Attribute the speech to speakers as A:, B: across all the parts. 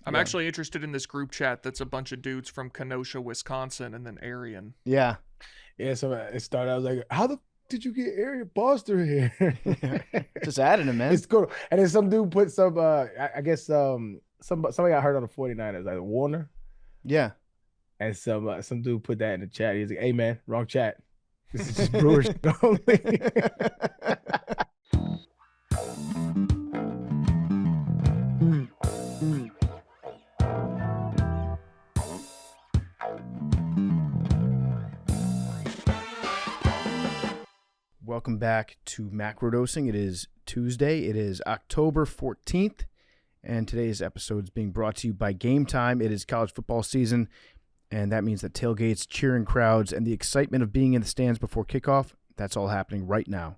A: I'm actually interested in this group chat that's a bunch of dudes from Kenosha, Wisconsin, and then Arian.
B: Yeah.
C: Yeah, so it started. I was like, how the did you get Arian Foster here?
B: Just adding him, man.
C: It's cool. And then some dude put some, I guess somebody got hurt on the 49ers, like Warner.
B: Yeah.
C: And some dude put that in the chat. He's like, hey, man, wrong chat. This is just Brewers only.
B: Welcome back to Macrodosing. It is Tuesday. It is October 14th, and today's episode is being brought to you by Game Time. It is college football season, and that means that tailgates, cheering crowds, and the excitement of being in the stands before kickoff, that's all happening right now.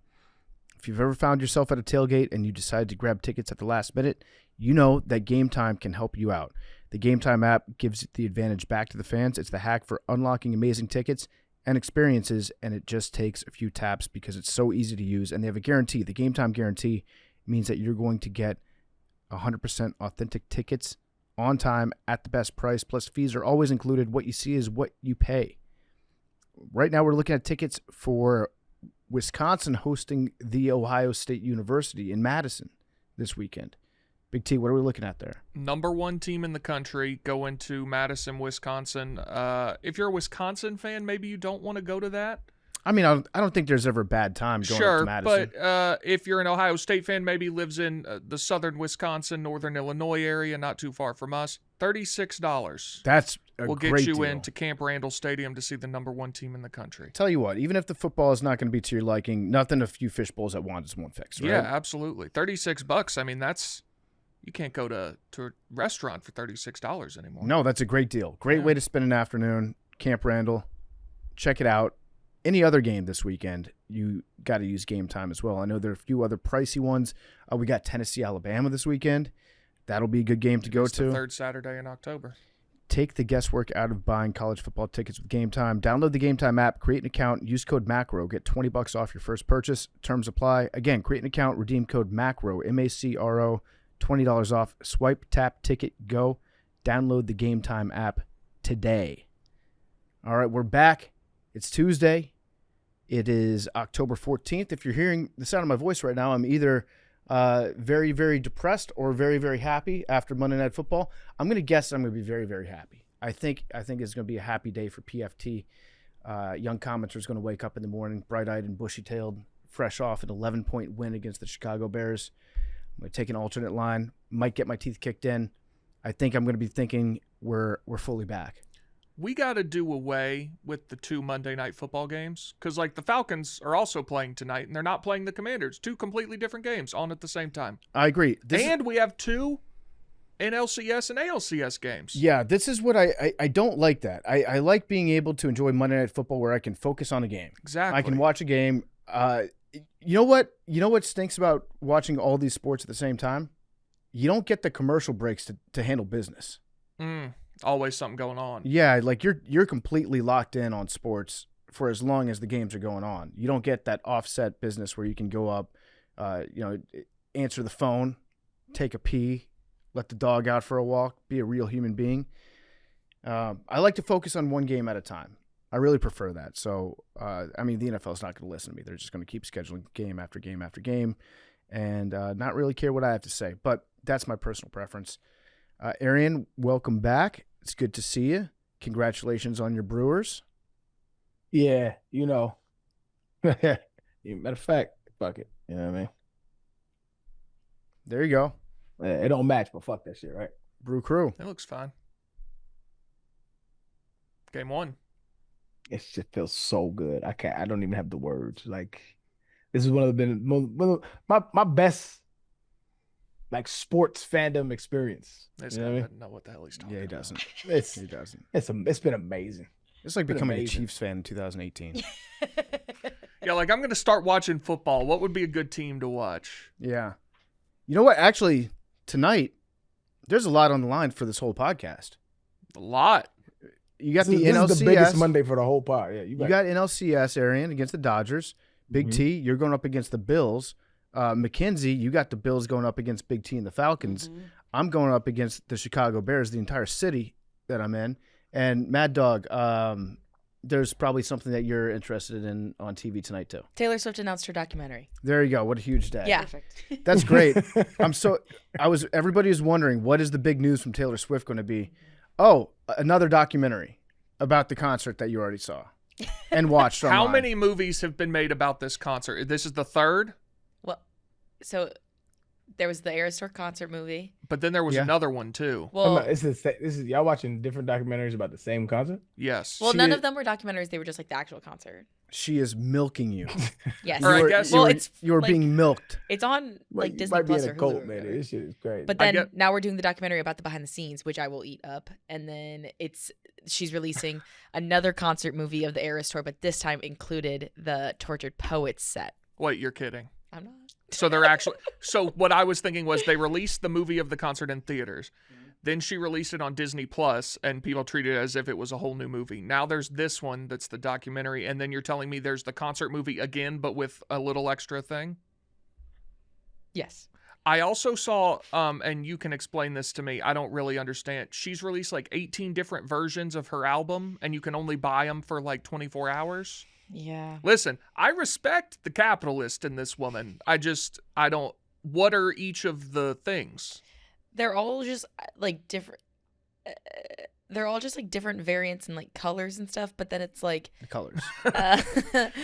B: If you've ever found yourself at a tailgate and you decided to grab tickets at the last minute, you know that Game Time can help you out. The Game Time app gives the advantage back to the fans. It's the hack for unlocking amazing tickets and experiences, and it just takes a few taps because it's so easy to use, and they have a guarantee. The Game Time guarantee means that you're going to get 100% authentic tickets on time at the best price, plus fees are always included. What you see is what you pay. Right now we're looking at tickets for Wisconsin hosting the Ohio State University in Madison this weekend. Big T, what are we looking at there?
A: Number one team in the country going to Madison, Wisconsin. If you're a Wisconsin fan, maybe you don't want to go to that.
B: I mean, I don't think there's ever a bad time going up to Madison.
A: But if you're an Ohio State fan, maybe lives in the southern Wisconsin, northern Illinois area, not too far from us, $36.
B: That's a
A: we'll
B: great
A: get you
B: deal.
A: into Camp Randall Stadium to see the number one team in the country.
B: Tell you what, even if the football is not going to be to your liking, nothing a few fish bowls at Wanda's won't fix, right?
A: Yeah, absolutely. $36. I mean, you can't go to a restaurant for $36 anymore.
B: No, that's a great deal. Great way to spend an afternoon. Camp Randall. Check it out. Any other game this weekend, you got to use Game Time as well. I know there are a few other pricey ones. We got Tennessee, Alabama this weekend. That'll be a good game to go to.
A: The third Saturday in October.
B: Take the guesswork out of buying college football tickets with Game Time. Download the Game Time app, create an account, use code MACRO, get $20 off your first purchase. Terms apply. Again, create an account, redeem code MACRO, M-A-C-R-O, $20 off. Swipe, tap, ticket, go. Download the Game Time app today. All right, we're back. It's Tuesday. It is October 14th. If you're hearing the sound of my voice right now, I'm either very, very depressed or very, very happy after Monday Night Football. I'm going to guess I'm going to be very, very happy. I think it's going to be a happy day for PFT. Young commenter is going to wake up in the morning, bright-eyed and bushy-tailed, fresh off an 11-point win against the Chicago Bears. I'm going to take an alternate line, might get my teeth kicked in. I think I'm going to be thinking we're fully back.
A: We got to do away with the two Monday Night Football games because, like, the Falcons are also playing tonight, and they're not playing the Commanders. Two completely different games on at the same time.
B: I agree.
A: We have two NLCS and ALCS games.
B: Yeah, this is what I don't like that. I like being able to enjoy Monday Night Football where I can focus on a game.
A: Exactly.
B: I can watch a game. You know what? You know what stinks about watching all these sports at the same time? You don't get the commercial breaks to handle business.
A: Always something going on.
B: Yeah, like you're completely locked in on sports for as long as the games are going on. You don't get that offset business where you can go up, answer the phone, take a pee, let the dog out for a walk, be a real human being. I like to focus on one game at a time. I really prefer that. So, the NFL is not going to listen to me. They're just going to keep scheduling game after game after game and not really care what I have to say. But that's my personal preference. Arian, welcome back. It's good to see you. Congratulations on your Brewers.
C: Yeah, Matter of fact, fuck it. You know what I mean?
B: There you go.
C: It don't match, but fuck that shit, right?
B: Brew Crew.
A: It looks fine. Game one.
C: It just feels so good. I don't even have the words. Like, this is one of my best like sports fandom experience.
A: This guy doesn't know what the hell he's talking about.
B: Yeah, he doesn't.
C: He doesn't. It's been amazing.
B: It's like becoming a Chiefs fan in 2018.
A: Yeah, like I'm going to start watching football. What would be a good team to watch?
B: Yeah. You know what? Actually, tonight, there's a lot on the line for this whole podcast.
A: A lot.
B: You got
C: this
B: NLCS.
C: is the biggest Monday for the whole pod. Yeah,
B: you got NLCS, Arian, against the Dodgers. Big T, you're going up against the Bills. Mackenzie, you got the Bills going up against Big T and the Falcons.
D: Mhm.
B: I'm going up against the Chicago Bears, the entire city that I'm in. And Mad Dog, there's probably something that you're interested in on TV tonight too.
D: Taylor Swift announced her documentary.
B: There you go. What a huge day.
D: Yeah.
E: Perfect.
B: That's great. Everybody was wondering, what is the big news from Taylor Swift going to be? Oh, another documentary about the concert that you already saw and watched online.
A: How many movies have been made about this concert? This is the third,
D: Well, so there was the Eras Tour concert movie.
A: but then there was
B: Yeah.
A: another one too.
D: Well,
C: This is y'all watching different documentaries about the same concert?
A: Yes.
D: well,
B: She-
D: none of them were documentaries. They were just like the actual concert.
B: She is milking you.
D: Yes.
A: Or I
B: You were-
A: guess-
B: you
D: well,
B: were-
D: it's
B: you were
D: like,
B: being milked.
D: It's on like
C: You
D: Disney
C: might be
D: Plus
C: in
D: or
C: a
D: Hulu.
C: cult,
D: or
C: man.
D: whatever.
C: This shit is crazy.
D: But
A: I
D: then
A: get-
D: now we're doing the documentary about the behind the scenes, which I will eat up. And then she's releasing another concert movie of the Eras Tour, but this time included the Tortured Poets set.
A: Wait, you're kidding.
D: I'm not.
A: So they're actually. So what I was thinking was they released the movie of the concert in theaters. Then she released it on Disney Plus, and people treated it as if it was a whole new movie. Now there's this one that's the documentary, and then you're telling me there's the concert movie again, but with a little extra thing.
D: Yes.
A: I also saw, and you can explain this to me. I don't really understand. She's released like 18 different versions of her album, and you can only buy them for like 24 hours.
D: Yeah.
A: Listen, I respect the capitalist in this woman. I don't. What are each of the things?
D: They're all just like different. They're all just like different variants and like colors and stuff. But then it's like,
B: The colors.
D: uh,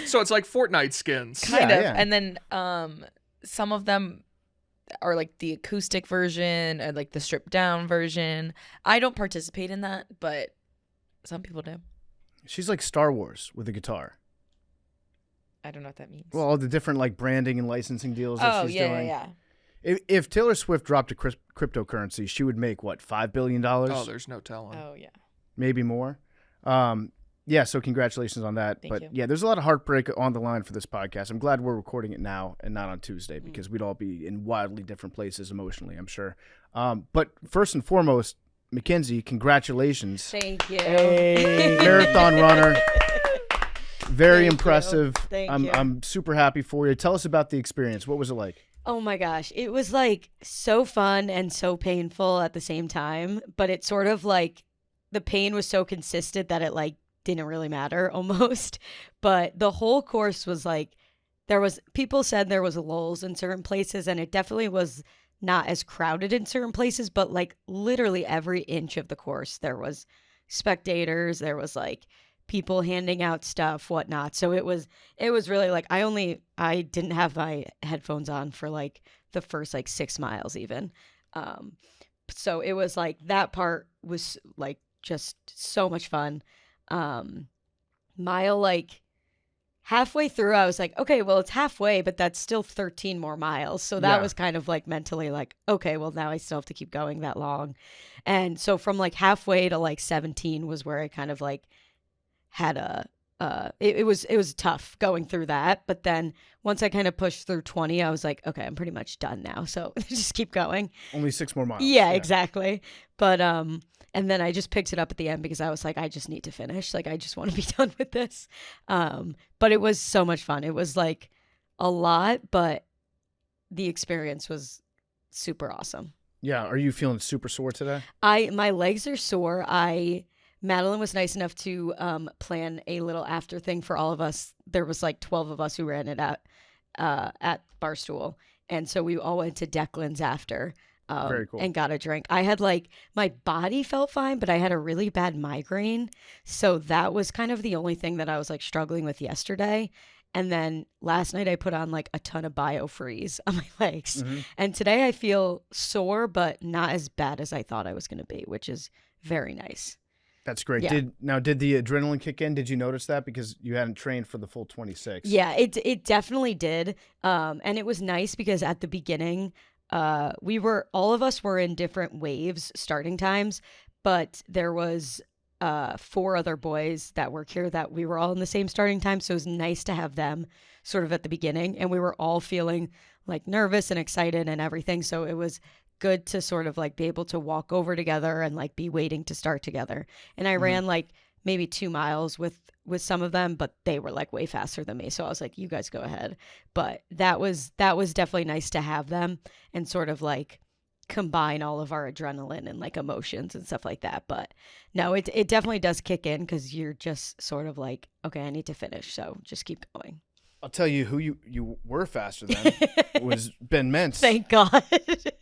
A: So it's like Fortnite skins.
D: kind
B: Yeah,
D: of.
B: yeah.
D: And then some of them are like the acoustic version or like the stripped down version. I don't participate in that, but some people do.
B: She's like Star Wars with a guitar.
D: I don't know what that means.
B: Well, all the different like branding and licensing deals that
D: oh
B: she's
D: yeah,
B: doing.
D: yeah.
B: If Taylor Swift dropped a cryptocurrency, she would make what, $5 billion?
A: Oh, there's no telling.
D: Oh yeah.
B: Maybe more. Yeah, so congratulations on that.
D: Thank
B: but
D: you.
B: yeah, there's a lot of heartbreak on the line for this podcast. I'm glad we're recording it now and not on Tuesday
D: Mm.
B: because we'd all be in wildly different places emotionally, I'm sure. But first and foremost, Mackenzie, congratulations.
D: Thank you.
C: Hey.
B: Marathon runner. Very
E: Thank you.
B: impressive.
E: Thank
B: I'm
E: you.
B: I'm super happy for you. Tell us about the experience. What was it like?
E: Oh my gosh. It was like so fun and so painful at the same time, but it sort of like the pain was so consistent that it like didn't really matter almost. But the whole course was like people said there was lulls in certain places, and it definitely was not as crowded in certain places, but like literally every inch of the course there was spectators, there was like people handing out stuff, whatnot. So it was really like I didn't have my headphones on for like the first like 6 miles even. So it was like that part was like just so much fun. Mile like halfway through I was like, okay, well it's halfway, but that's still 13 more miles. So that
B: Yeah.
E: was kind of like mentally like, okay, well now I still have to keep going that long. And so from like halfway to like 17 was where I kind of like had it was tough going through that, but then once I kind of pushed through 20, I was like, okay, I'm pretty much done now, so just keep going.
B: Only 6 more miles.
E: Yeah, exactly. But and then I just picked it up at the end because I was like, I just need to finish, like I just want to be done with this. But it was so much fun. It was like a lot, but the experience was super awesome.
B: Yeah. Are you feeling super sore today?
E: My legs are sore. Madeline was nice enough to plan a little after thing for all of us. There was like 12 of us who ran it at Barstool. And so we all went to Declan's after
B: Very cool.
E: and got a drink. I had like, my body felt fine, but I had a really bad migraine. So that was kind of the only thing that I was like struggling with yesterday. And then last night I put on like a ton of BioFreeze on my legs.
B: Mm-hmm.
E: And today I feel sore, but not as bad as I thought I was going to be, which is very nice.
B: That's great.
E: Yeah.
B: Did the adrenaline kick in? Did you notice that because you hadn't trained for the full 26?
E: Yeah, it definitely did. And it was nice because at the beginning, all of us were in different waves starting times, but there was 4 other boys that work here that we were all in the same starting time. So it was nice to have them sort of at the beginning, and we were all feeling like nervous and excited and everything. So it was good to sort of like be able to walk over together and like be waiting to start together. And I ran like maybe 2 miles with some of them, but they were like way faster than me. So I was like, you guys go ahead. But that was definitely nice to have them and sort of like combine all of our adrenaline and like emotions and stuff like that. But no, it definitely does kick in because you're just sort of like, okay, I need to finish. So just keep going.
B: I'll tell you who you were faster than was Ben Mintz.
E: Thank God.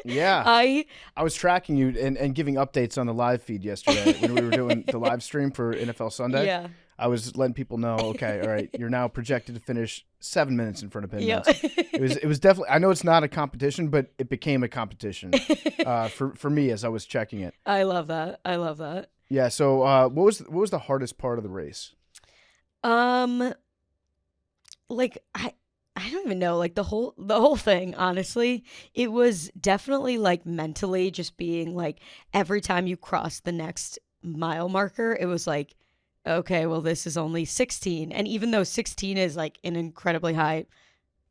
B: Yeah.
E: I
B: was tracking you and giving updates on the live feed yesterday when we were doing the live stream for NFL Sunday.
E: Yeah.
B: I was letting people know, okay, all right, you're now projected to finish 7 minutes in front of Ben
E: Yep.
B: Mintz. It was definitely, I know it's not a competition, but it became a competition for me as I was checking it.
E: I love that.
B: Yeah. So what was the hardest part of the race?
E: Like I don't even know, like the whole thing, honestly. It was definitely like mentally just being like every time you cross the next mile marker, it was like, okay, well this is only 16. And even though 16 is like an incredibly high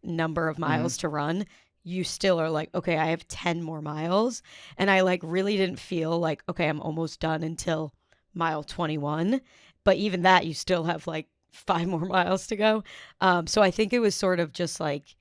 E: number of miles to run, you still are like, okay, I have 10 more miles. And I like really didn't feel like, okay, I'm almost done until mile 21. But even that, you still have like 5 more miles to go. So I think it was sort of just like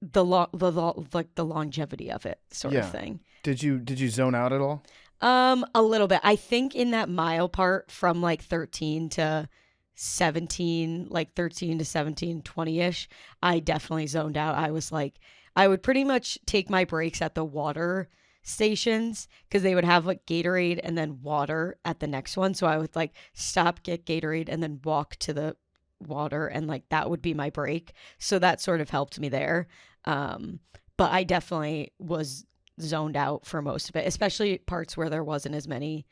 E: the longevity of it sort of thing.
B: Did you zone out at all?
E: A little bit. I think in that mile part from like 13 to 17, like 13 to 17, 20-ish, I definitely zoned out. I was like, I would pretty much take my breaks at the water stations because they would have like Gatorade and then water at the next one. So I would like stop, get Gatorade, and then walk to the water, and like that would be my break. So that sort of helped me there. But I definitely was zoned out for most of it, especially parts where there wasn't as many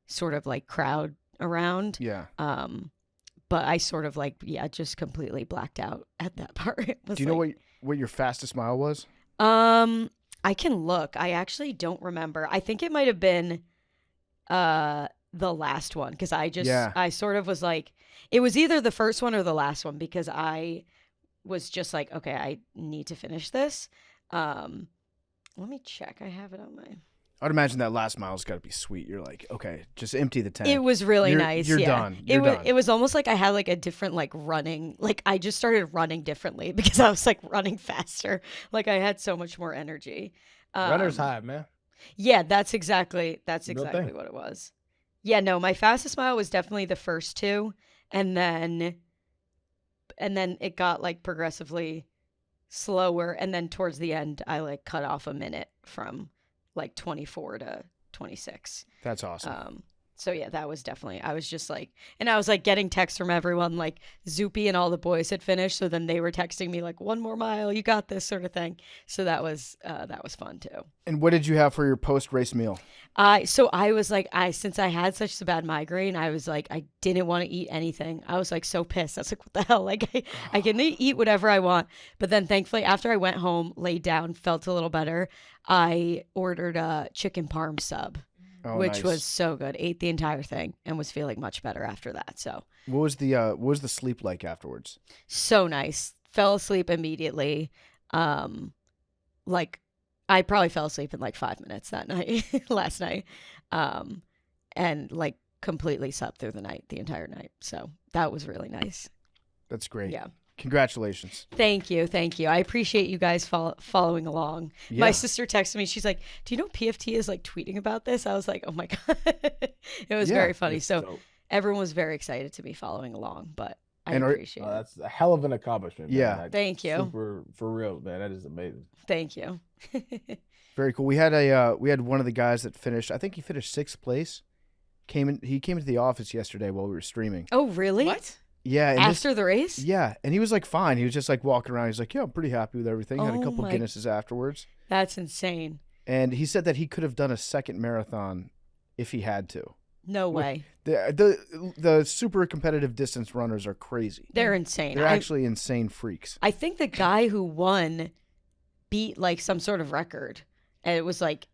E: sort of like crowd around.
B: Yeah.
E: But I sort of like, just completely blacked out at that part.
B: Do you know what your fastest mile was?
E: I can look. I actually don't remember. I think it might have been the last one because I sort of was like, it was either the first one or the last one because I was just like, okay, I need to finish this. Let me check. I have it on my...
B: I'd imagine that last mile's got to be sweet. You're like, okay, just empty the tank.
E: It was really nice.
B: You're
E: yeah.
B: done. You're done.
E: It was almost like I had like a different like running. Like I just started running differently because I was like running faster. Like I had so much more energy.
C: Runner's high, man.
E: Yeah, that's exactly
C: Real thing.
E: what it was. Yeah, no, my fastest mile was definitely the first two, and then it got like progressively slower, and then towards the end I like cut off a minute from like 24 to 26.
B: That's awesome.
E: So yeah, that was definitely, I was just like, and I was like getting texts from everyone, like Zoopy and all the boys had finished. So then they were texting me like 1 more mile, you got this sort of thing. So that was fun too.
B: And what did you have for your post-race meal?
E: So I was like, since I had such a bad migraine, I was like, I didn't want to eat anything. I was like so pissed. I was like, what the hell? Like I can eat whatever I want. But then thankfully after I went home, laid down, felt a little better, I ordered a chicken parm sub. Which was so good. Ate the entire thing and was feeling much better after that. So
B: what was the sleep like afterwards?
E: So nice. Fell asleep immediately. Like I probably fell asleep in like 5 minutes that night, last night. And like completely slept through the entire night. So that was really nice.
B: That's great.
E: Yeah.
B: Congratulations.
E: Thank you. I appreciate you guys following along. Yeah. My sister texted me. She's like, do you know PFT is like tweeting about this? I was like, oh my God. It was very funny. So dope. Everyone was very excited to be following along, but I appreciate it.
C: That's a hell of an accomplishment.
B: Yeah.
C: Man. Like,
E: thank you.
C: Super, for real, man. That is amazing.
E: Thank you.
B: Very cool. We had one of the guys that finished, I think he finished 6th place. He came into the office yesterday while we were streaming.
E: Oh, really?
A: What?
B: Yeah.
E: After the race?
B: Yeah. And he was like fine. He was just like walking around. He's like, yeah, I'm pretty happy with everything. Had a couple Guinnesses afterwards.
E: That's insane.
B: And he said that he could have done a second marathon if he had to.
E: No way.
B: The super competitive distance runners are crazy.
E: They're insane.
B: They're actually insane freaks.
E: I think the guy who won beat like some sort of record. And it was like,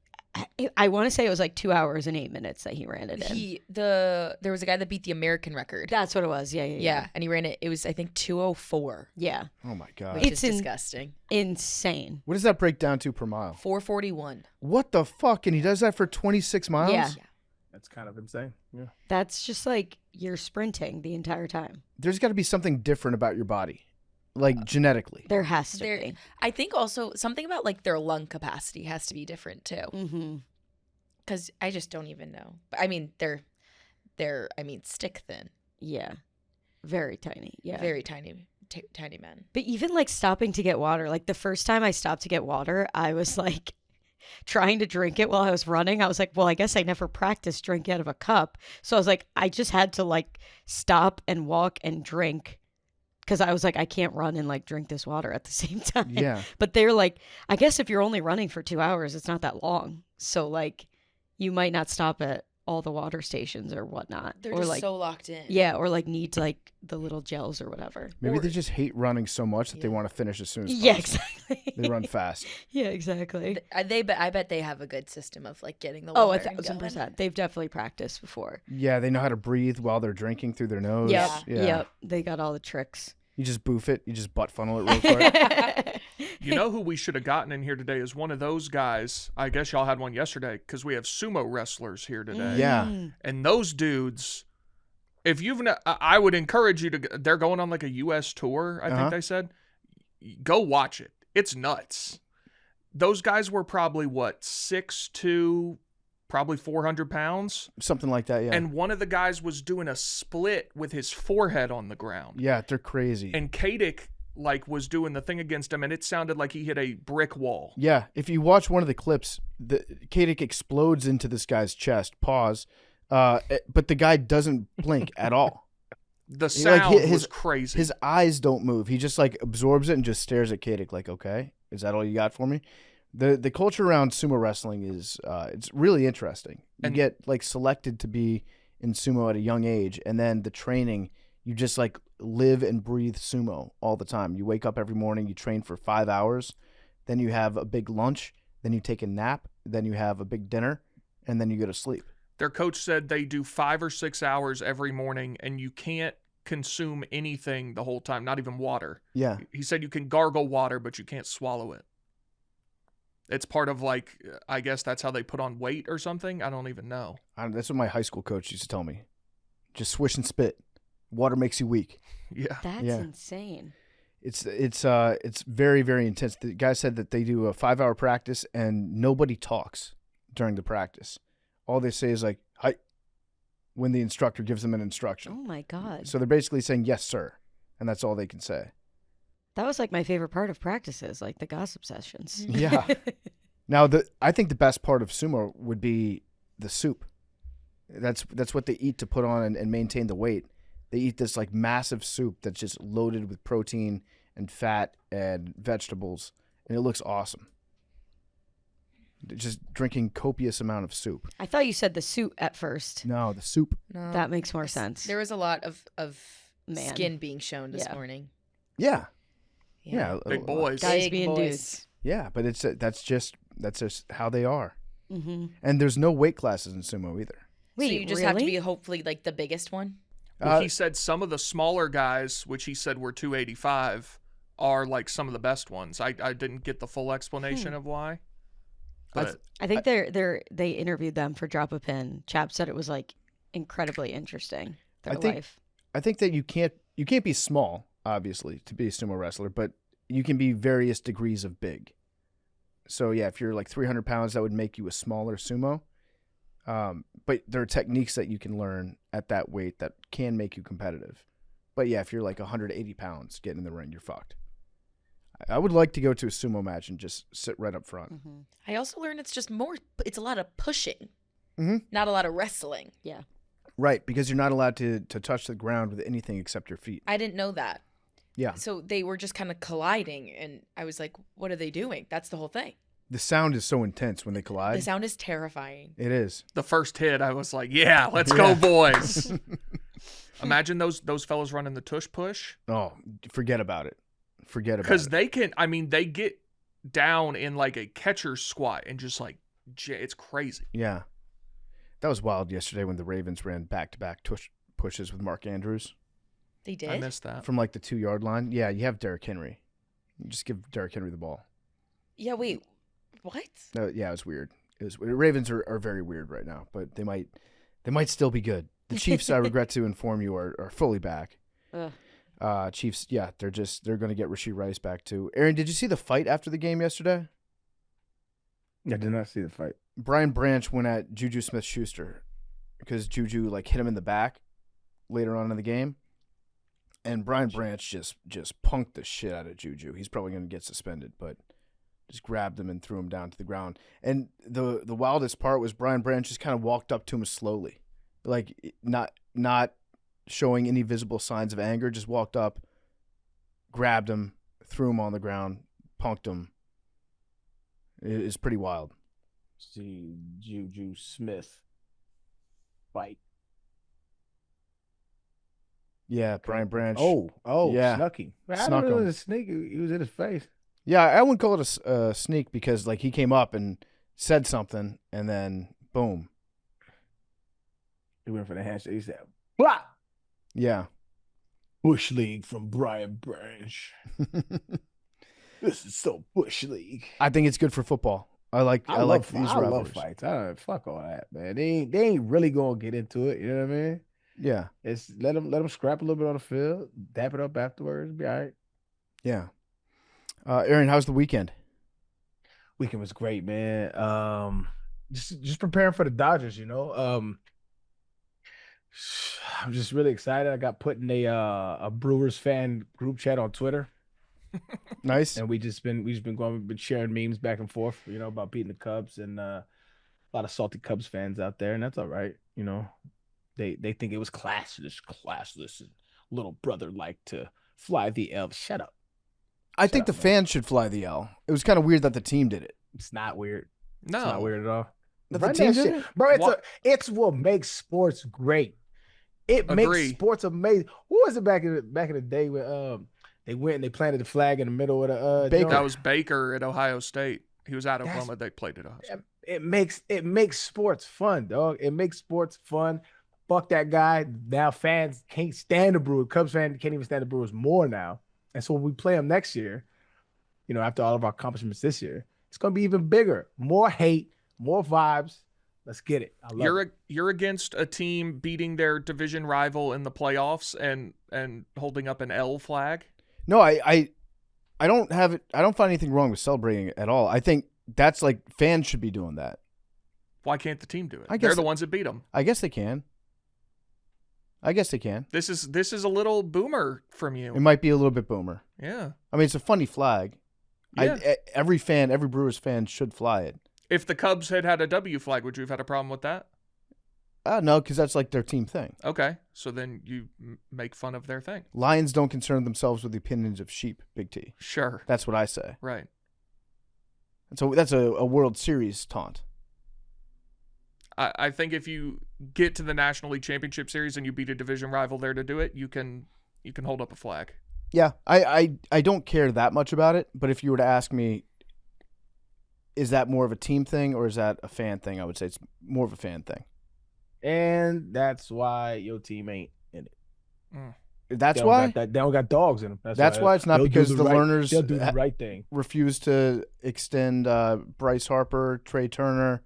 E: I want to say it was like 2 hours and 8 minutes that he ran it in.
D: There was a guy that beat the American record.
E: That's what it was. Yeah.
D: And he ran it. It was, I think, 2:04.
E: Yeah.
B: Oh my God.
D: Which is disgusting.
E: Insane.
B: What does that break down to per mile?
D: 4:41.
B: What the fuck? And he does that for 26 miles?
E: Yeah.
C: That's kind of insane. Yeah.
E: That's just like you're sprinting the entire time.
B: There's got to be something different about your body, like genetically.
E: There has to
D: There,
E: be.
D: I think also something about like their lung capacity has to be different too.
E: Mm-hmm.
D: Because I just don't even know. But I mean, they're stick thin,
E: Yeah. Very tiny. Yeah.
D: very tiny, tiny men.
E: But even like stopping to get water, like the first time I stopped to get water, I was like trying to drink it while I was running. I was like, well, I guess I never practiced drinking out of a cup. So I was like, I just had to like stop and walk and drink because I was like, I can't run and like drink this water at the same time.
B: Yeah.
E: But they're like, I guess if you're only running for 2 hours, it's not that long. So like you might not stop at all the water stations or whatnot.
D: They're
E: or
D: just
E: like,
D: so locked in.
E: yeah, or like need like the little gels or whatever.
B: Maybe
D: Or-
B: they just hate running so much that they
D: Yeah.
B: want to finish as soon as possible.
E: Yeah, exactly.
B: They run fast.
E: Yeah, exactly.
D: I bet they have a good system of like getting the
E: Oh,
D: water. and
E: 1,000%.
D: going.
E: They've definitely practiced before.
B: Yeah, they know how to breathe while they're drinking through their nose.
E: Yep.
B: Yeah.
E: Yep. They got all the tricks.
B: You just boof it. You just butt funnel it real quick.
A: You know who we should have gotten in here today is one of those guys. I guess y'all had one yesterday because we have sumo wrestlers here today.
B: Yeah.
A: And those dudes, if you've, I would encourage you to. They're going on like a U.S. tour. I
B: Uh-huh.
A: think they said. Go watch it. It's nuts. Those guys were probably what 6'2", probably 400 pounds.
B: Something like that, yeah.
A: And one of the guys was doing a split with his forehead on the ground.
B: Yeah, they're crazy.
A: And Kadik like was doing the thing against him, and it sounded like he hit a brick wall.
B: Yeah, if you watch one of the clips, the Kadik explodes into this guy's chest. Pause. But the guy doesn't blink at all.
A: The
B: Like,
A: sound
B: his-
A: was crazy.
B: His eyes don't move. He just like absorbs it and just stares at Kadik like, okay, is that all you got for me? The culture around sumo wrestling is it's really interesting. You
A: And-
B: get like selected to be in sumo at a young age, and then the training, you just like live and breathe sumo all the time. You wake up every morning, you train for 5 hours, then you have a big lunch, then you take a nap, then you have a big dinner, and then you go to sleep.
A: Their coach said they do 5 or 6 hours every morning, and you can't consume anything the whole time, not even water.
B: Yeah.
A: He said you can gargle water, but you can't swallow it. It's part of like, I guess that's how they put on weight or something. I don't even know.
B: That's what my high school coach used to tell me. Just swish and spit. Water makes you weak.
A: Yeah.
E: That's
B: Yeah.
E: insane.
B: It's very, very intense. The guy said that they do a 5-hour practice and nobody talks during the practice. All they say is like, hi, when the instructor gives them an
E: Oh
B: instruction.
E: my God.
B: So they're basically saying, yes, sir. And that's all they can say.
E: That was like my favorite part of practices, like the gossip sessions.
B: Yeah. Now, I think the best part of sumo would be the soup. That's what they eat to put on and maintain the weight. They eat this like massive soup that's just loaded with protein and fat and vegetables, and it looks awesome. Just drinking copious amount of soup.
E: I thought you said the suit at first.
B: No, the soup.
D: No.
E: That makes more sense.
D: There was a lot of
E: Man.
D: skin being shown this
E: Yeah.
D: morning.
B: Yeah. Yeah.
A: Big boys.
E: Guys
D: Big
E: being
D: boys.
E: dudes.
B: Yeah, but that's just how they are.
E: Mm-hmm.
B: And there's no weight classes in sumo either.
E: Wait,
D: so you just
E: really?
D: have to be hopefully like the biggest one.
A: Well,
B: Uh,
A: he said some of the smaller guys, which he said were 285, are like some of the best ones. I didn't get the full explanation of why. But
E: I think they interviewed them for Drop a Pin. Chap said it was like incredibly interesting. Their
B: think-
E: life.
B: I think that you can't be small, obviously, to be a sumo wrestler, but you can be various degrees of big. So yeah, if you're like 300 pounds, that would make you a smaller sumo. But there are techniques that you can learn at that weight that can make you competitive. But yeah, if you're like 180 pounds, getting in the ring, you're fucked. I would like to go to a sumo match and just sit right up front.
E: Mm-hmm.
D: I also learned it's just more. It's a lot of pushing,
B: Mhm.
D: not a lot of wrestling.
B: Right, because you're not allowed to touch the ground with anything except your feet.
D: I didn't know that.
B: Yeah.
D: So they were just kind of colliding, and I was like, "What are they doing?" That's the whole thing.
B: The sound is so intense when they collide.
D: The sound is terrifying.
B: It is.
A: the first hit, I was like, yeah, let's go, boys. Imagine those fellas running the tush push.
B: Oh, forget about it. Forget about
A: Because
B: it.
A: they get down in like a catcher's squat and just like, it's crazy.
B: Yeah. That was wild yesterday when the Ravens ran back-to-back pushes with Mark Andrews
D: They did.
A: I missed that.
B: from like the 2-yard line. Yeah, you have Derrick Henry. Just give Derrick Henry the ball.
D: Yeah. Wait. What?
B: Yeah, it was weird. The Ravens are very weird right now, but they might They might still be good. The Chiefs, I regret to inform you, are fully back.
E: Ugh.
B: Chiefs, yeah, they're going to get Rashee Rice back too. Aaron, did you see the fight after the game yesterday?
C: I did not see the fight.
B: Brian Branch went at Juju Smith-Schuster because Juju hit him in the back later on in the game, and Brian Branch just punked the shit out of Juju. He's probably going to get suspended, but just grabbed him and threw him down to the ground. And the wildest part was Brian Branch just kind of walked up to him slowly, not showing any visible signs of anger. Just walked up, grabbed him, threw him on the ground, punked him. It's pretty wild.
C: See Juju Smith fight.
B: Yeah, Brian Branch.
C: Oh,
B: yeah.
C: Snucky. I
B: Snuck
C: don't know
B: him.
C: the sneak. He was in his face.
B: Yeah, I wouldn't call it a sneak because he came up and said something, and then boom.
C: He went for the handshake. He said, "Blah."
B: Yeah.
C: Bush League from Brian Branch. This is so Bush League.
B: I think it's good for football. I like these
C: I love
B: rivalries.
C: fights. Fuck all that, man. They ain't really gonna get into it. You know what I mean?
B: Yeah.
C: It's let them scrap a little bit on the field, dap it up afterwards. Be all right.
B: Yeah. Aaron, how's the weekend?
C: Weekend was great, man. Just preparing for the Dodgers. I'm just really excited. I got put in a Brewers fan group chat on Twitter.
B: Nice.
C: And we've been sharing memes back and forth, about beating the Cubs, and a lot of salty Cubs fans out there, and that's all right. They think it was classless, and little brother liked to fly the L. Shut up.
B: I think the fans should fly the L. It was kind of weird that the team did it.
C: It's not weird.
A: No.
C: It's not weird at all.
B: That the
C: Run
B: team
C: that
B: did
C: shit.
B: it?
C: Bro, it's what makes sports great. It
A: Agree.
C: makes sports amazing. Who was it back in the day when they went and they planted the flag in the middle of the
B: Baker.
C: joint?
A: That was Baker at Ohio State. He was at Oklahoma. They played at Ohio State.
C: It makes sports fun, dog. It makes sports fun. Fuck that guy. Now fans can't stand the Brewers. Cubs fans can't even stand the Brewers more now. And so when we play them next year, after all of our accomplishments this year, it's gonna be even bigger. More hate, more vibes. Let's get it. I love it.
A: You're against a team beating their division rival in the playoffs and holding up an L flag.
B: No, I don't have it. I don't find anything wrong with celebrating it at all. I think that's fans should be doing that.
A: Why can't the team do it?
B: I guess
A: They're the ones that beat them.
B: I guess they can.
A: This is a little boomer from you.
B: It might be a little bit boomer.
A: Yeah.
B: I mean, it's a funny flag.
A: Yeah.
B: Every Brewers fan should fly it.
A: If the Cubs had a W flag, would you have had a problem with that?
B: No, because that's their team thing.
A: Okay, so then you make fun of their thing.
B: Lions don't concern themselves with the opinions of sheep, Big T.
A: Sure.
B: That's what I say.
A: Right.
B: So that's a World Series taunt.
A: I think if you get to the National League Championship Series and you beat a division rival there to do it, you can hold up a flag.
B: Yeah, I don't care that much about it, but if you were to ask me, is that more of a team thing or is that a fan thing, I would say it's more of a fan thing.
C: And that's why your team ain't in it.
B: That's why?
C: They don't got dogs in them.
B: That's why it's not because the Lerners
C: they'll do the right thing.
B: refuse to extend Bryce Harper, Trey Turner,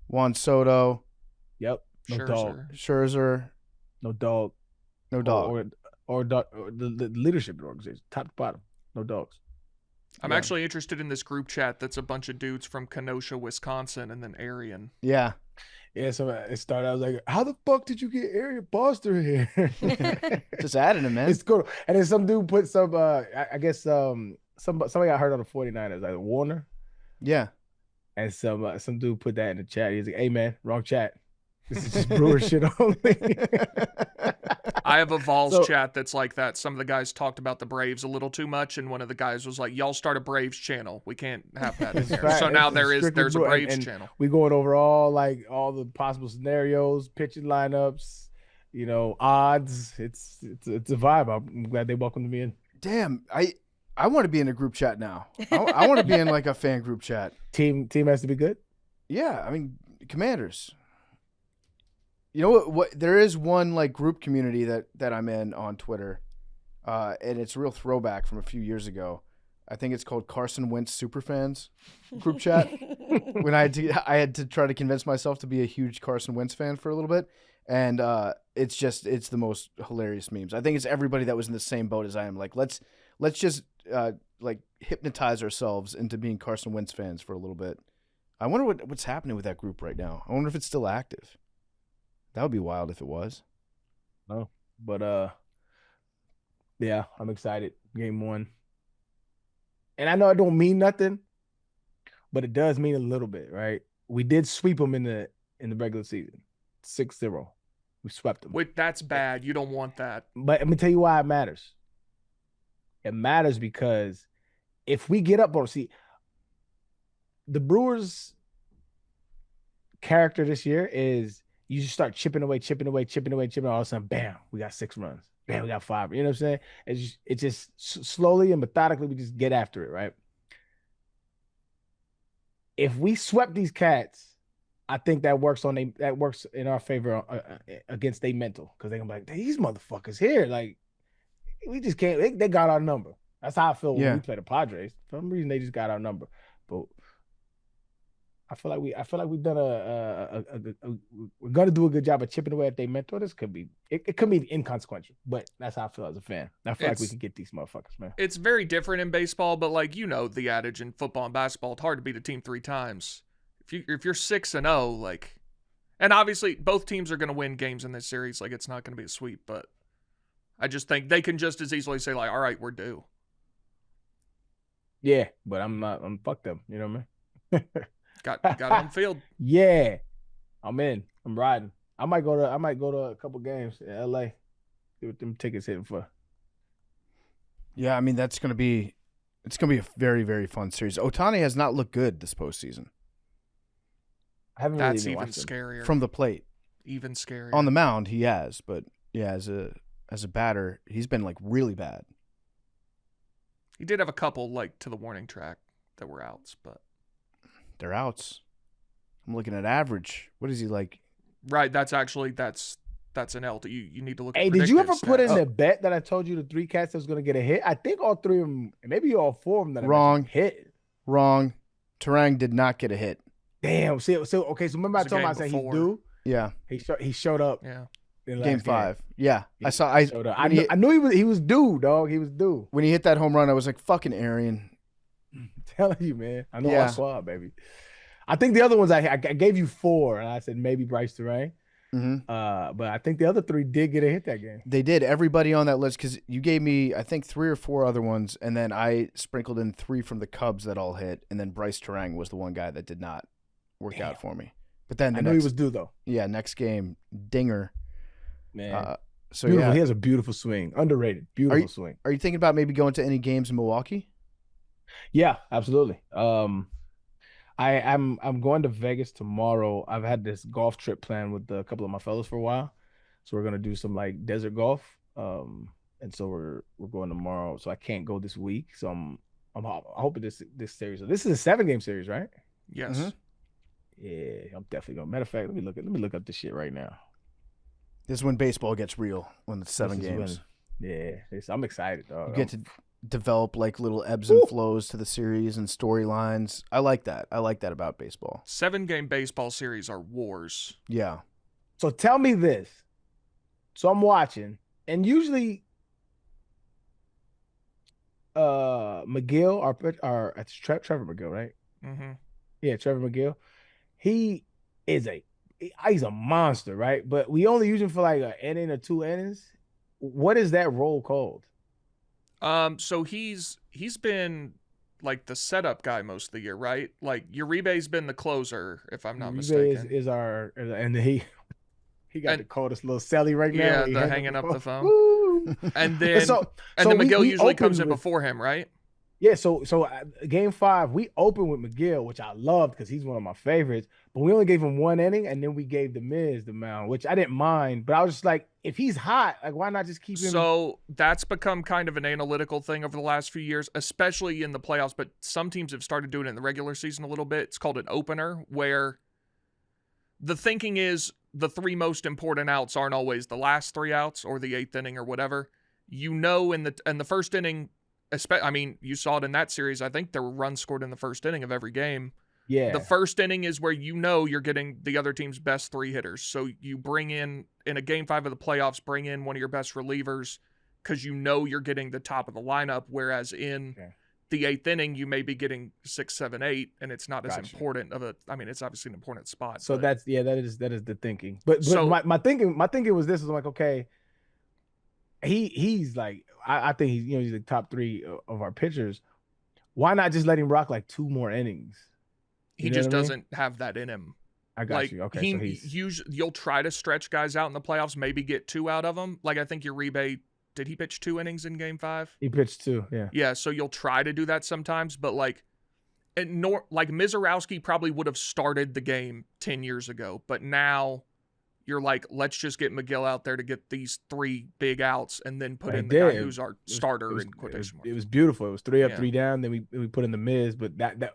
B: Juan Soto.
C: Yep. No
A: Scherzer.
C: dog.
B: Scherzer.
C: No dog.
B: No dog.
C: Or the leadership of the organization, top to bottom. No dogs.
A: I'm actually interested in this group chat that's a bunch of dudes from Kenosha, Wisconsin, and then Arian.
B: Yeah.
C: Yeah, so it started. I was like, "How the fuck did you get Arian Foster here?"
B: Just adding him, man.
C: It's cool. And then some dude put some. I guess somebody got hurt on the 49ers, like Warner.
B: Yeah.
C: And some dude put that in the chat. He's like, "Hey man, wrong chat. This is just Brewer shit only."
A: I have a Vols chat that's like that. Some of the guys talked about the Braves a little too much, and one of the guys was like, "Y'all start a Braves channel. We can't have that in there." So now there's a Braves channel.
C: We going over all the possible scenarios, pitching lineups, odds. It's a vibe. I'm glad they welcomed me in.
B: Damn, I want to be in a group chat now. I want to be in a fan group chat.
C: Team has to be good.
B: Yeah, I mean, Commanders. You know what? There is one group community that I'm in on Twitter, and it's a real throwback from a few years ago. I think it's called Carson Wentz Superfans group chat. When I had to try to convince myself to be a huge Carson Wentz fan for a little bit. And it's the most hilarious memes. I think it's everybody that was in the same boat as I am. Like, let's just like hypnotize ourselves into being Carson Wentz fans for a little bit. I wonder what's happening with that group right now. I wonder if it's still active. That would be wild if it was.
C: No, but yeah, I'm excited. Game 1, and I know it don't mean nothing, but it does mean a little bit, right? We did sweep them in the regular season, 6-0. We swept them.
A: Wait, that's bad. You don't want that.
C: But let me tell you why it matters. It matters because if we get up on, see, the Brewers' character this year is you just start chipping away. All of a sudden, bam, we got 6 runs. Bam, we got 5. You know what I'm saying? It's just slowly and methodically, we just get after it, right? If we swept these cats, I think that works in our favor against their mental, because they're gonna be like, these motherfuckers here, like, we just can't. They got our number. That's how I feel when we play the Padres. For some reason, they just got our number. But I feel like we've done we're gonna do a good job of chipping away at their mental. This could be it could be inconsequential, but that's how I feel as a fan. I feel like we can get these motherfuckers, man.
A: It's very different in baseball, but like, you know, the adage in football and basketball, it's hard to beat a team 3 times. If you're 6-0, like, and obviously both teams are going to win games in this series. Like, it's not going to be a sweep, but I just think they can just as easily say, like, all right, we're due.
C: Yeah, but I'm fuck them. You know what I mean?
A: Got on field.
C: Yeah, I'm in. I'm riding. I might go to a couple games in LA. See what them tickets hitting for.
B: Yeah, I mean it's gonna be a very, very fun series. Ohtani has not looked good this postseason.
C: I haven't
A: That's
C: really
A: even scarier.
B: From the plate.
A: Even scarier.
B: On the mound, he has, but yeah, as a batter, he's been like really bad.
A: He did have a couple like to the warning track that were outs, but
B: they're outs. I'm looking at average. What is he like?
A: Right, that's an L. You need to look at
C: Hey, did you ever
A: stats.
C: put in the bet that I told you the 3 cats that was going to get a hit? I think all 3 of them, maybe all 4 of them that
B: Wrong.
C: hit.
B: Wrong. Turang did not get a hit.
C: Damn. So remember I told him I said he's due?
B: Yeah.
C: He showed up.
A: Yeah.
C: In
B: Game 5.
C: Game.
B: Yeah.
C: I showed up. I knew he was due, dog. He was due.
B: When he hit that home run, I was like, fucking Arian.
C: I'm telling you, man. I know our squad, baby. I think the other ones I gave you 4, and I said maybe Bryce Turang.
B: Mm-hmm.
C: But I think the other 3 did get a hit that game.
B: They did. Everybody on that list, because you gave me, I think, 3 or 4 other ones, and then I sprinkled in 3 from the Cubs that all hit, and then Bryce Turang was the one guy that did not work out for me. But then
C: I knew he was due, though.
B: Yeah, next game, dinger.
C: Man.
B: So
C: beautiful.
B: yeah.
C: He has a beautiful swing. Underrated. Beautiful swing.
B: Are you thinking about maybe going to any games in Milwaukee?
C: Yeah, absolutely. I'm going to Vegas tomorrow. I've had this golf trip planned with a couple of my fellows for a while, so we're gonna do some like desert golf. And so we're going tomorrow. So I can't go this week. So I'm hoping this series. This is a 7-game series, right?
A: Yes.
B: Mm-hmm.
C: Yeah, I'm definitely going. Matter of fact, let me look up this shit right now.
B: This is when baseball gets real, when it's 7 games.
C: I'm excited, dog.
B: You get to develop like little ebbs and flows to the series and storylines. I like that. I like that about baseball.
A: 7-game baseball series are wars.
B: Yeah.
C: So tell me this. So I'm watching, and usually McGill, it's Trevor McGill, right?
A: Mm-hmm.
C: Yeah, Trevor McGill. He's a monster, right? But we only use him for like an inning or 2 innings. What is that role called?
A: So he's been like the setup guy most of the year, right? Like Uribe's been the closer, if I'm not mistaken.
C: Is our, and he got the coldest little celly right now.
A: Yeah, the hanging up the phone. And then McGill usually comes in before him, right?
C: Yeah, so game 5, we opened with McGill, which I loved because he's one of my favorites. But we only gave him 1 inning, and then we gave the Miz the mound, which I didn't mind. But I was just like, if he's hot, like why not just keep him?
A: So that's become kind of an analytical thing over the last few years, especially in the playoffs. But some teams have started doing it in the regular season a little bit. It's called an opener, where the thinking is the 3 most important outs aren't always the last 3 outs or the 8th inning or whatever. You know, in the first inning, I mean, you saw it in that series. I think there were runs scored in the first inning of every game.
C: Yeah.
A: The first inning is where you're getting the other team's best 3 hitters. So you bring in a game 5 of the playoffs, bring in one of your best relievers because you're getting the top of the lineup. Whereas in the 8th inning, you may be getting 6, 7, 8, and it's not as important of a. I mean, it's obviously an important spot.
C: So that is the thinking. But
A: So-
C: my thinking was this: was like, okay, he's like, I think he's the top 3 of our pitchers. Why not just let him rock like 2 more innings?
A: He just doesn't have that in him.
C: I got you. Okay, so he's
A: you'll try to stretch guys out in the playoffs, maybe get 2 out of them. Like I think Uribe, did he pitch 2 innings in Game 5?
C: He pitched 2. Yeah.
A: Yeah, so you'll try to do that sometimes, but like Mizorowski probably would have started the game 10 years ago, but now you're like, let's just get McGill out there to get these 3 big outs and then put in the guy who's our starter in quotation marks.
C: It was beautiful. It was 3 up,
A: Yeah.
C: 3 down. Then we put in the Miz, but that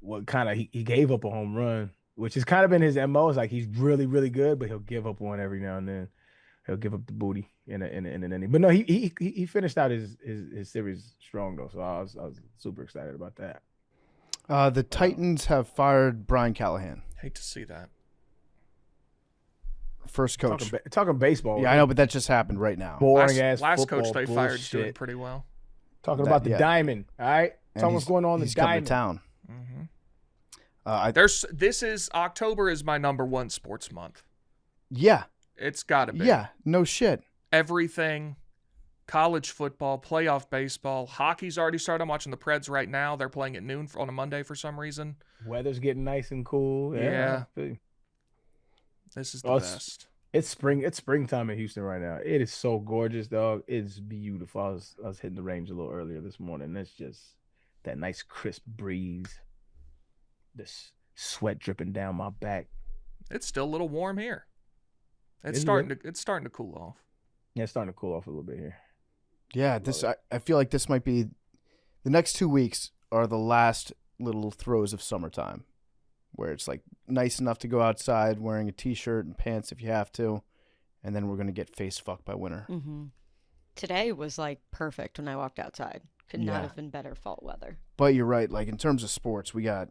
C: what kind of he gave up a home run, which has kind of been his MO. It's like he's really, really good, but he'll give up one every now and then. He'll give up the booty in an inning. But no, he finished out his series strong though, so I was super excited about that.
B: The Titans have fired Brian Callahan,
A: Hate to see that.
B: first coach.
C: Talking baseball.
B: Yeah, I know, but that just happened right now.
C: Boring ass
A: Last
C: football
A: coach they fired
C: bullshit.
A: doing pretty well.
C: Talking about the
B: yeah.
C: diamond. All right,
B: And
C: tell what's going on in the
B: he's coming
C: diamond.
B: to town.
A: Mm-hmm. This is October is my number 1 sports month.
B: Yeah,
A: It's got to be.
B: yeah, no shit.
A: Everything, college football, playoff baseball, hockey's already started. I'm watching the Preds right now. They're playing at noon on a Monday for some reason.
C: Weather's getting nice and cool.
A: Yeah. This is the best.
C: It's spring. It's springtime in Houston right now. It is so gorgeous, dog. It's beautiful. I was hitting the range a little earlier this morning. It's just that nice crisp breeze. This sweat dripping down my back.
A: It's still a little warm here. It's
C: Is it
A: starting to cool off.
C: Yeah, it's starting to cool off a little bit here.
B: Yeah, I feel like this might be the next 2 weeks are the last little throes of summertime, where it's like nice enough to go outside wearing a t-shirt and pants if you have to, and then we're gonna get face fucked by winter.
E: Mm-hmm. Today was like perfect when I walked outside. Could not have been better fall weather.
B: But you're right. Like in terms of sports, we got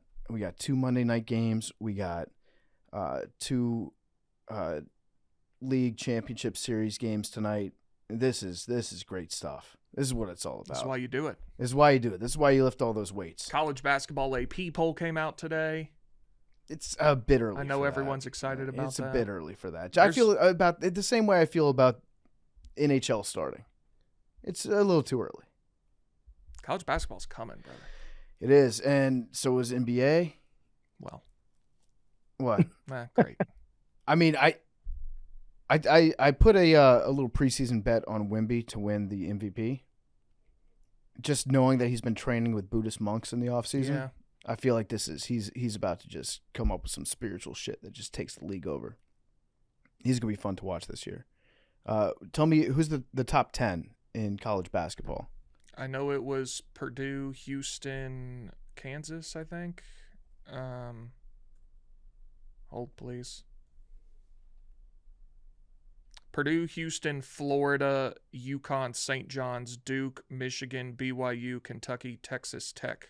B: 2 Monday night games. We got 2 league championship series games tonight. This is great stuff. This is what it's all about.
A: That's why you do it.
B: This is why you do it. This is why you lift all those weights.
A: College basketball AP poll came out today.
B: It's a bit early.
A: I know
B: for
A: everyone's
B: that.
A: excited about
B: It's
A: that.
B: a bit early for that. I feel about it the same way I feel about NHL starting. It's a little too early.
A: College basketball's coming, brother.
B: It is, and so is NBA.
A: Well,
B: What?
A: great.
B: I mean, I put a little preseason bet on Wemby to win the MVP. Just knowing that he's been training with Buddhist monks in the offseason.
A: Yeah.
B: I feel like he's about to just come up with some spiritual shit that just takes the league over. He's gonna be fun to watch this year. Tell me who's the top 10 in college basketball.
A: I know it was Purdue, Houston, Kansas, I think. Hold, please. Purdue, Houston, Florida, UConn, St. John's, Duke, Michigan, BYU, Kentucky, Texas Tech.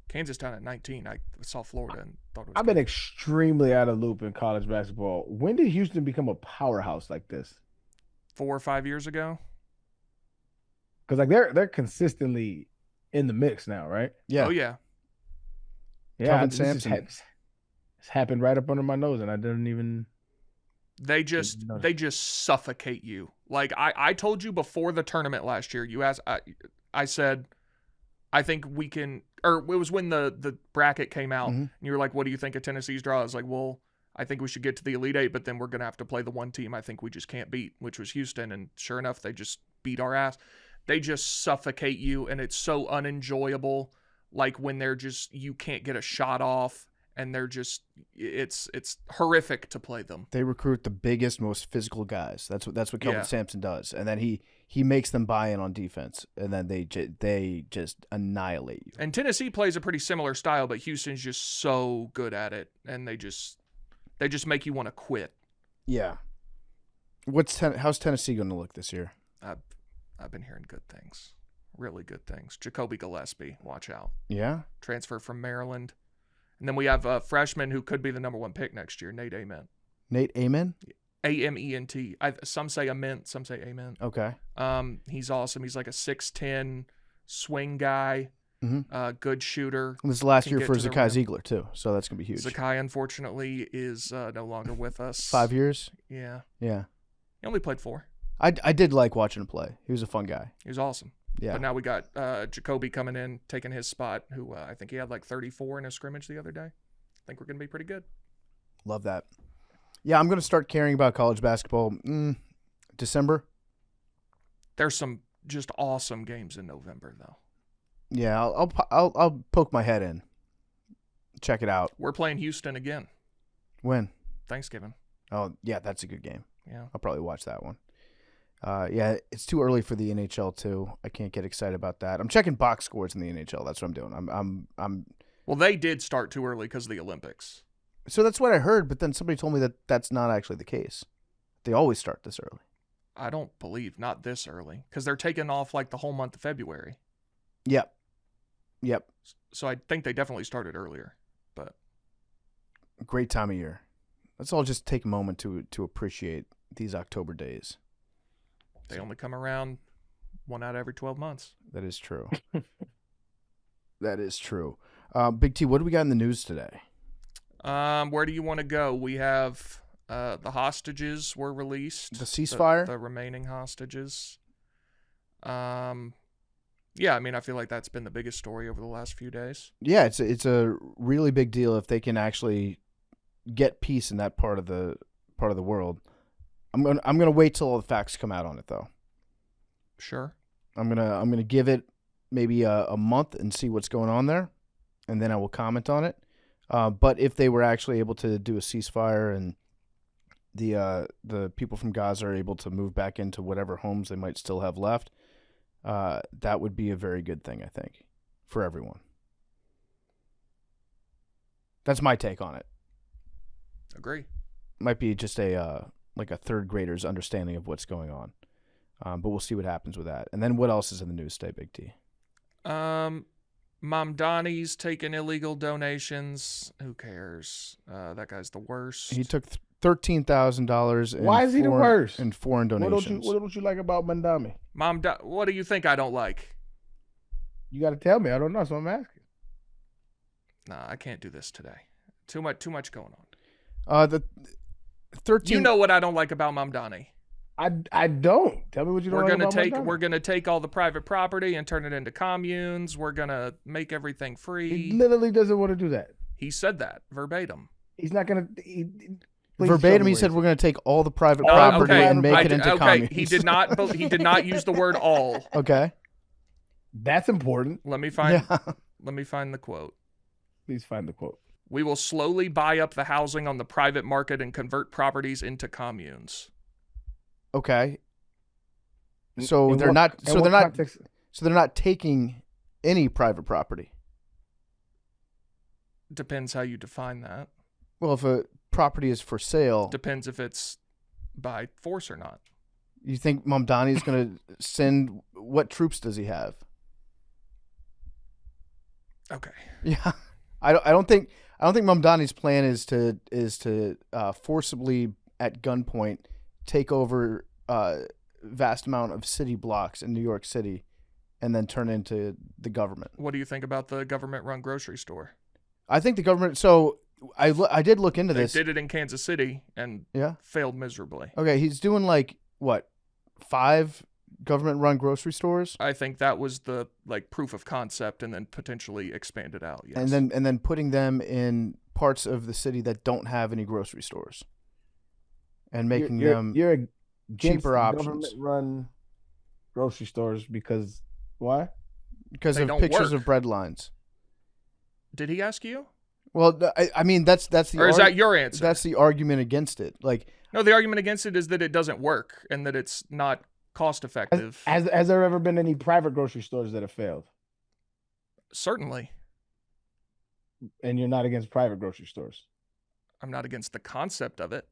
A: Kansas down at 19. I saw Florida and thought it was
C: I've been extremely out of loop in college basketball. When did Houston become a powerhouse like this?
A: 4 or 5 years ago.
C: Because like they're consistently in the mix now, right?
B: Yeah.
A: Oh, yeah.
C: Yeah,
B: Kelvin
C: this just
B: Sampson.
C: it's happened right up under my nose, and I didn't even.
A: They just suffocate you. Like I told you before the tournament last year, you asked, I said, I think we can, or it was when the bracket came out, and you were like, what do you think of Tennessee's draw? I was like, well, I think we should get to the Elite Eight, but then we're going to have to play the one team I think we just can't beat, which was Houston. And sure enough, they just beat our ass. They just suffocate you, and it's so unenjoyable. Like when they're just, you can't get a shot off, and they're just, it's horrific to play them.
B: They recruit the biggest, most physical guys. That's what Kelvin
A: Yeah.
B: Sampson does, and then he makes them buy in on defense, and then they just annihilate you.
A: And Tennessee plays a pretty similar style, but Houston's just so good at it, and they just make you want to quit.
B: Yeah. How's Tennessee going to look this year?
A: I've been hearing good things. really good things. Jacoby Gillespie, watch out.
B: Yeah.
A: Transfer from Maryland. And then we have a freshman who could be the number 1 pick next year, Nate Ament.
B: Nate Amen?
A: Ament. Some say Ament, some say Amen.
B: Okay.
A: He's awesome. He's like a 6'10" swing guy, good shooter.
B: This is the last
A: Can
B: year
A: get
B: for
A: to the
B: Zakai
A: rim.
B: Ziegler, too, so that's going to be huge.
A: Zakai, unfortunately, is no longer with us.
B: 5 years?
A: Yeah.
B: Yeah.
A: He only played 4.
B: I did like watching him play. He was a fun guy.
A: He was awesome.
B: Yeah.
A: But now we got Jacoby coming in, taking his spot, who I think he had like 34 in a scrimmage the other day. I think we're going to be pretty good.
B: Love that. Yeah, I'm going to start caring about college basketball December.
A: There's some just awesome games in November, though.
B: Yeah, I'll poke my head in. Check it out.
A: We're playing Houston again.
B: When?
A: Thanksgiving.
B: Oh, yeah, that's a good game.
A: Yeah.
B: I'll probably watch that one. Yeah, it's too early for the NHL too. I can't get excited about that. I'm checking box scores in the NHL. That's what I'm doing. I'm.
A: Well, they did start too early because of the Olympics.
B: So that's what I heard, but then somebody told me that that's not actually the case. They always start this early.
A: I don't believe not this early because they're taking off like the whole month of February.
B: Yep.
A: So I think they definitely started earlier. But
B: Great time of year. Let's all just take a moment to appreciate these October days.
A: they only come around 1 out of every 12 months.
B: That is true. That is true. Big T, what do we got in the news today?
A: Where do you want to go? We have the hostages were released.
B: The ceasefire?
A: The remaining hostages. Yeah, I mean, I feel like that's been the biggest story over the last few days.
B: Yeah, it's a really big deal if they can actually get peace in that part of the world. I'm gonna wait till all the facts come out on it though.
A: Sure.
B: I'm gonna give it maybe a month and see what's going on there, and then I will comment on it. But if they were actually able to do a ceasefire and the people from Gaza are able to move back into whatever homes they might still have left, that would be a very good thing, I think, for everyone. That's my take on it.
A: Agree.
B: Might be just a like a third grader's understanding of what's going on, but we'll see what happens with that. And then what else is in the news today, Big T?
A: Mamdani's taking illegal donations. Who cares? That guy's the worst.
B: He took $13,000.
C: Why is he the worst?
B: In foreign donations.
C: What don't you like about Mamdani?
A: What do you think I don't like?
C: You got to tell me. I don't know, so I'm asking.
A: Nah, I can't do this today. Too much going on.
B: The 13.
A: You know what I don't like about Mamdani?
C: I don't. Tell me what you don't like about Mamdani.
A: We're gonna take all the private property and turn it into communes. We're gonna make everything free.
C: He literally doesn't want to do that.
A: He said that verbatim.
C: He's not gonna.
B: Verbatim, he said we're going to take all the private property and make it into communes.
A: He did not use the word all.
B: Okay.
C: That's important.
A: Let me find the quote.
C: Please find the quote.
A: We will slowly buy up the housing on the private market and convert properties into communes.
B: Okay. So they're not taking any private property.
A: Depends how you define that.
B: Well, if a property is for sale,
A: depends if it's by force or not.
B: You think Mamdani is going to send? What troops does he have?
A: Okay.
B: Yeah, I don't think Mamdani's plan is to forcibly at gunpoint take over vast amount of city blocks in New York City, and then turn into the government.
A: What do you think about the government-run grocery store?
B: I think the government. So I did look into this.
A: They did it in Kansas City and failed miserably.
B: Okay, he's doing like what, 5 government-run grocery stores?
A: I think that was the proof of concept, and then potentially expanded out. Yes.
B: And then putting them in parts of the city that don't have any grocery stores, and making them cheaper options.
C: Government-run grocery stores because why?
B: Because of pictures of bread lines.
A: Did he ask you?
B: Well, I mean that's the.
A: Or is that your answer?
B: That's the argument against it.
A: No, the argument against it is that it doesn't work and that it's not cost effective.
C: Has there ever been any private grocery stores that have failed?
A: Certainly.
C: And you're not against private grocery stores?
A: I'm not against the concept of it.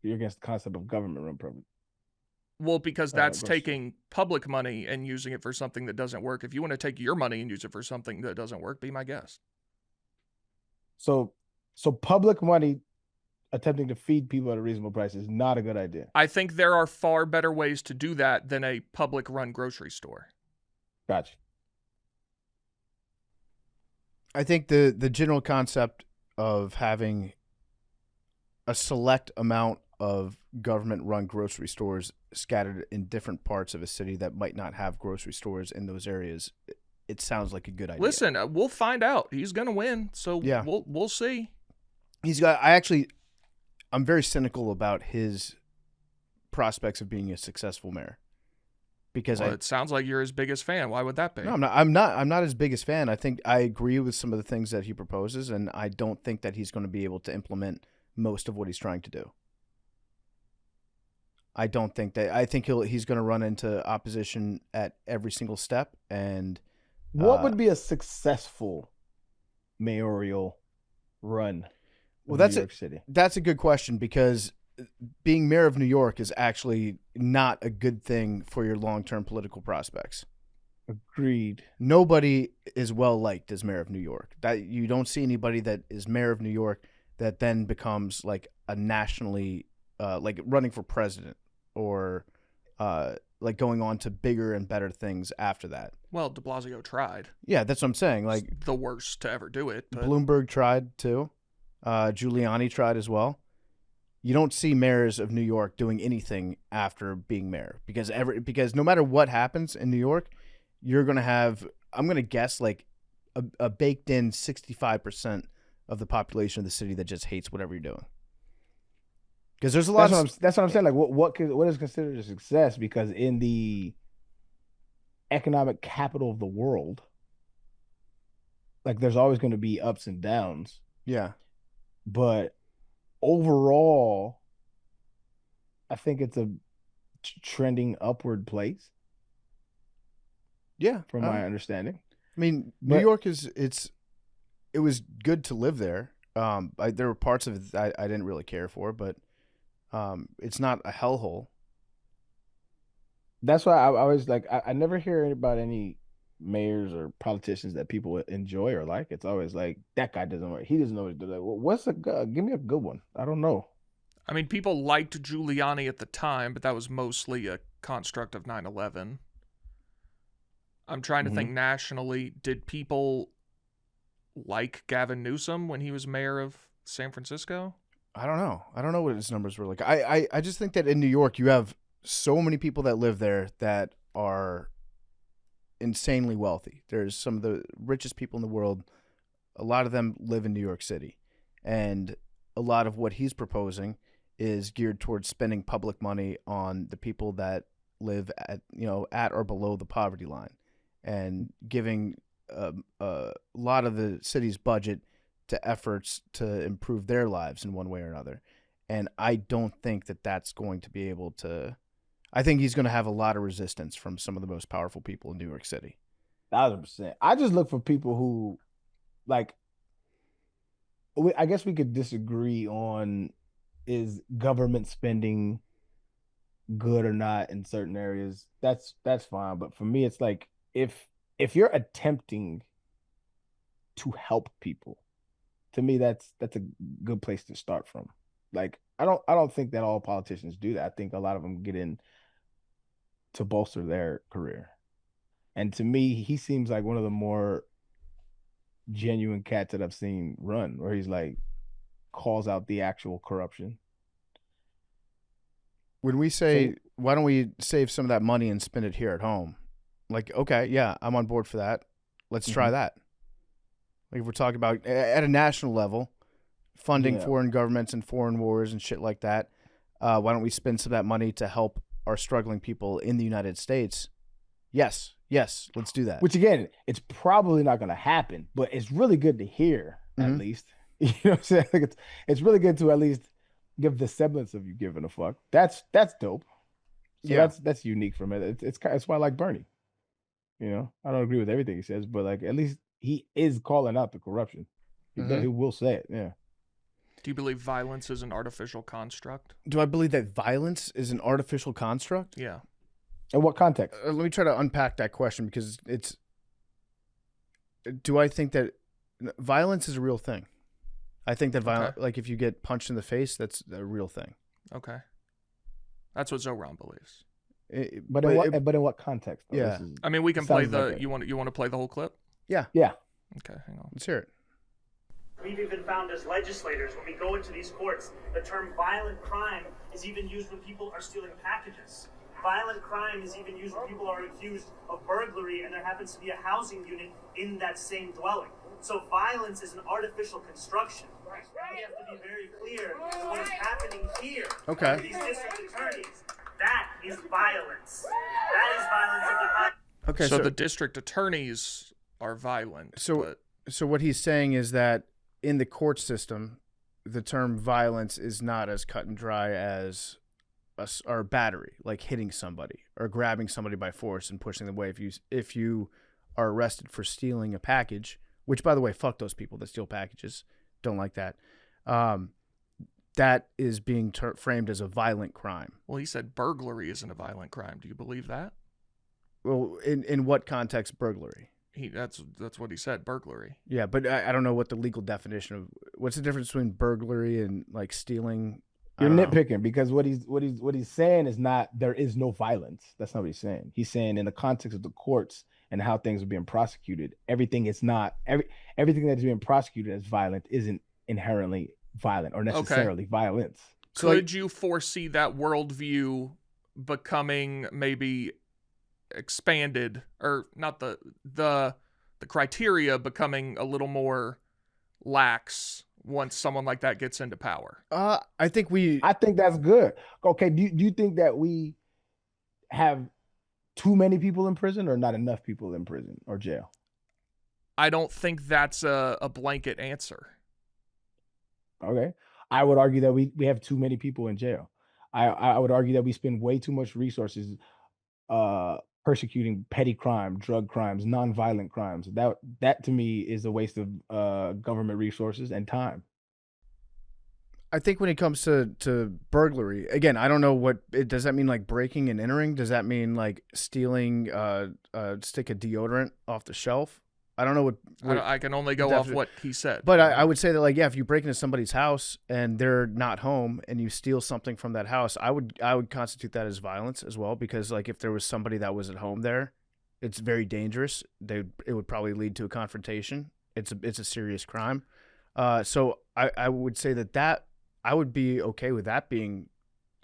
C: You're against the concept of government-run
A: Well, because that's
C: grocery.
A: taking public money and using it for something that doesn't work. If you want to take your money and use it for something that doesn't work, be my guest.
C: So public money attempting to feed people at a reasonable price is not a good idea.
A: I think there are far better ways to do that than a public-run grocery store.
C: Gotcha.
B: I think the general concept of having a select amount of government-run grocery stores scattered in different parts of a city that might not have grocery stores in those areas, it sounds like a good idea.
A: Listen, we'll find out. He's going to win, so
B: Yeah.
A: we'll see.
B: I'm very cynical about his prospects of being a successful mayor. Because
A: Well, it sounds like you're his biggest fan. Why would that be?
B: No, I'm not his biggest fan. I think I agree with some of the things that he proposes, and I don't think that he's going to be able to implement most of what he's trying to do. I think he's going to run into opposition at every single step. And
C: what would be a successful mayoral run?
B: Well,
C: New York City.
B: That's a good question, because being mayor of New York is actually not a good thing for your long-term political prospects.
C: Agreed.
B: Nobody is well liked as mayor of New York. That you don't see anybody that is mayor of New York that then becomes like a nationally like running for president or like going on to bigger and better things after that.
A: Well, de Blasio tried.
B: Yeah, that's what I'm saying. Like
A: It's the worst to ever do it. But
B: Bloomberg tried too. Giuliani tried as well. You don't see mayors of New York doing anything after being mayor because no matter what happens in New York, you're going to have, I'm going to guess, like a baked in 65% of the population of the city that just hates whatever you're doing. Because there's a lot
C: that's what I'm saying. Like what is considered a success? Because in the economic capital of the world, like there's always going to be ups and downs.
B: Yeah.
C: But overall, I think it's a trending upward place.
B: Yeah,
C: from my understanding.
B: I mean, New York it was good to live there. There were parts of it I didn't really care for, but it's not a hellhole.
C: That's why I always like. I never hear about any mayors or politicians that people enjoy or like. It's always like that guy doesn't work. He doesn't know what to do. Like, what's a good? Give me a good one. I don't know.
A: I mean, people liked Giuliani at the time, but that was mostly a construct of 9/11. I'm trying to think nationally. Did people like Gavin Newsom when he was mayor of San Francisco?
B: I don't know. I don't know what his numbers were like. I just think that in New York, you have so many people that live there that are insanely wealthy. There's some of the richest people in the world. A lot of them live in New York City. And a lot of what he's proposing is geared towards spending public money on the people that live at or below the poverty line, and giving a lot of the city's budget to efforts to improve their lives in one way or another. And I don't think that that's going to be able to. I think he's going to have a lot of resistance from some of the most powerful people in New York City.
C: 1,000%. I just look for people who, like, I guess we could disagree on is government spending good or not in certain areas. That's fine. But for me, it's like if you're attempting to help people, to me that's a good place to start from. Like I don't think that all politicians do that. I think a lot of them get in to bolster their career. And to me, he seems like one of the more genuine cats that I've seen run, where he's like calls out the actual corruption.
B: When we say, why don't we save some of that money and spend it here at home? Like, okay, yeah, I'm on board for that. Let's try that. Like if we're talking about at a national level, funding foreign governments and foreign wars and shit like that, why don't we spend some of that money to help our struggling people in the United States? Yes, let's do that.
C: Which again, it's probably not going to happen, but it's really good to hear at least. You know what I'm saying? Like it's really good to at least give the semblance of you giving a fuck. That's dope. So that's unique from it. It's why I like Bernie. You know, I don't agree with everything he says, but like at least he is calling out the corruption. He will say it. Yeah.
A: Do you believe violence is an artificial construct?
B: Do I believe that violence is an artificial construct?
A: Yeah.
C: In what context?
B: Let me try to unpack that question because it's. Do I think that violence is a real thing? I think that like if you get punched in the face, that's a real thing.
A: Okay. That's what Zohran believes.
C: But in what context? Though?
B: Yeah.
A: I mean, we can play the.
C: Like
A: you want to play the whole clip?
B: Yeah.
C: Yeah.
A: Okay, hang on.
B: Let's hear it.
F: We've even found as legislators, when we go into these courts, the term violent crime is even used when people are stealing packages. Violent crime is even used when people are accused of burglary and there happens to be a housing unit in that same dwelling. So violence is an artificial construction. We have to be very clear what is happening here.
B: Okay.
F: These district attorneys, that is violence. That is violence of the kind.
B: Okay.
A: So the district attorneys are violent.
B: So what he's saying is that in the court system, the term violence is not as cut and dry as or battery, like hitting somebody or grabbing somebody by force and pushing them away. If you are arrested for stealing a package, which by the way, fuck those people that steal packages, don't like that. That is being framed as a violent crime.
A: Well, he said burglary isn't a violent crime. Do you believe that?
B: Well, in what context burglary?
A: That's what he said, burglary.
B: Yeah, but I don't know what the legal definition of what's the difference between burglary and like stealing.
C: You're nitpicking because what he's saying is not there is no violence. That's not what he's saying. He's saying in the context of the courts and how things are being prosecuted, everything that is being prosecuted as violent isn't inherently violent or necessarily violence.
A: Could you foresee that worldview becoming maybe expanded, or not the criteria becoming a little more lax once someone like that gets into power?
C: I think that's good. Okay, do you think that we have too many people in prison or not enough people in prison or jail?
A: I don't think that's a blanket answer.
C: Okay. I would argue that we have too many people in jail. I would argue that we spend way too much resources persecuting petty crime, drug crimes, nonviolent crimes. That to me is a waste of government resources and time.
B: I think when it comes to burglary, again, I don't know does that mean, like breaking and entering? Does that mean like stealing a stick of deodorant off the shelf? I don't know what
A: I can only go off what he said.
B: But I would say that, like, yeah, if you break into somebody's house and they're not home and you steal something from that house, I would constitute that as violence as well, because like if there was somebody that was at home there, it's very dangerous. It would probably lead to a confrontation. It's a serious crime. So I would say that I would be okay with that being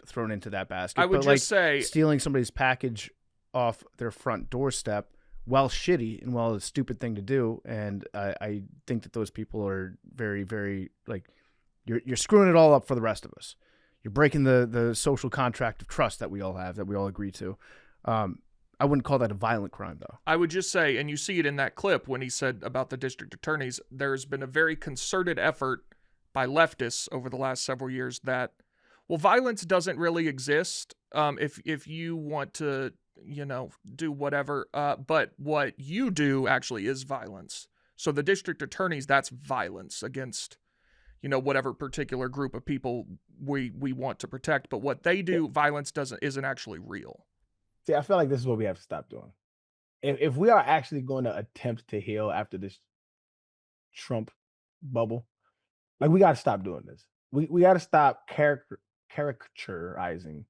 B: thrown into that basket.
A: I would just say
B: stealing somebody's package off their front doorstep, while shitty and while a stupid thing to do, and I think that those people are very, very, like, you're screwing it all up for the rest of us. You're breaking the social contract of trust that we all have, that we all agree to. I wouldn't call that a violent crime, though.
A: I would just say, and you see it in that clip when he said about the district attorneys, there's been a very concerted effort by leftists over the last several years that, well, violence doesn't really exist if you want to, do whatever. But what you do actually is violence. So the district attorneys, that's violence against, whatever particular group of people we want to protect. But what they do, violence isn't actually real.
C: See, I feel like this is what we have to stop doing. If we are actually going to attempt to heal after this Trump bubble, like, we got to stop doing this. We got to stop caricaturizing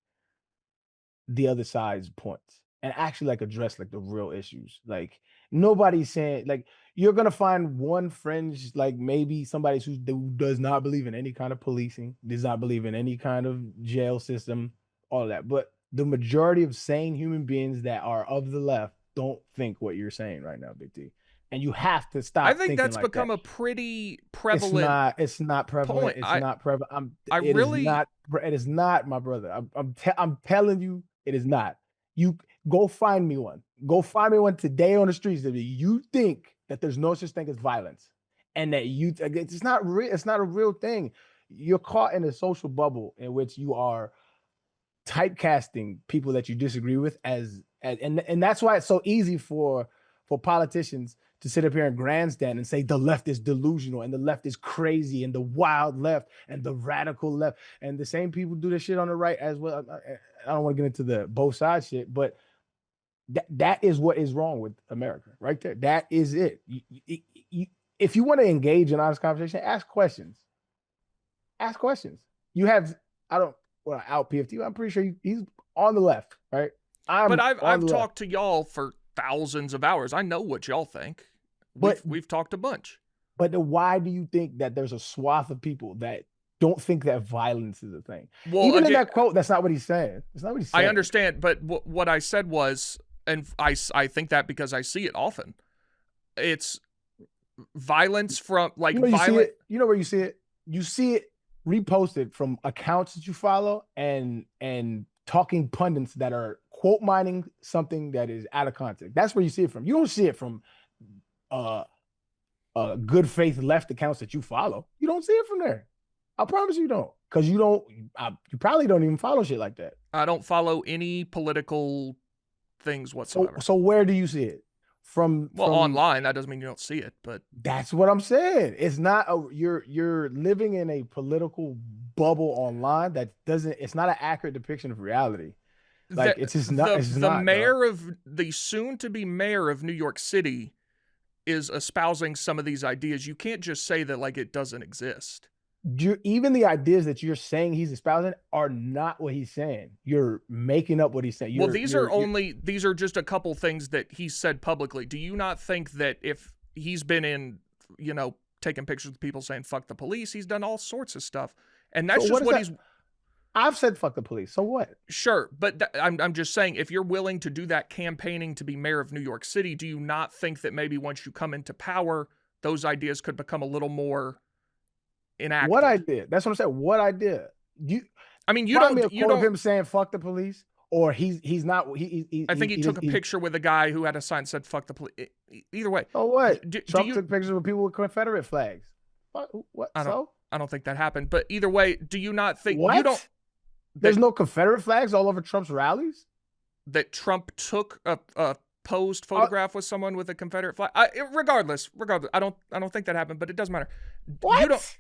C: the other side's points and actually like address like the real issues. Like, nobody's saying, like, you're gonna find one fringe, like maybe somebody who does not believe in any kind of policing, does not believe in any kind of jail system, all of that. But the majority of sane human beings that are of the left don't think what you're saying right now, Big T. And you have to stop.
A: I think that's
C: like
A: become a pretty prevalent.
C: It's not prevalent.
A: point.
C: It's not prevalent. It is not, my brother. I'm telling you, it is not. You go find me one. Go find me one today on the streets that you think that there's no such thing as violence, and that it's not real. It's not a real thing. You're caught in a social bubble in which you are typecasting people that you disagree with and that's why it's so easy for politicians to sit up here and grandstand and say the left is delusional and the left is crazy and the wild left and the radical left. And the same people do this shit on the right as well. I don't want to get into the both sides shit, but that is what is wrong with America right there. That is it. If you want to engage in honest conversation, ask questions. Ask questions. You have, out PFT, I'm pretty sure he's on the left, right?
A: But I've talked to y'all for thousands of hours. I know what y'all think. We've talked a bunch.
C: But why do you think that there's a swath of people that don't think that violence is a thing? Well, even in that quote, that's not what he's saying. It's not what he's saying.
A: I understand, but what I said was, and I think that because I see it often, it's violence from violent.
C: You know where you see it? You see it reposted from accounts that you follow and talking pundits that are quote mining something that is out of context. That's where you see it from. You don't see it from good faith left accounts that you follow. You don't see it from there. I promise you don't, because you probably don't even follow shit like that.
A: I don't follow any political things whatsoever.
C: So where do you see it? From
A: online. That doesn't mean you don't see it, but
C: that's what I'm saying. It's not you're living in a political bubble online that doesn't. It's not an accurate depiction of reality. Like it's just not.
A: The soon-to-be mayor of New York City is espousing some of these ideas. You can't just say that like it doesn't exist.
C: Even the ideas that you're saying he's espousing are not what he's saying. You're making up what he's saying.
A: These are just a couple things that he said publicly. Do you not think that if he's been in, taking pictures of people saying fuck the police, he's done all sorts of stuff, and that's just what he's.
C: I've said fuck the police. So what?
A: Sure, but I'm just saying, if you're willing to do that campaigning to be mayor of New York City, do you not think that maybe once you come into power, those ideas could become a little more enacted?
C: What I did. That's what I'm saying. What I did. You don't him saying fuck the police, or he's not.
A: I think he took a picture with a guy who had a sign that said fuck the police. Either way.
C: Oh what? Trump took pictures with people with Confederate flags. What?
A: I don't think that happened. But either way, do you not think
C: what?
A: You don't?
C: There's no Confederate flags all over Trump's rallies?
A: That Trump took a posed photograph with someone with a Confederate flag. Regardless, I don't think that happened, but it doesn't matter.
C: What?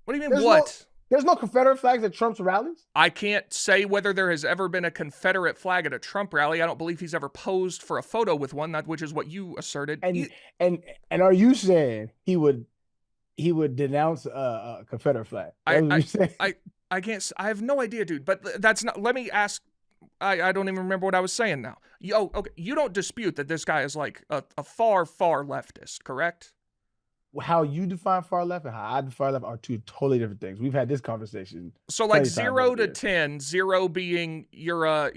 A: What do you mean, what?
C: There's no Confederate flags at Trump's rallies?
A: I can't say whether there has ever been a Confederate flag at a Trump rally. I don't believe he's ever posed for a photo with one, which is what you asserted.
C: And are you saying he would denounce a Confederate flag?
A: I can't. I have no idea, dude. But that's not. Let me ask. I don't even remember what I was saying now. Okay. You don't dispute that this guy is like a far, far leftist, correct?
C: How you define far left and how I define left are two totally different things. We've had this conversation.
A: So like 0 to 10, 0 being you're a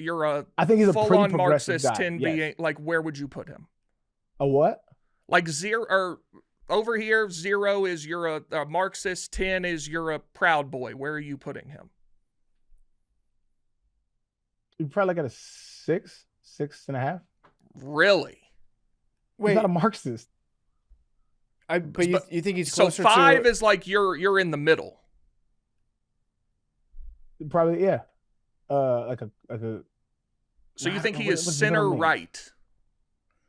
C: I think he's a pretty
A: full-on
C: Marxist
A: Marxist,
C: guy.
A: 10 being like, where would you put him?
C: A what?
A: Like 0 or over here, 0 is you're a Marxist, 10 is you're a Proud Boy. Where are you putting him?
C: You probably got a 6.5.
A: Really?
C: Wait, he's not a Marxist.
B: But you think he's closer
A: so 5 is like you're in the middle.
C: Probably, yeah. Like a.
A: So you think he is center right?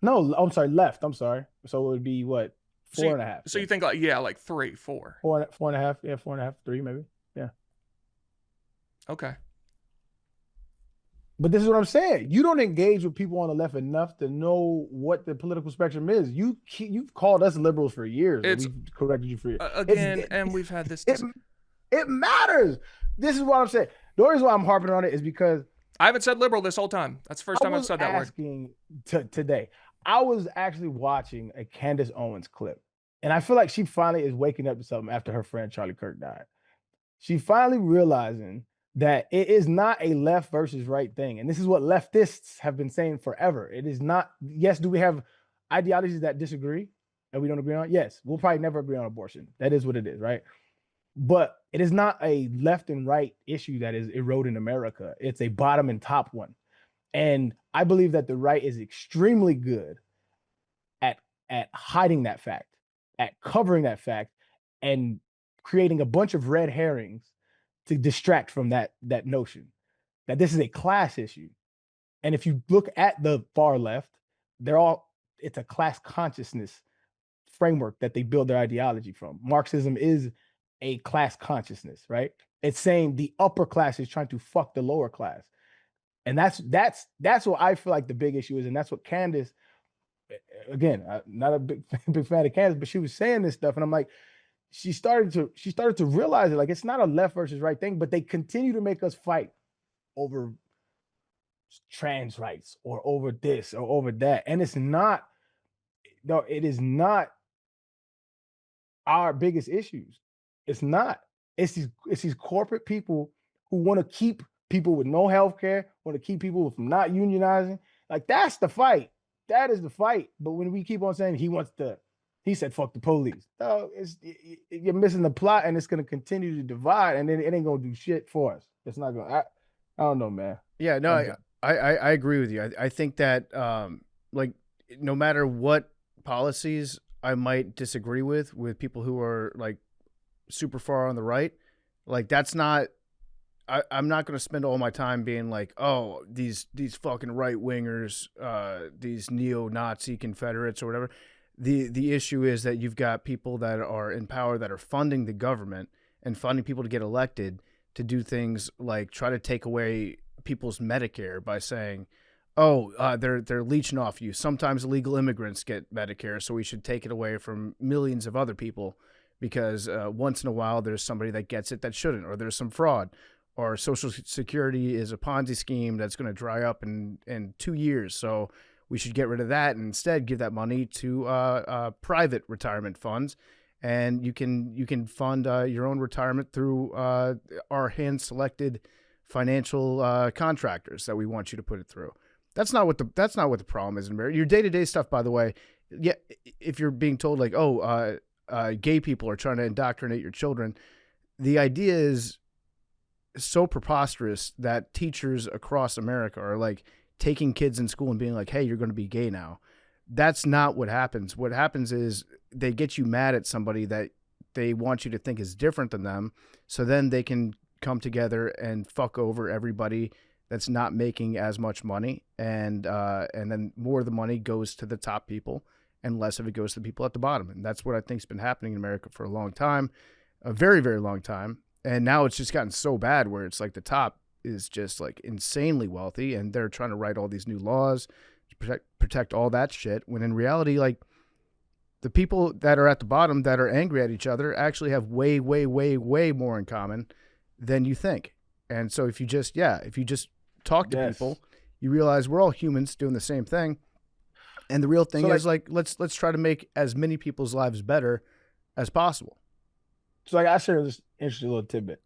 C: No, I'm sorry, left. I'm sorry. So it would be what? 4.5.
A: So you think like 3, 4.
C: 4.5. Yeah, 4.5, 3 maybe. Yeah. Okay. But this is what I'm saying. You don't engage with people on the left enough to know what the political spectrum is. You've called us liberals for years. We've corrected you for years.
A: And we've had this.
C: It matters. This is what I'm saying. The reason why I'm harping on it is because
A: I haven't said liberal this whole time. That's the first time I've said that word.
C: Today, I was actually watching a Candace Owens clip, and I feel like she finally is waking up to something after her friend Charlie Kirk died. She finally realizing that it is not a left versus right thing. And this is what leftists have been saying forever. It is not, yes, do we have ideologies that disagree and we don't agree on? Yes, we'll probably never agree on abortion. That is what it is, right? But it is not a left and right issue that is eroding America. It's a bottom and top one. And I believe that the right is extremely good at hiding that fact, at covering that fact, and creating a bunch of red herrings to distract from that notion that this is a class issue. And if you look at the far left, they're all it's a class consciousness framework that they build their ideology from. Marxism is a class consciousness, right? It's saying the upper class is trying to fuck the lower class. And that's what I feel like the big issue is. And that's what Candace, again, I'm not a big fan of Candace, but she was saying this stuff. And I'm like, she started to realize it. Like, it's not a left versus right thing, but they continue to make us fight over trans rights or over this or over that. And it's not, no, it is not our biggest issues. It's not. It's these corporate people who want to keep people with no health care, want to keep people from not unionizing. Like, that's the fight. That is the fight. But when we keep on saying he said fuck the police. No, you're missing the plot, and it's gonna continue to divide, and then it ain't gonna do shit for us. It's not gonna. I don't know, man.
B: Yeah, no, I agree with you. I think that like, no matter what policies I might disagree with people who are like super far on the right, like, that's not. I'm not going to spend all my time being like, oh, these fucking right wingers, these neo-Nazi Confederates or whatever. The issue is that you've got people that are in power that are funding the government and funding people to get elected to do things like try to take away people's Medicare by saying, oh, they're leeching off you. Sometimes illegal immigrants get Medicare, so we should take it away from millions of other people because once in a while there's somebody that gets it that shouldn't, or there's some fraud, or Social Security is a Ponzi scheme that's going to dry up in 2 years. So we should get rid of that and instead give that money to private retirement funds. And you can fund your own retirement through our hand-selected financial contractors that we want you to put it through. That's not what the problem is in America. Your day-to-day stuff, by the way, yeah, if you're being told like, oh, gay people are trying to indoctrinate your children, the idea is so preposterous that teachers across America are like taking kids in school and being like, hey, you're going to be gay now. That's not what happens. What happens is they get you mad at somebody that they want you to think is different than them. So then they can come together and fuck over everybody that's not making as much money. And then more of the money goes to the top people and less of it goes to the people at the bottom. And that's what I think has been happening in America for a long time, a very, very long time. And now it's just gotten so bad where it's like the top is just like insanely wealthy and they're trying to write all these new laws to protect all that shit. When in reality, like, the people that are at the bottom that are angry at each other actually have way, way, way, way more in common than you think. And so if you just talk to people, you realize we're all humans doing the same thing. And the real thing is like, let's try to make as many people's lives better as possible.
C: So like, I share this interesting little tidbit.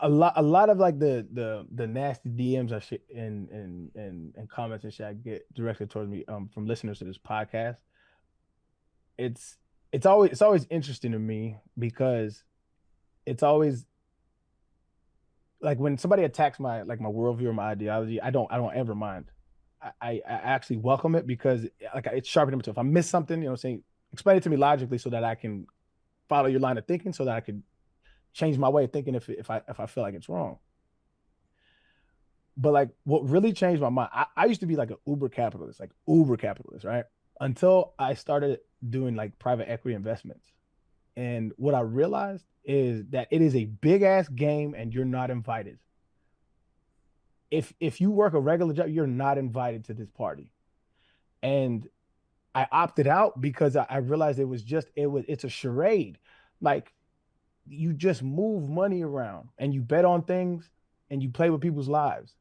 C: A lot of like the nasty DMs I shit and comments and shit I get directed towards me from listeners to this podcast. It's always interesting to me because it's always like when somebody attacks my worldview or my ideology, I don't ever mind. I actually welcome it because like it's sharpening me. If I miss something, you know, saying explain it to me logically so that I can follow your line of thinking so that I could change my way of thinking if I feel like it's wrong. But like what really changed my mind, I used to be like an uber capitalist, right? Until I started doing like private equity investments. And what I realized is that it is a big ass game and you're not invited. If you work a regular job, you're not invited to this party. And I opted out because I realized it's a charade. Like, you just move money around and you bet on things and you play with people's lives.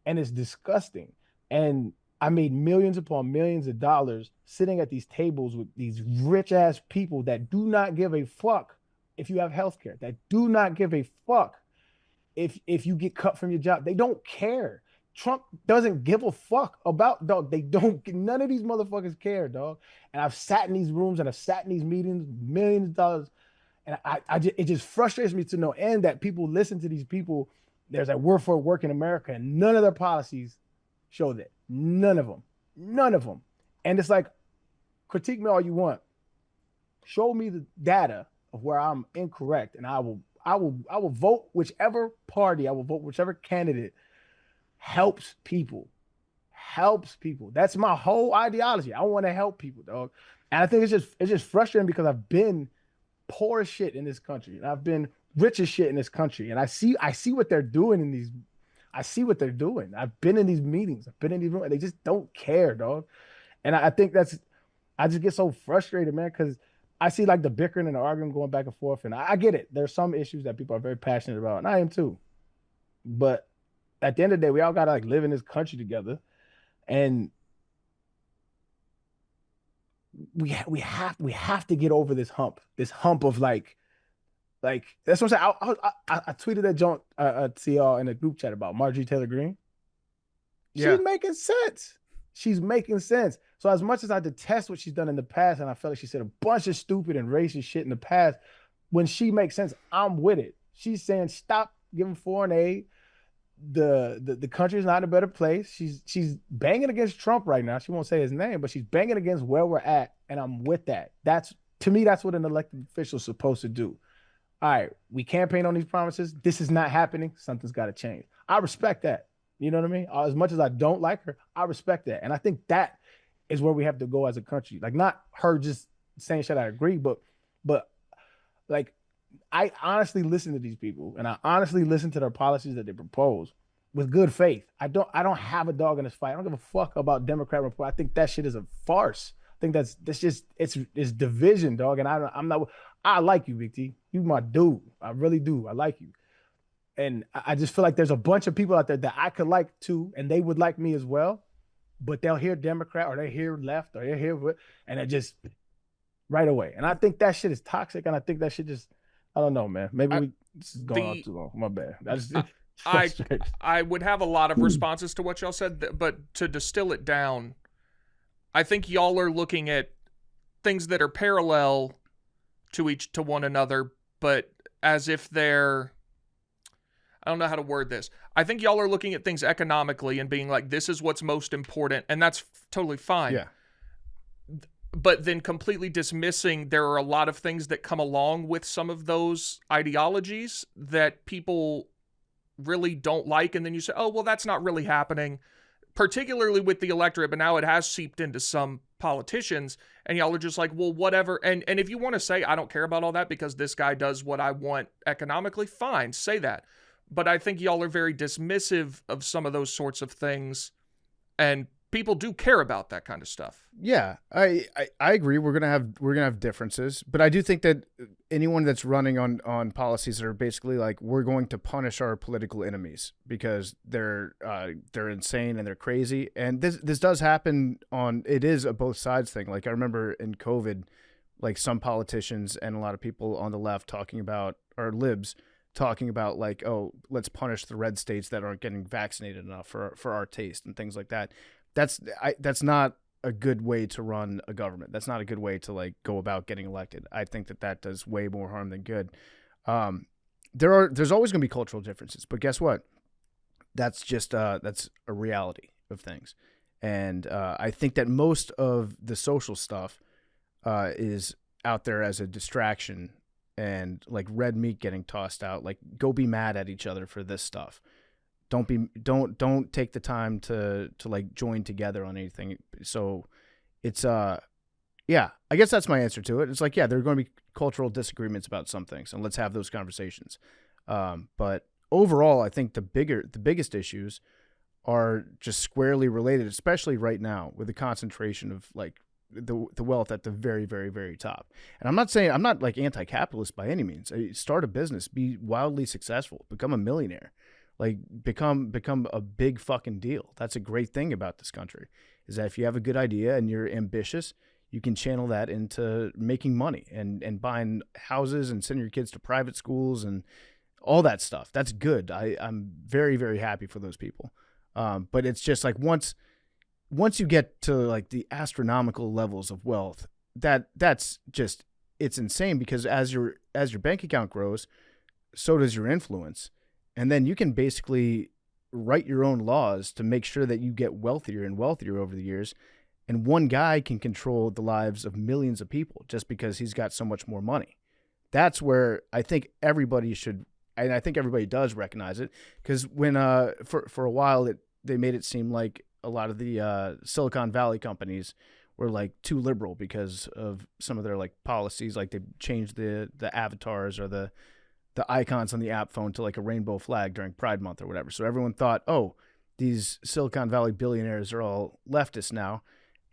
C: And it's disgusting. And I made millions upon millions of dollars sitting at these tables with these rich ass people that do not give a fuck if you have healthcare, that do not give a fuck if you get cut from your job. They don't care. Trump doesn't give a fuck about, dog. None of these motherfuckers care, dog. And I've sat in these rooms and I've sat in these meetings, millions of dollars. And it just frustrates me to no end that people listen to these people. There's a word for work in America and none of their policies show that. None of them. And it's like, critique me all you want. Show me the data of where I'm incorrect. And I will vote whichever party, I will vote whichever candidate helps people helps people. That's my whole ideology. I want to help people, dog. And I think it's just frustrating because I've been poor as shit in this country, and I've been rich as shit in this country, and I see what they're doing in these. I see what they're doing. I've been in these meetings. I've been in these rooms, and they just don't care, dog. And I think I just get so frustrated, man, because I see like the bickering and the arguing going back and forth, and I get it. There's some issues that people are very passionate about, and I am too. But at the end of the day, we all gotta like live in this country together, and we have to get over this hump of like that's what I'm saying. I tweeted that John to y'all in a group chat about Marjorie Taylor Greene.
A: Yeah.
C: She's making sense. She's making sense. So as much as I detest what she's done in the past, and I felt like she said a bunch of stupid and racist shit in the past, when she makes sense, I'm with it. She's saying stop giving foreign aid. The country's not in a better place. She's banging against Trump right now. She won't say his name, but she's banging against where we're at, and I'm with that. To me, that's what an elected official is supposed to do. All right, we campaign on these promises. This is not happening. Something's got to change. I respect that. You know what I mean? As much as I don't like her, I respect that. And I think that is where we have to go as a country. Like, not her just saying shit I agree, but like, I honestly listen to these people, and I honestly listen to their policies that they propose with good faith. I don't have a dog in this fight. I don't give a fuck about Democrat report. I think that shit is a farce. I think that's just it's division, dog. And I like you, Big T. You my dude. I really do. I like you. And I just feel like there's a bunch of people out there that I could like too, and they would like me as well. But they'll hear Democrat or they hear left or they hear what, and it just right away. And I think that shit is toxic, and I think that shit just, I don't know, man. Maybe this is going on too long. My bad.
A: I would have a lot of responses to what y'all said, but to distill it down, I think y'all are looking at things that are parallel to one another, but as if they're, I don't know how to word this. I think y'all are looking at things economically and being like, this is what's most important, and that's totally fine.
B: Yeah.
A: But then completely dismissing there are a lot of things that come along with some of those ideologies that people really don't like, and then you say, oh, well, that's not really happening, particularly with the electorate, but now it has seeped into some politicians, and y'all are just like, well, whatever. And if you want to say, I don't care about all that because this guy does what I want economically, fine, say that. But I think y'all are very dismissive of some of those sorts of things, and people do care about that kind of stuff.
B: Yeah, I agree. We're gonna have differences, but I do think that anyone that's running on policies that are basically like, we're going to punish our political enemies because they're insane and they're crazy, and this does happen it is a both sides thing. Like, I remember in COVID, like, some politicians and a lot of people on the left talking about, or libs talking about, like, oh, let's punish the red states that aren't getting vaccinated enough for our taste and things like that. That's not a good way to run a government. That's not a good way to, like, go about getting elected. I think that does way more harm than good. There's always going to be cultural differences, but guess what? That's just that's a reality of things. And I think that most of the social stuff is out there as a distraction, and like red meat getting tossed out. Like, go be mad at each other for this stuff. Don't take the time to like join together on anything. So it's yeah, I guess that's my answer to it. It's like, yeah, there are going to be cultural disagreements about some things, and let's have those conversations. But overall, I think the biggest issues are just squarely related, especially right now with the concentration of like the wealth at the very, very, very top. And I'm not like anti-capitalist by any means. Start a business, be wildly successful, become a millionaire. Like, become a big fucking deal. That's a great thing about this country, is that if you have a good idea and you're ambitious, you can channel that into making money and buying houses and sending your kids to private schools and all that stuff. That's good. I'm very, very happy for those people. But it's just like once you get to like the astronomical levels of wealth, that's just, it's insane, because as your bank account grows, so does your influence. And then you can basically write your own laws to make sure that you get wealthier and wealthier over the years. And one guy can control the lives of millions of people just because he's got so much more money. That's where I think everybody should, and I think everybody does recognize it, because when for a while they made it seem like a lot of the Silicon Valley companies were like too liberal because of some of their like policies. Like they changed the avatars or the icons on the app phone to like a rainbow flag during Pride Month or whatever. So everyone thought, oh, these Silicon Valley billionaires are all leftists now.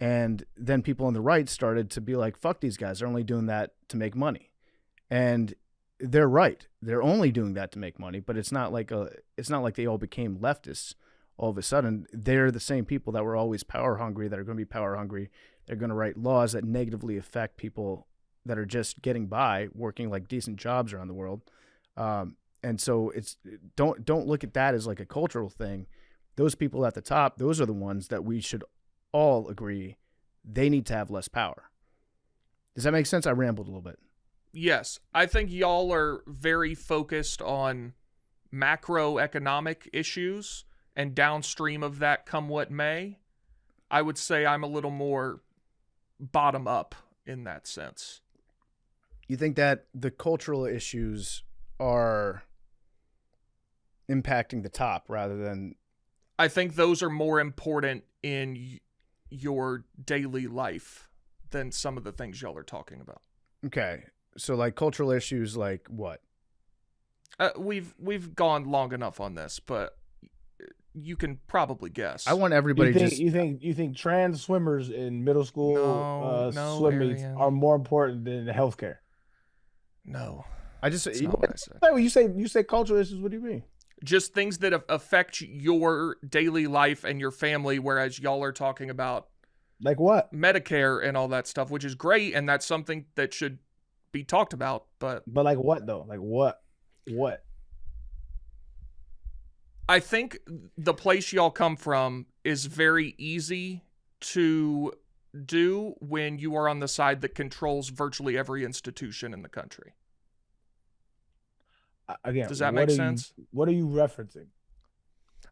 B: And then people on the right started to be like, fuck these guys. They're only doing that to make money. And they're right. They're only doing that to make money, but it's not like they all became leftists all of a sudden. They're the same people that were always power hungry, that are going to be power hungry. They're going to write laws that negatively affect people that are just getting by, working like decent jobs around the world. And so don't look at that as like a cultural thing. Those people at the top, those are the ones that we should all agree they need to have less power. Does that make sense? I rambled a little bit.
A: Yes, I think y'all are very focused on macroeconomic issues, and downstream of that, come what may. I would say I'm a little more bottom up in that sense.
B: You think that the cultural issues are impacting the top rather than...
A: I think those are more important in your daily life than some of the things y'all are talking about.
B: Okay. So like cultural issues like what?
A: We've gone long enough on this, but you can probably guess.
B: I want everybody
C: you think trans swimmers in middle school swim meets are more important than healthcare?
A: No.
B: That's not
C: what I said. You say cultural issues, what do you mean?
A: Just things that affect your daily life and your family, whereas y'all are talking about
C: like what?
A: Medicare and all that stuff, which is great, and that's something that should be talked about, but
C: like what though? Like what?
A: I think the place y'all come from is very easy to do when you are on the side that controls virtually every institution in the country.
C: Again,
A: does that make sense?
C: What are you referencing?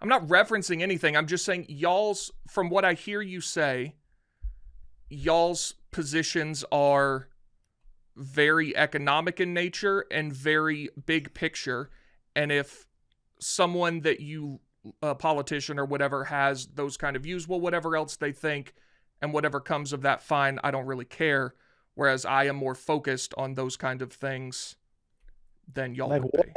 A: I'm not referencing anything. I'm just saying y'all's, from what I hear you say, y'all's positions are very economic in nature and very big picture. And if someone that you, a politician or whatever, has those kind of views, well, whatever else they think and whatever comes of that, fine, I don't really care. Whereas I am more focused on those kind of things than y'all
C: like
A: would
C: what?
A: be.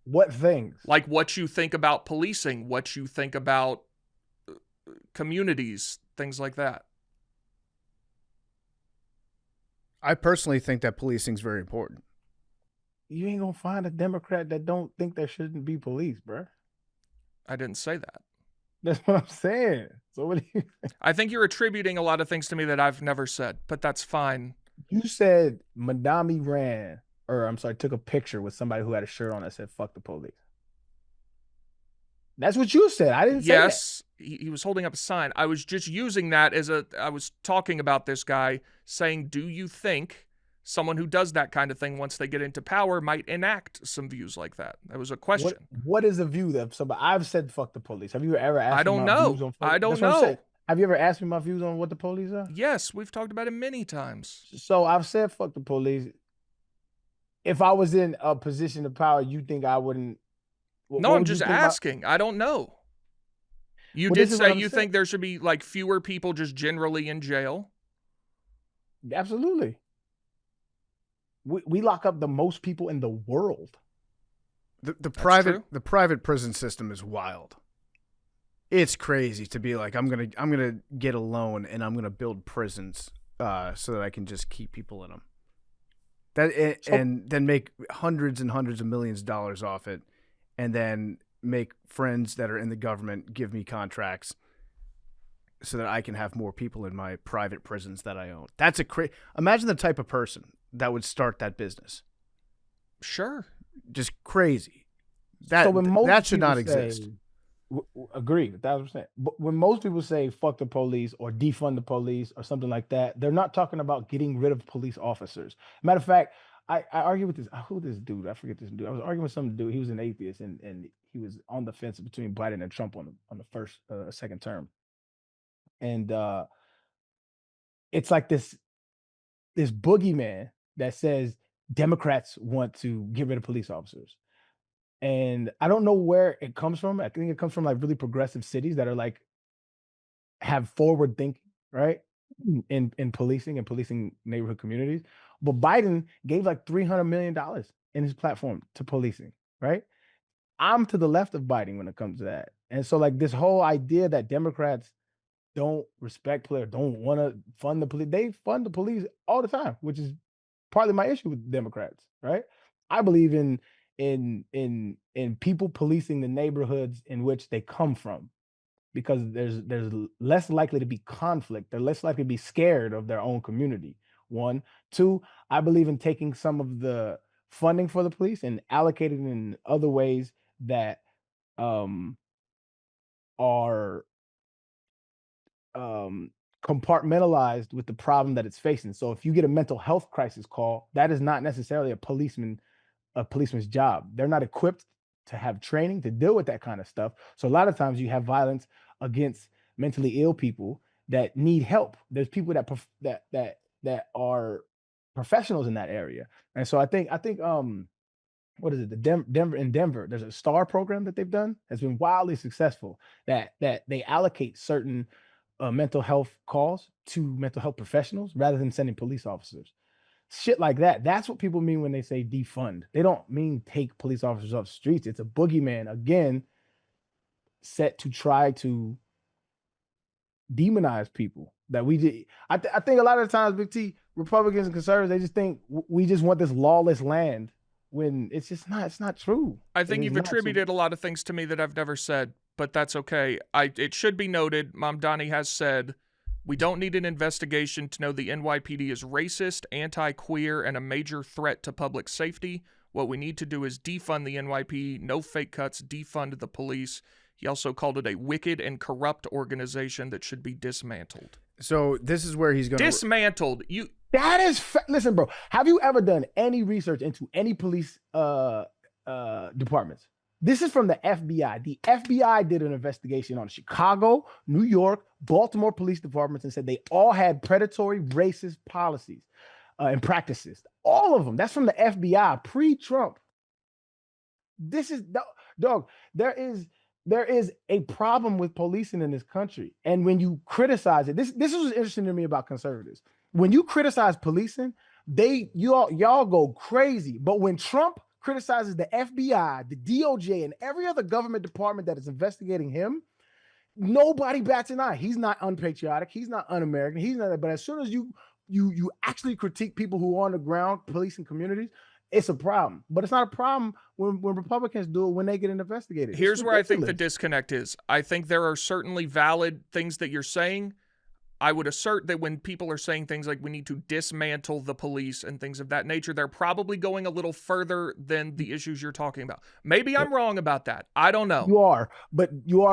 C: What things?
A: Like what you think about policing, what you think about communities, things like that.
B: I personally think that policing is very important.
C: You ain't gonna find a Democrat that don't think there shouldn't be police, bro.
A: I didn't say that.
C: That's what I'm saying. So what do you think?
A: I think you're attributing a lot of things to me that I've never said, but that's fine.
C: You said Mamdani took a picture with somebody who had a shirt on that said "fuck the police." That's what you said. I didn't say that.
A: Yes, he was holding up a sign. I was just using that I was talking about this guy saying, do you think someone who does that kind of thing once they get into power might enact some views like that? That was a question.
C: What is a view that somebody... I've said fuck the police. Have you ever asked
A: I don't
C: me my
A: know.
C: views on...
A: I don't
C: That's what I'm saying.
A: know.
C: Have you ever asked me my views on what the police are?
A: Yes, we've talked about it many times.
C: So I've said fuck the police. If I was in a position of power, you think I wouldn't...
A: No, I'm just asking. I don't know. You did say you think there should be like fewer people just generally in jail.
C: Absolutely. We lock up the most people in the world.
B: The private prison system is wild. It's crazy to be like, I'm gonna get a loan and I'm gonna build prisons so that I can just keep people in them. And then make hundreds and hundreds of millions of dollars off it, and then make friends that are in the government give me contracts so that I can have more people in my private prisons that I own. That's imagine the type of person that would start that business.
A: Sure.
B: Just crazy. That should not exist.
C: Agree, 1,000%. But when most people say fuck the police or defund the police or something like that, they're not talking about getting rid of police officers. Matter of fact, I argue with this dude. I forget this dude. I was arguing with some dude. He was an atheist and he was on the fence between Biden and Trump on the second term. And it's like this boogeyman that says Democrats want to get rid of police officers. And I don't know where it comes from. I think it comes from like really progressive cities that are like have forward thinking, right? In policing neighborhood communities. But Biden gave like $300 million in his platform to policing, right? I'm to the left of Biden when it comes to that. And so like this whole idea that Democrats don't respect police, don't want to fund the police, they fund the police all the time, which is partly my issue with Democrats, right? I believe in people policing the neighborhoods in which they come from, because there's less likely to be conflict. They're less likely to be scared of their own community. One, two, I believe in taking some of the funding for the police and allocating it in other ways that are compartmentalized with the problem that it's facing. So if you get a mental health crisis call, that is not necessarily a policeman's job. They're not equipped to have training to deal with that kind of stuff. So a lot of times you have violence against mentally ill people that need help. There's people that are professionals in that area. And so I think what is it? The Denver, there's a STAR program that they've done has been wildly successful, that they allocate certain mental health calls to mental health professionals rather than sending police officers. Shit like that. That's what people mean when they say defund. They don't mean take police officers off the streets. It's a boogeyman, again, set to try to demonize people. That we did. I think a lot of the times, Big T, Republicans and conservatives, they just think we just want this lawless land, when it's just not. It's not true.
A: I think you've attributed a lot of things to me that I've never said, but that's okay. It should be noted, Mamdani has said, we don't need an investigation to know the NYPD is racist, anti-queer, and a major threat to public safety. What we need to do is defund the NYPD, no fake cuts, defund the police. He also called it a wicked and corrupt organization that should be dismantled.
B: So this is where he's going to...
A: Dismantled.
C: That is... Listen, bro, have you ever done any research into any police departments? This is from the FBI. The FBI did an investigation on Chicago, New York, Baltimore police departments and said they all had predatory, racist policies and practices. All of them. That's from the FBI, pre-Trump. This is... Dog, there is a problem with policing in this country. And when you criticize it, this was interesting to me about conservatives. When you criticize policing, y'all go crazy. But when Trump criticizes the FBI, the DOJ, and every other government department that is investigating him, nobody bats an eye. He's not unpatriotic. He's not un-American. He's not. But as soon as you actually critique people who are on the ground policing communities, it's a problem. But it's not a problem when Republicans do it when they get investigated.
A: Here's where I think the disconnect is. I think there are certainly valid things that you're saying. I would assert that when people are saying things like we need to dismantle the police and things of that nature, they're probably going a little further than the issues you're talking about. Maybe I'm wrong about that. I don't know.
C: You are,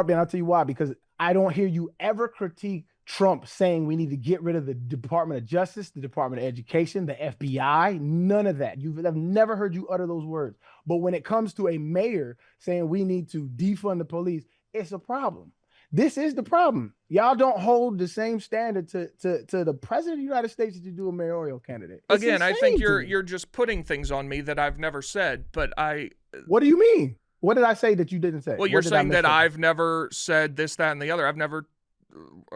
C: Ben. I'll tell you why. Because I don't hear you ever critique Trump saying we need to get rid of the Department of Justice, the Department of Education, the FBI, none of that. I've never heard you utter those words. But when it comes to a mayor saying we need to defund the police, it's a problem. This is the problem. Y'all don't hold the same standard to the president of the United States as you do a mayoral candidate. It's
A: Again, I think
C: insane
A: you're just putting things on me that I've never said, but
C: What do you mean? What did I say that you didn't say?
A: Well, you're saying that I've never said this, that, and the other. I've never,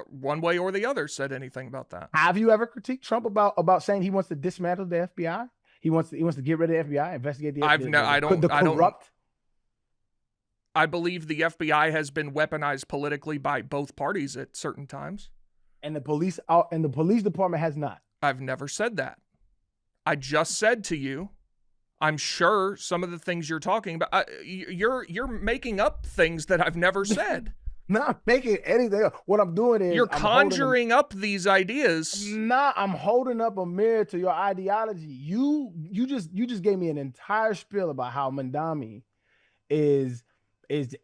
A: one way or the other, said anything about that.
C: Have you ever critiqued Trump about saying he wants to dismantle the FBI? He wants to get rid of the FBI, investigate the corrupt.
A: I believe the FBI has been weaponized politically by both parties at certain times.
C: And the police department has not.
A: I've never said that. I just said to you, I'm sure some of the things you're talking about, you're making up things that I've never said.
C: Not making anything up. What I'm doing is
A: you're conjuring up these ideas.
C: I'm holding up a mirror to your ideology. You just gave me an entire spiel about how Mamdani is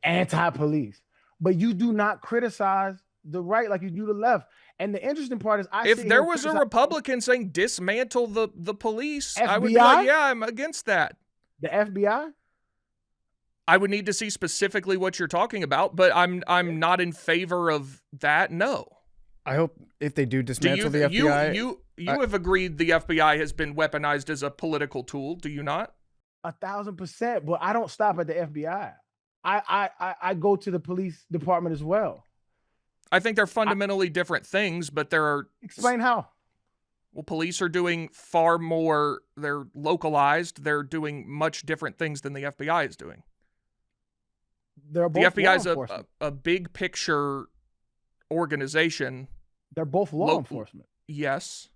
C: anti-police, but you do not criticize the right like you do the left. And the interesting part is,
A: if there was a Republican saying dismantle the police,
C: FBI?
A: I would be like, yeah, I'm against that.
C: The FBI?
A: I would need to see specifically what you're talking about, but I'm not in favor of that. No.
B: I hope if they do dismantle the FBI,
A: you have agreed the FBI has been weaponized as a political tool. Do you not?
C: 1,000%. But I don't stop at the FBI. I go to the police department as well.
A: I think they're fundamentally different things, but there are...
C: Explain how.
A: Well, police are doing far more. They're localized. They're doing much different things than the FBI is doing.
C: They're
A: The
C: both
A: FBI
C: law
A: is
C: enforcement.
A: a big picture organization.
C: They're both law enforcement.
A: Yes.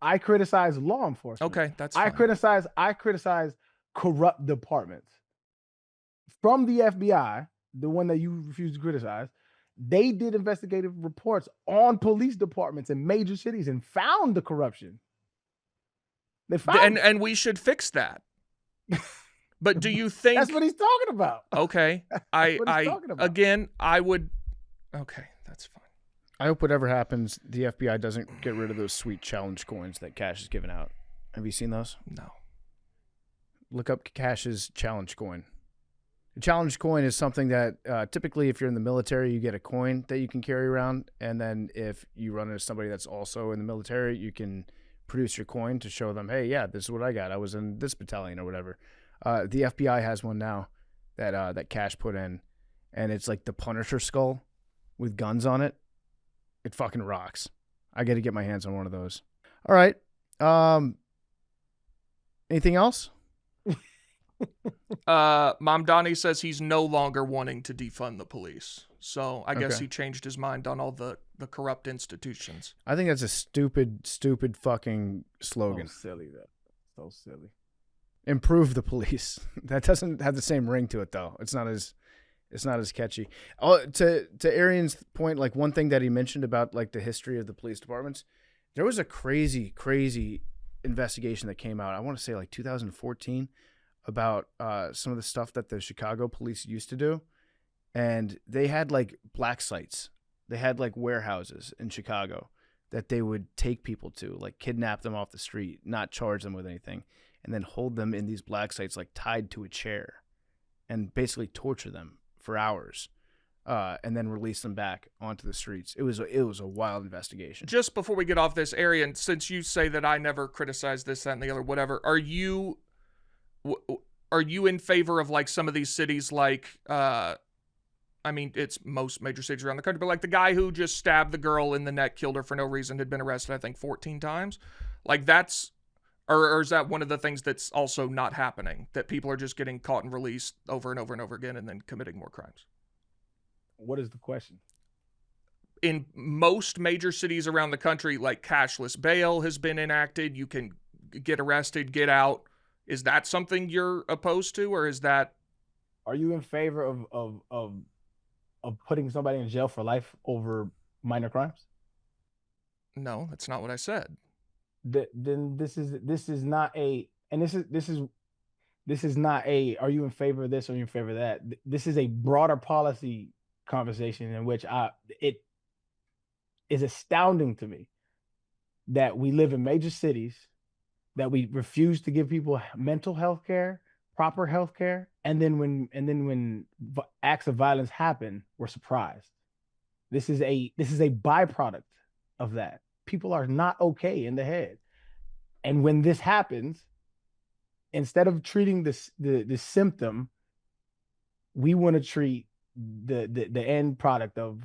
C: I criticize law enforcement.
A: Okay, that's
C: I
A: fine.
C: criticize corrupt departments. From the FBI, the one that you refuse to criticize, they did investigative reports on police departments in major cities and found the corruption. They found it.
A: And we should fix that. But do you think
C: That's what he's talking about.
A: Okay.
C: That's what he's talking about.
A: Again, I would okay, that's fine.
B: I hope whatever happens, the FBI doesn't get rid of those sweet challenge coins that Cash is giving out. Have you seen those?
A: No.
B: Look up Cash's challenge coin. The challenge coin is something that typically if you're in the military, you get a coin that you can carry around. And then if you run into somebody that's also in the military, you can produce your coin to show them, hey, yeah, this is what I got. I was in this battalion or whatever. The FBI has one now that Cash put in. And it's like the Punisher skull with guns on it. It fucking rocks. I got to get my hands on one of those. All right. Anything else?
A: Mamdani says he's no longer wanting to defund the police. So I guess
B: Okay.
A: he changed his mind on all the corrupt institutions.
B: I think that's a stupid fucking slogan.
C: So silly, though. So silly.
B: Improve the police. That doesn't have the same ring to it, though. It's not as catchy. Oh, to Arian's point, like one thing that he mentioned about like the history of the police departments, there was a crazy investigation that came out. I want to say like 2014 about some of the stuff that the Chicago police used to do, and they had like black sites. They had like warehouses in Chicago that they would take people to, like kidnap them off the street, not charge them with anything, and then hold them in these black sites like tied to a chair and basically torture them for hours, and then release them back onto the streets. It was a wild investigation.
A: Just before we get off this, Arian, since you say that I never criticize this, that, and the other, whatever, are you in favor of like some of these cities like, I mean, it's most major cities around the country, but like the guy who just stabbed the girl in the neck, killed her for no reason, had been arrested, I think, 14 times. Like that's, or is that one of the things that's also not happening, that people are just getting caught and released over and over and over again and then committing more crimes?
C: What is the question?
A: In most major cities around the country, like cashless bail has been enacted. You can get arrested, get out. Is that something you're opposed to, or is that?
C: Are you in favor of putting somebody in jail for life over minor crimes?
A: No, that's not what I said.
C: Then this is not a, and this is not a, are you in favor of this or are you in favor of that? This is a broader policy conversation in which it is astounding to me that we live in major cities, that we refuse to give people mental health care, proper health care, and then when acts of violence happen, we're surprised. This is a byproduct of that. People are not okay in the head. And when this happens, instead of treating the symptom, we want to treat the end product of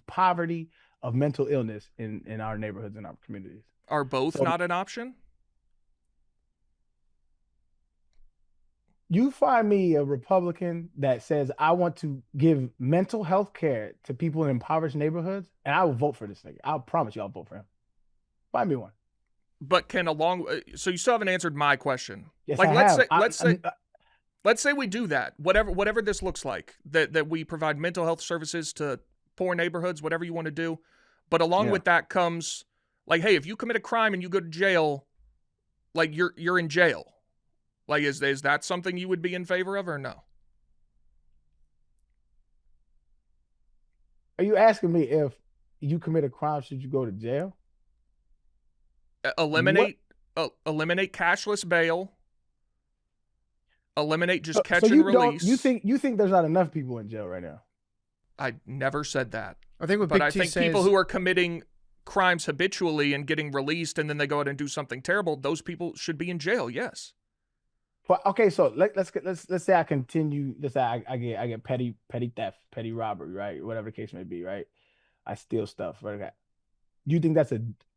C: poverty, of mental illness in our neighborhoods and our communities.
A: Are both not an option?
C: You find me a Republican that says I want to give mental health care to people in impoverished neighborhoods, and I will vote for this nigga. I'll promise you I'll vote for him. Find me one.
A: But so you still haven't answered my question.
C: Yes,
A: like
C: I have.
A: let's say we do that. Whatever this looks like, that we provide mental health services to poor neighborhoods, whatever you want to do. But along with that comes like, hey, if you commit a crime and you go to jail, like you're in jail. Like, is that something you would be in favor of or no?
C: Are you asking me if you commit a crime, should you go to jail?
A: Eliminate cashless bail. Eliminate just catch
C: so
A: and release.
C: You think there's not enough people in jail right now?
A: I never said that.
B: I think what
A: But
B: Big
A: I
B: T
A: think
B: says,
A: people who are committing crimes habitually and getting released and then they go out and do something terrible, those people should be in jail, yes.
C: But okay, so let's say I continue. Let's say I get petty theft, petty robbery, right? Whatever the case may be, right? I steal stuff. Right? You think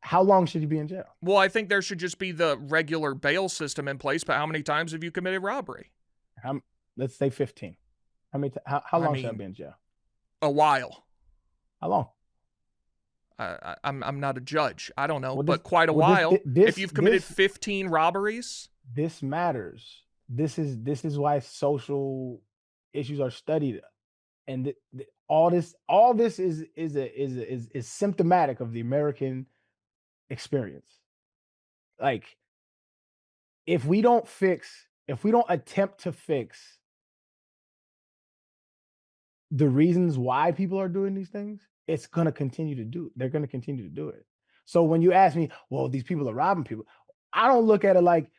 C: how long should you be in jail?
A: Well, I think there should just be the regular bail system in place, but how many times have you committed robbery?
C: Let's say 15. How long should I be in jail?
A: A while.
C: How long?
A: I'm not a judge. I don't know,
C: Well,
A: but quite a while. If you've committed 15 robberies,
C: this matters. This is why social issues are studied, and all this is symptomatic of the American experience. Like, if we don't attempt to fix the reasons why people are doing these things, they're going to continue to do it. So when you ask me, well, these people are robbing people, I don't look at it like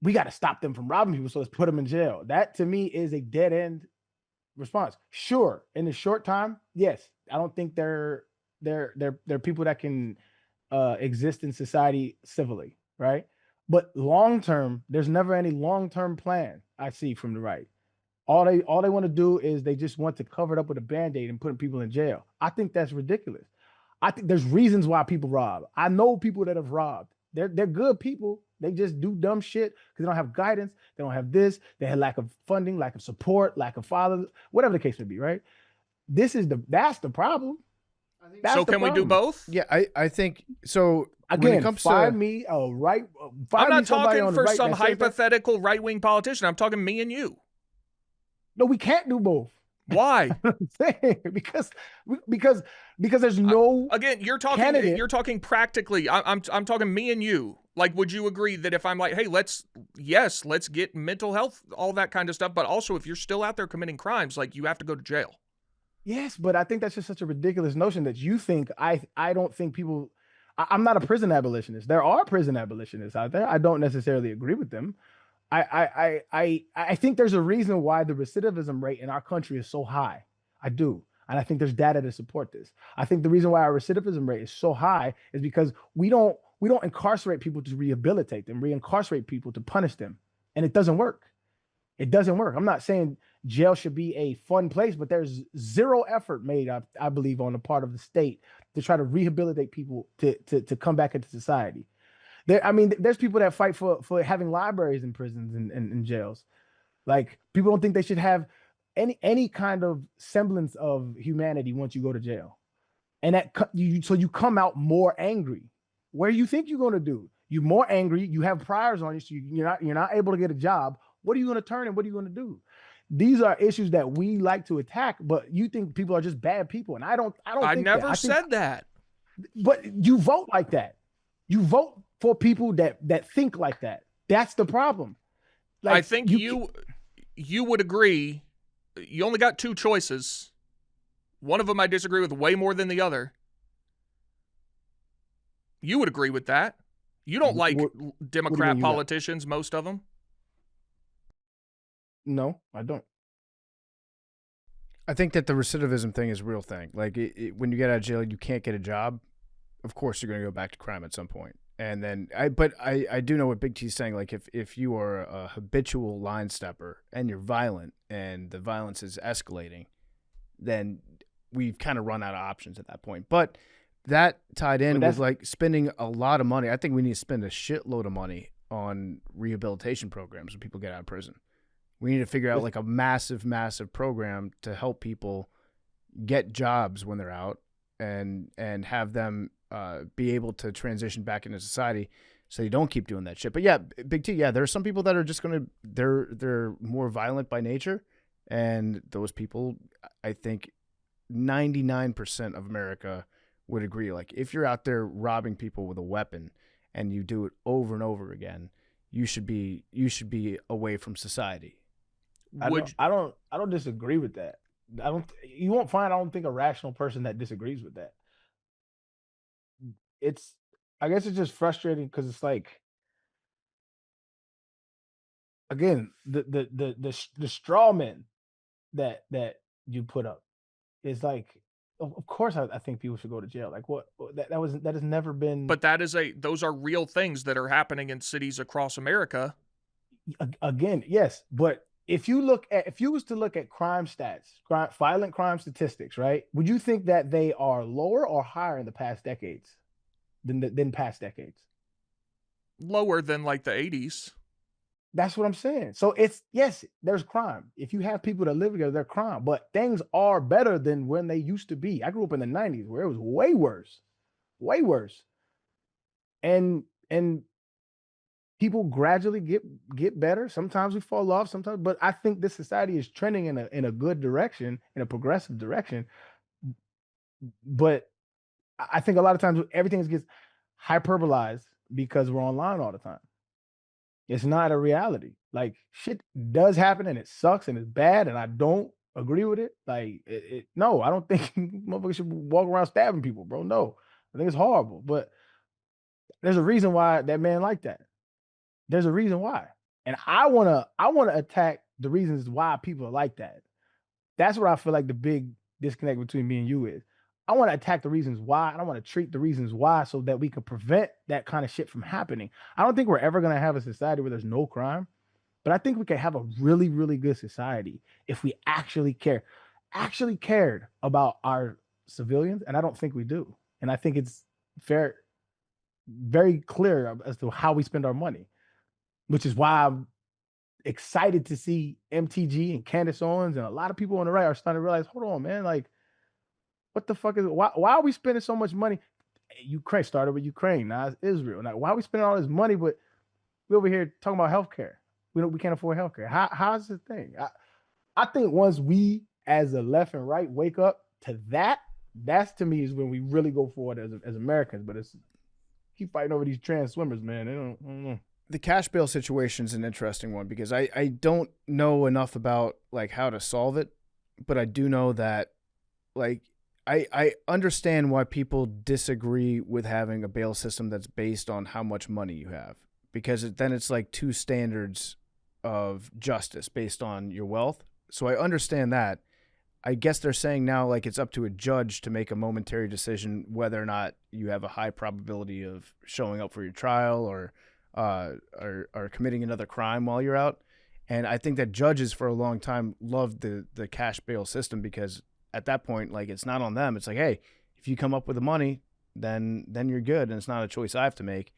C: we got to stop them from robbing people, so let's put them in jail. That to me is a dead end response. Sure, in the short time, yes, I don't think they're people that can exist in society civilly, right? But long term, there's never any long term plan I see from the right. All they want to do is they just want to cover it up with a Band-Aid and putting people in jail. I think that's ridiculous. I think there's reasons why people rob. I know people that have robbed. They're good people. They just do dumb shit because they don't have guidance. They don't have this. They have lack of funding, lack of support, lack of fathers, whatever the case may be, right? That's the problem.
A: so can we do both?
B: Yeah, I think so.
C: Again,
B: when it comes
C: find
B: to
C: me a right.
A: I'm not talking for
C: right
A: some hypothetical right-wing politician. I'm talking me and you.
C: No, we can't do both.
A: Why?
C: I'm saying because there's no
A: again. You're talking practically. I'm talking me and you. Like, would you agree that if I'm like, hey, let's get mental health, all that kind of stuff, but also if you're still out there committing crimes, like, you have to go to jail.
C: Yes, but I think that's just such a ridiculous notion that you think. I don't think people. I'm not a prison abolitionist. There are prison abolitionists out there. I don't necessarily agree with them. I think there's a reason why the recidivism rate in our country is so high. I do. And I think there's data to support this. I think the reason why our recidivism rate is so high is because we don't incarcerate people to rehabilitate them, reincarcerate people to punish them. And it doesn't work. It doesn't work. I'm not saying jail should be a fun place, but there's zero effort made, I believe, on the part of the state to try to rehabilitate people to come back into society. There's people that fight for having libraries in prisons and jails. Like, people don't think they should have any kind of semblance of humanity once you go to jail. And so you come out more angry. What do you think you're going to do? You're more angry. You have priors on you, so you're not able to get a job. What are you going to turn and what are you going to do? These are issues that we like to attack, but you think people are just bad people, and I don't. I never
A: said that.
C: But you vote like that. You vote for people that think like that. That's the problem. Like,
A: I think you would agree. You only got two choices. One of them I disagree with way more than the other. You would agree with that. You don't like Democrat politicians, most of them.
C: No, I don't.
B: I think that the recidivism thing is a real thing. Like, when you get out of jail, you can't get a job. Of course, you're going to go back to crime at some point. And then I do know what Big T's saying. Like, if you are a habitual line stepper and you're violent and the violence is escalating, then we've kind of run out of options at that point. But that tied in with, like, spending a lot of money. I think we need to spend a shitload of money on rehabilitation programs when people get out of prison. We need to figure out, like, a massive, massive program to help people get jobs when they're out and have them be able to transition back into society so you don't keep doing that shit. But yeah, Big T, yeah, there are some people that are just they're more violent by nature, and those people, I think 99% of America would agree. Like, if you're out there robbing people with a weapon and you do it over and over again, you should be away from society.
C: I don't disagree with that. You won't find, I don't think, a rational person that disagrees with that. I guess it's just frustrating because it's like, again, the straw men that you put up is like, of course I think people should go to jail. Like, that has never been.
A: But those are real things that are happening in cities across America.
C: Again, yes, but if you was to look at crime stats, violent crime statistics, right? Would you think that they are lower or higher in the past decades than past decades?
A: Lower than like the 80s.
C: That's what I'm saying. So yes, there's crime. If you have people that live together, they're crime, but things are better than when they used to be. I grew up in the 90s where it was way worse. Way worse. And people gradually get better. Sometimes we fall off, sometimes, but I think this society is trending in a good direction, in a progressive direction. But I think a lot of times everything gets hyperbolized because we're online all the time. It's not a reality. Like shit does happen and it sucks and it's bad and I don't agree with it. Like no, I don't think motherfuckers should walk around stabbing people, bro. No, I think it's horrible. But there's a reason why that man like that. There's a reason why. And I wanna attack the reasons why people are like that. That's what I feel like the big disconnect between me and you is. I want to attack the reasons why. I don't want to treat the reasons why so that we can prevent that kind of shit from happening. I don't think we're ever going to have a society where there's no crime, but I think we can have a really, really good society if we actually cared about our civilians. And I don't think we do. And I think it's very clear as to how we spend our money, which is why I'm excited to see MTG and Candace Owens and a lot of people on the right are starting to realize, hold on, man, like, what the fuck is why are we spending so much money? Ukraine started with Ukraine, now it's Israel. Now, why are we spending all this money, but we over here talking about healthcare? We can't afford healthcare. How's the thing? I think once we as the left and right wake up to that's to me is when we really go forward as Americans. But it's keep fighting over these trans swimmers, man. I don't know.
B: The cash bail situation is an interesting one because I don't know enough about like how to solve it, but I do know that like I understand why people disagree with having a bail system that's based on how much money you have, because then it's like two standards of justice based on your wealth. So I understand that. I guess they're saying now like it's up to a judge to make a momentary decision whether or not you have a high probability of showing up for your trial or committing another crime while you're out. And I think that judges for a long time loved the cash bail system because at that point, like it's not on them. It's like, hey, if you come up with the money, then you're good, and it's not a choice I have to make.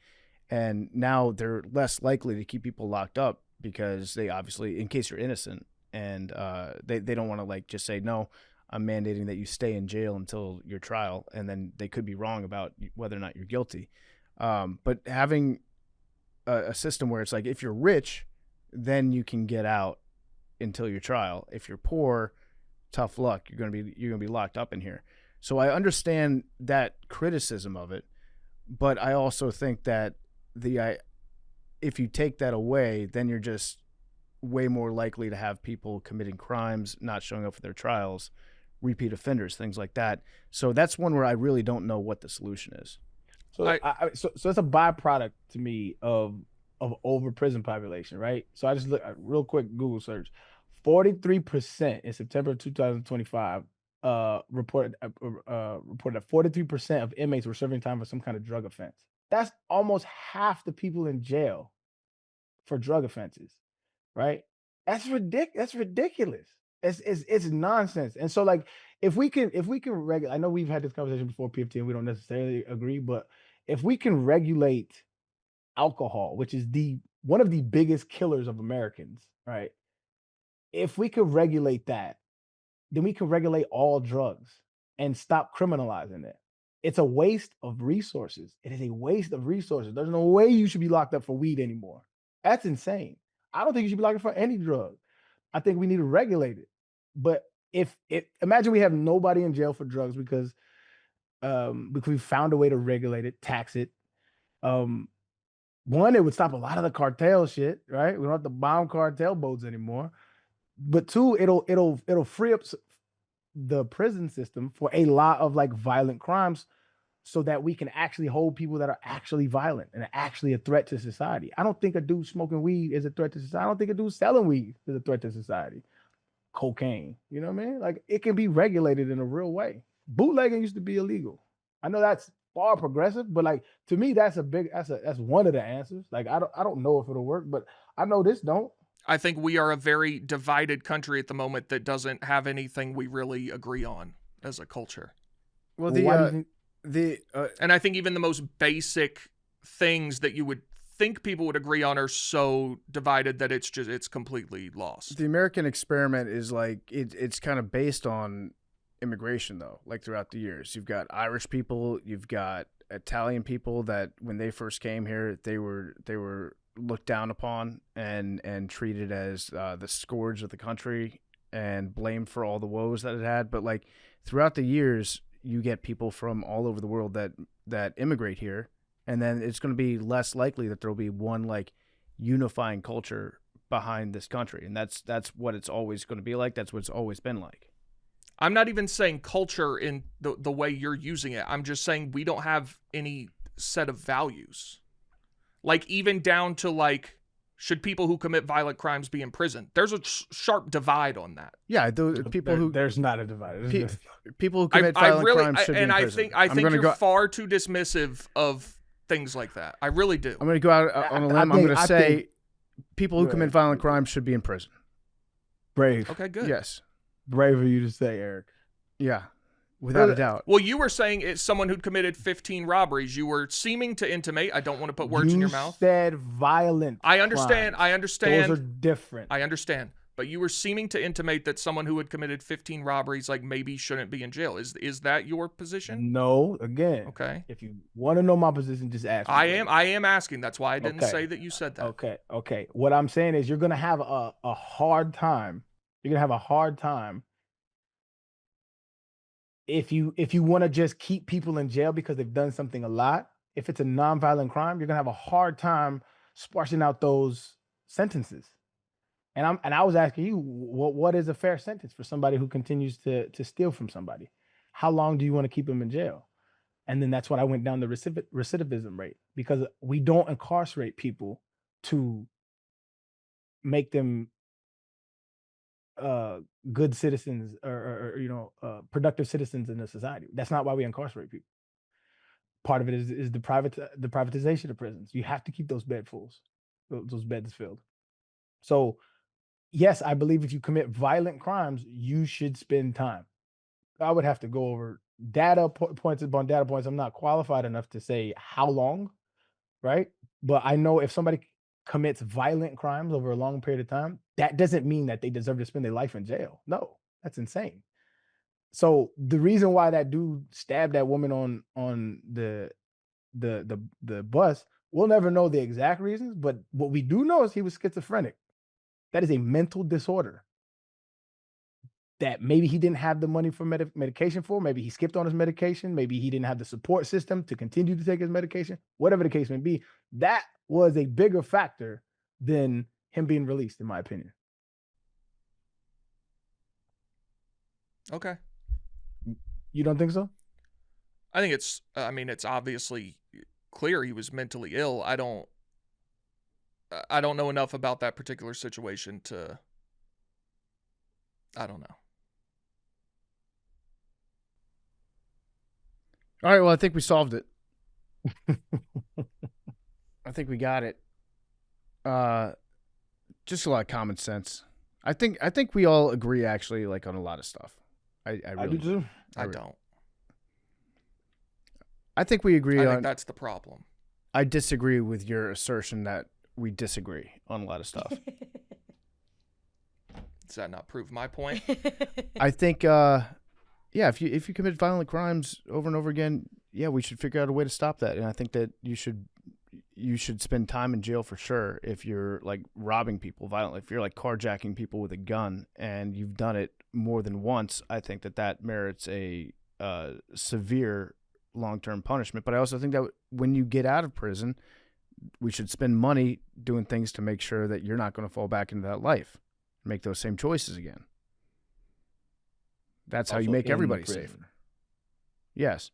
B: And now they're less likely to keep people locked up because they obviously, in case you're innocent, and they don't want to like just say no, I'm mandating that you stay in jail until your trial, and then they could be wrong about whether or not you're guilty. But having a system where it's like if you're rich, then you can get out until your trial. If you're poor, tough luck. You're gonna be locked up in here. So I understand that criticism of it, but I also think that if you take that away, then you're just way more likely to have people committing crimes, not showing up for their trials, repeat offenders, things like that. So that's one where I really don't know what the solution is.
C: So so it's a byproduct to me of over prison population, right? So I just look real quick Google search. 43% in September 2025 reported that 43% of inmates were serving time for some kind of drug offense. That's almost half the people in jail for drug offenses, right? That's ridiculous. It's nonsense. And so like if we can regulate, I know we've had this conversation before, PFT, and we don't necessarily agree, but if we can regulate alcohol, which is one of the biggest killers of Americans, right? If we could regulate that, then we can regulate all drugs and stop criminalizing it. It's a waste of resources. It is a waste of resources. There's no way you should be locked up for weed anymore. That's insane. I don't think you should be locked up for any drug. I think we need to regulate it. But if imagine we have nobody in jail for drugs because we found a way to regulate it, tax it. One, it would stop a lot of the cartel shit, right? We don't have to bomb cartel boats anymore. But two, it'll free up the prison system for a lot of like violent crimes so that we can actually hold people that are actually violent and actually a threat to society. I don't think a dude smoking weed is a threat to society. I don't think a dude selling weed is a threat to society. Cocaine, you know what I mean? Like it can be regulated in a real way. Bootlegging used to be illegal. I know that's far progressive, but like to me, that's one of the answers. Like I don't know if it'll work, but I know this don't.
A: I think we are a very divided country at the moment that doesn't have anything we really agree on as a culture.
B: Well,
C: Why do you think?
A: And I think even the most basic things that you would think people would agree on are so divided that it's completely lost.
B: The American experiment is like it's kind of based on immigration, though. Like throughout the years, you've got Irish people, you've got Italian people that when they first came here, they were looked down upon and treated as the scourge of the country and blamed for all the woes that it had. But like throughout the years, you get people from all over the world that immigrate here, and then it's going to be less likely that there'll be one like unifying culture behind this country, and that's what it's always going to be like. That's what it's always been like.
A: I'm not even saying culture in the way you're using it. I'm just saying we don't have any set of values. Like even down to like, should people who commit violent crimes be in prison? There's a sharp divide on that.
B: Yeah,
C: There's not a divide.
B: People who commit violent crimes should be in prison.
A: I think you're far too dismissive of things like that. I really do.
B: I'm going to go out on a limb. I'm going to say people who commit violent crimes should be in prison.
C: Brave.
A: Okay, good.
B: Yes.
C: Brave of you to say, Eric.
B: Yeah, without a doubt.
A: Well, you were saying it's someone who'd committed 15 robberies. You were seeming to intimate. I don't want to put words in your mouth.
C: You said violent.
A: I understand.
C: crimes.
A: I understand.
C: Those are different.
A: I understand. But you were seeming to intimate that someone who had committed 15 robberies, like maybe shouldn't be in jail. Is that your position?
C: No. Again.
A: Okay.
C: If you want to know my position, just ask me.
A: I am asking. That's why I didn't say that you said that.
C: Okay. What I'm saying is you're gonna have a hard time. You're gonna have a hard time if you want to just keep people in jail because they've done something a lot. If it's a nonviolent crime, you're gonna have a hard time sparsing out those sentences. And I was asking you, what is a fair sentence for somebody who continues to steal from somebody? How long do you want to keep them in jail? And then that's when I went down the recidivism rate, because we don't incarcerate people to make them good citizens or productive citizens in the society. That's not why we incarcerate people. Part of it is the privatization of prisons. You have to keep those beds filled. So yes, I believe if you commit violent crimes, you should spend time. I would have to go over points upon data points. I'm not qualified enough to say how long, right? But I know if somebody commits violent crimes over a long period of time, that doesn't mean that they deserve to spend their life in jail. No, that's insane. So the reason why that dude stabbed that woman on the bus, we'll never know the exact reasons, but what we do know is he was schizophrenic. That is a mental disorder that maybe he didn't have the money for medication for. Maybe he skipped on his medication. Maybe he didn't have the support system to continue to take his medication. Whatever the case may be, that was a bigger factor than him being released, in my opinion.
A: Okay.
C: You don't think so?
A: I think it's obviously clear he was mentally ill. I don't know enough about that particular situation I don't know.
B: All right, well, I think we solved it. I think we got it. Just a lot of common sense. I think we all agree actually, like on a lot of stuff. I really
C: do too.
A: I don't.
B: I think we agree
A: I
B: on.
A: think that's the problem.
B: I disagree with your assertion that we disagree on a lot of stuff.
A: Does that not prove my point?
B: I think, if you commit violent crimes over and over again, we should figure out a way to stop that. And I think that you should spend time in jail for sure if you're like robbing people violently. If you're like carjacking people with a gun and you've done it more than once, I think that merits a severe long-term punishment. But I also think that when you get out of prison, we should spend money doing things to make sure that you're not going to fall back into that life, make those same choices again. That's how you make everybody safer. Yes.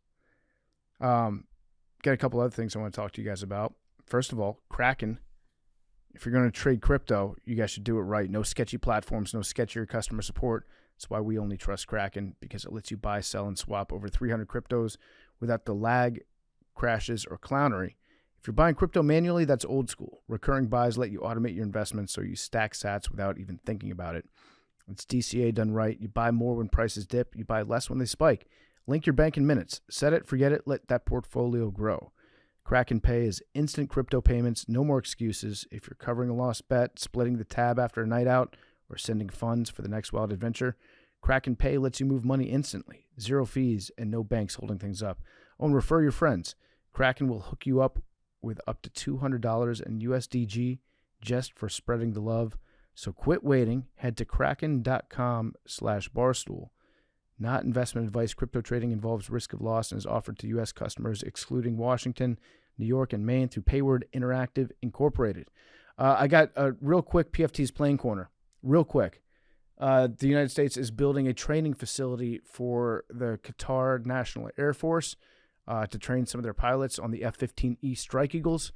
B: Got a couple other things I want to talk to you guys about. First of all, Kraken. If you're going to trade crypto, you guys should do it right. No sketchy platforms, no sketchier customer support. That's why we only trust Kraken, because it lets you buy, sell, and swap over 300 cryptos without the lag, crashes, or clownery. If you're buying crypto manually, that's old school. Recurring buys let you automate your investments so you stack sats without even thinking about it. It's DCA done right. You buy more when prices dip. You buy less when they spike. Link your bank in minutes. Set it, forget it, let that portfolio grow. Kraken Pay is instant crypto payments, no more excuses. If you're covering a lost bet, splitting the tab after a night out, or sending funds for the next wild adventure, Kraken Pay lets you move money instantly. Zero fees and no banks holding things up. Oh, and refer your friends. Kraken will hook you up with up to $200 in USDG just for spreading the love. So quit waiting. Head to kraken.com/barstool. Not investment advice. Crypto trading involves risk of loss and is offered to U.S. customers, excluding Washington, New York, and Maine through Payward Interactive Incorporated. I got a real quick PFT's Playing Corner. Real quick. The United States is building a training facility for the Qatar National Air Force to train some of their pilots on the F-15E Strike Eagles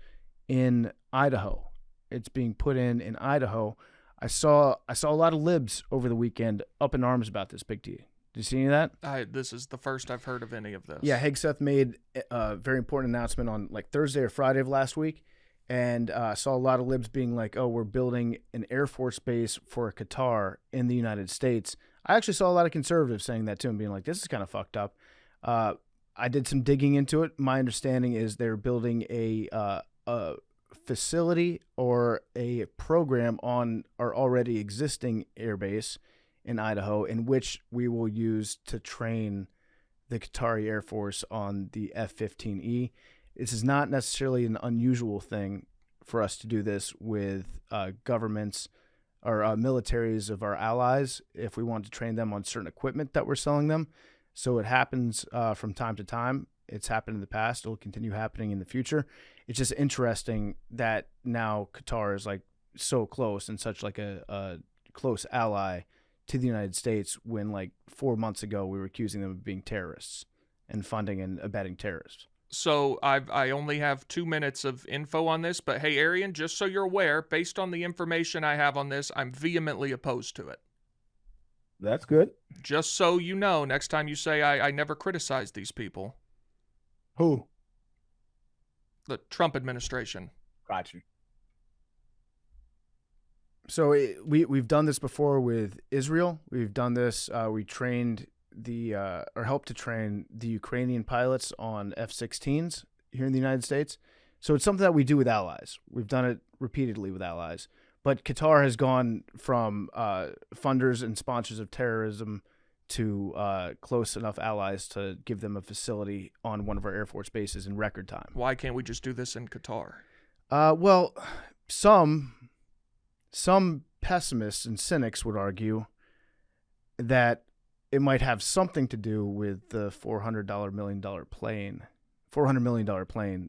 B: in Idaho. It's being put in Idaho. I saw a lot of libs over the weekend up in arms about this. Big T. Did you see any of that?
A: This is the first I've heard of any of this.
B: Yeah, Hegseth made a very important announcement on like Thursday or Friday of last week, and I saw a lot of libs being like, oh, we're building an Air Force base for Qatar in the United States. I actually saw a lot of conservatives saying that too and being like, this is kind of fucked up. I did some digging into it. My understanding is they're building a facility or a program on our already existing airbase in Idaho, in which we will use to train the Qatari Air Force on the F-15E. This is not necessarily an unusual thing for us to do this with governments or militaries of our allies if we want to train them on certain equipment that we're selling them. So it happens from time to time. It's happened in the past. It'll continue happening in the future. It's just interesting that now Qatar is like so close and such like a close ally to the United States when like 4 months ago we were accusing them of being terrorists and funding and abetting terrorists.
A: So I only have 2 minutes of info on this, but hey, Arian, just so you're aware, based on the information I have on this, I'm vehemently opposed to it.
C: That's good.
A: Just so you know, next time you say I never criticized these people.
C: Who?
A: The Trump administration.
C: Got you.
B: So we've done this before with Israel. We've done this. We trained or helped to train the Ukrainian pilots on F-16s here in the United States. So it's something that we do with allies. We've done it repeatedly with allies. But Qatar has gone from funders and sponsors of terrorism to close enough allies to give them a facility on one of our Air Force bases in record time.
A: Why can't we just do this in Qatar?
B: Well, some pessimists and cynics would argue that it might have something to do with the $400 million plane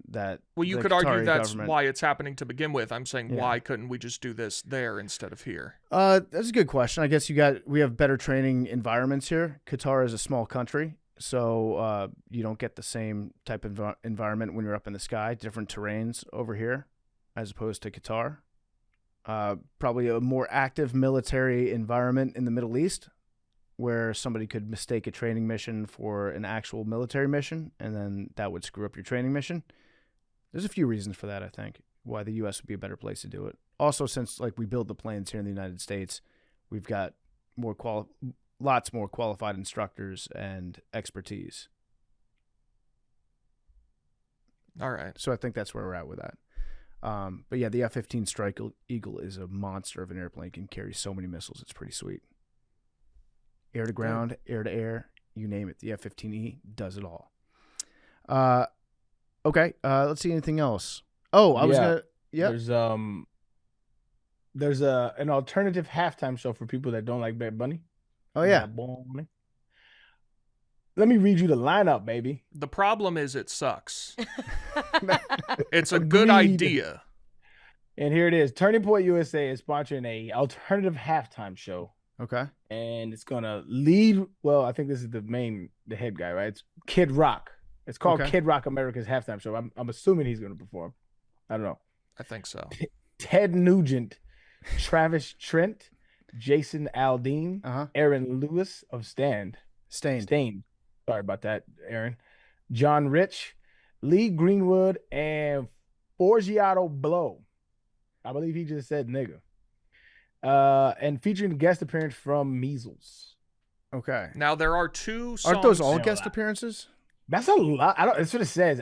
B: that.
A: Well, you
B: the
A: could argue
B: Qatari
A: that's
B: government.
A: why it's happening to begin with. I'm saying,
B: Yeah.
A: why couldn't we just do this there instead of here?
B: That's a good question. I guess we have better training environments here. Qatar is a small country, so you don't get the same type of environment when you're up in the sky. Different terrains over here, as opposed to Qatar. Probably a more active military environment in the Middle East, where somebody could mistake a training mission for an actual military mission, and then that would screw up your training mission. There's a few reasons for that, I think, why the U.S. would be a better place to do it. Also, since like we build the planes here in the United States, we've got lots more qualified instructors and expertise.
A: All right.
B: So I think that's where we're at with that. But yeah, the F-15 Strike Eagle is a monster of an airplane. It can carry so many missiles. It's pretty sweet. Air to ground, air to air, you name it. The F-15E does it all. Okay. Let's see anything else. Oh, I was gonna. Yeah.
C: There's an alternative halftime show for people that don't like Bad Bunny.
B: Oh yeah.
C: Let me read you the lineup, baby.
A: The problem is it sucks. It's a good idea.
C: And here it is. Turning Point USA is sponsoring a alternative halftime show.
B: Okay.
C: And it's gonna lead. Well, I think this is the head guy, right? It's Kid Rock. It's called
B: Okay.
C: Kid Rock America's halftime show. I'm assuming he's gonna perform. I don't know.
A: I think so.
C: Ted Nugent, Travis Trent, Jason Aldean, Aaron Lewis of Stained. Sorry about that, Aaron. John Rich, Lee Greenwood, and Forgiato Blow. I believe he just said nigga. And featuring a guest appearance from Measles.
B: Okay.
A: Now there are 2 songs.
B: Aren't those all
C: Yeah,
B: guest
C: a lot.
B: appearances?
C: That's a lot. I don't. That's what it says.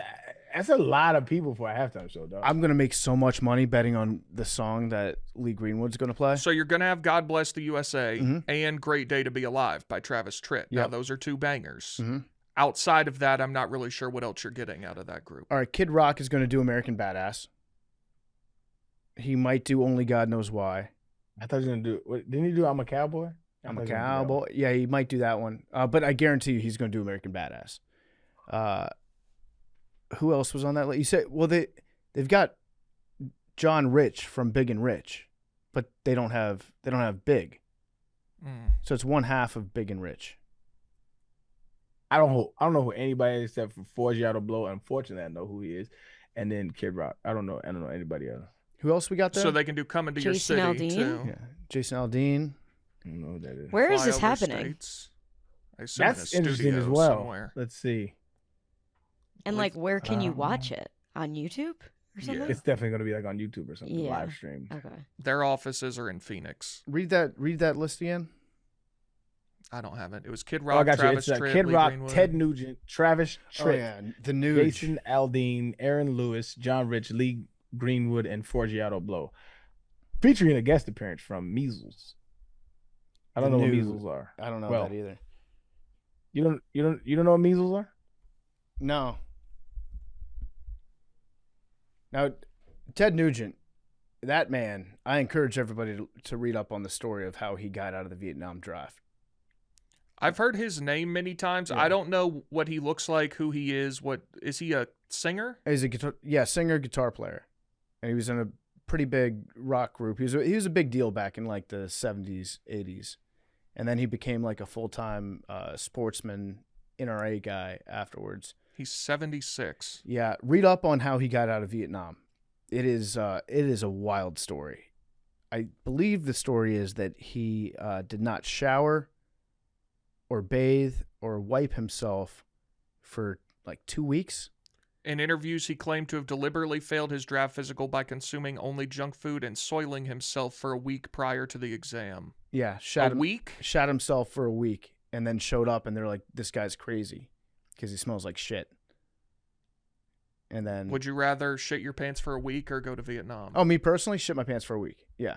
C: That's a lot of people for a halftime show, dog.
B: I'm gonna make so much money betting on the song that Lee Greenwood's gonna play.
A: So you're going to have God Bless the USA
B: Mhm.
A: and Great Day to Be Alive by Travis Tritt. Now,
B: Yep.
A: those are 2 bangers.
B: Mhm.
A: Outside of that, I'm not really sure what else you're getting out of that group.
B: All right, Kid Rock is gonna do American Badass. He might do Only God Knows Why.
C: I thought he was gonna do. What, didn't he do I'm a Cowboy? I
B: I'm
C: thought
B: a
C: he was gonna do that
B: cowboy.
C: one.
B: Yeah, he might do that one. But I guarantee you he's going to do American Badass. Who else was on that list? You said, well, they've got John Rich from Big and Rich, but they don't have Big. So it's one half of Big and Rich.
C: I don't know who anybody is except for Forgiato Blow. Unfortunately, I know who he is, and then Kid Rock. I don't know anybody else.
B: Who else we got there?
A: So they can do Coming to Your
E: Jason
A: City,
E: Aldean?
A: too.
B: yeah, Jason Aldean.
C: I don't know who that is.
E: Where is
A: Fly
E: this
A: Over
E: happening?
A: States. I assume in a
C: That's interesting as
A: studio
C: well.
A: somewhere.
C: Let's see.
E: And
A: With-
E: like, where can you watch it? On YouTube or something?
C: It's definitely gonna be like on YouTube or something,
E: Yeah.
C: live streamed.
E: Okay.
A: Their offices are in Phoenix.
B: Read that list again.
A: I don't have it. It was Kid
C: Oh, I
A: Rock,
C: got you.
A: Travis
C: It's
A: Tritt,
C: Kid
A: Lee
C: Rock,
A: Greenwood.
C: Ted Nugent, Travis Tritt,
B: Oh yeah, the news.
C: Jason Aldean, Aaron Lewis, John Rich, Lee Greenwood, and Forgiato Blow, featuring a guest appearance from Measles. I don't
B: The
C: know what
B: new-
C: measles are.
B: I don't know
C: Well,
B: that either.
C: You don't know what measles are?
B: No. Now, Ted Nugent, that man, I encourage everybody to read up on the story of how he got out of the Vietnam draft.
A: I've heard his name many times.
B: Yeah.
A: I don't know what he looks like, who he is. What is he, a singer?
B: He's a singer, guitar player, and he was in a pretty big rock group. He was a big deal back in like the 70s, 80s, and then he became like a full-time sportsman, NRA guy afterwards.
A: He's 76.
B: Yeah, read up on how he got out of Vietnam. It is a wild story. I believe the story is that he did not shower or bathe or wipe himself for like 2 weeks.
A: In interviews, he claimed to have deliberately failed his draft physical by consuming only junk food and soiling himself for a week prior to the exam.
B: Yeah,
A: A week?
B: shot himself for a week, and then showed up, and they're like, "This guy's crazy because he smells like shit." And then,
A: Would you rather shit your pants for a week or go to Vietnam?
B: oh, me personally, shit my pants for a week. Yeah,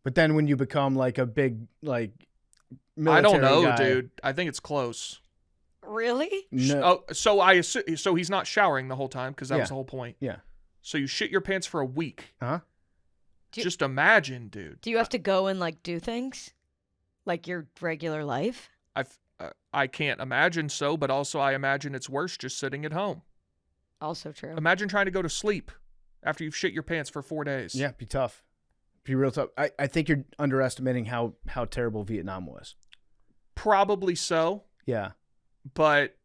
B: but then when you become like a big like
A: I don't
B: military
A: know,
B: guy-
A: dude. I think it's close.
E: Really?
B: No,
A: Oh, so I assume, so he's not showering the whole time because that was
B: Yeah.
A: the whole point.
B: yeah,
A: So you shit your pants for a week.
B: huh?
E: Do-
A: Just imagine, dude.
E: Do you have to go and like do things? Like your regular life?
A: I can't imagine so, but also I imagine it's worse just sitting at home.
E: Also true.
A: Imagine trying to go to sleep after you've shit your pants for 4 days.
B: Yeah, be tough. Be real tough. I think you're underestimating how terrible Vietnam was.
A: Probably so,
B: Yeah.
A: but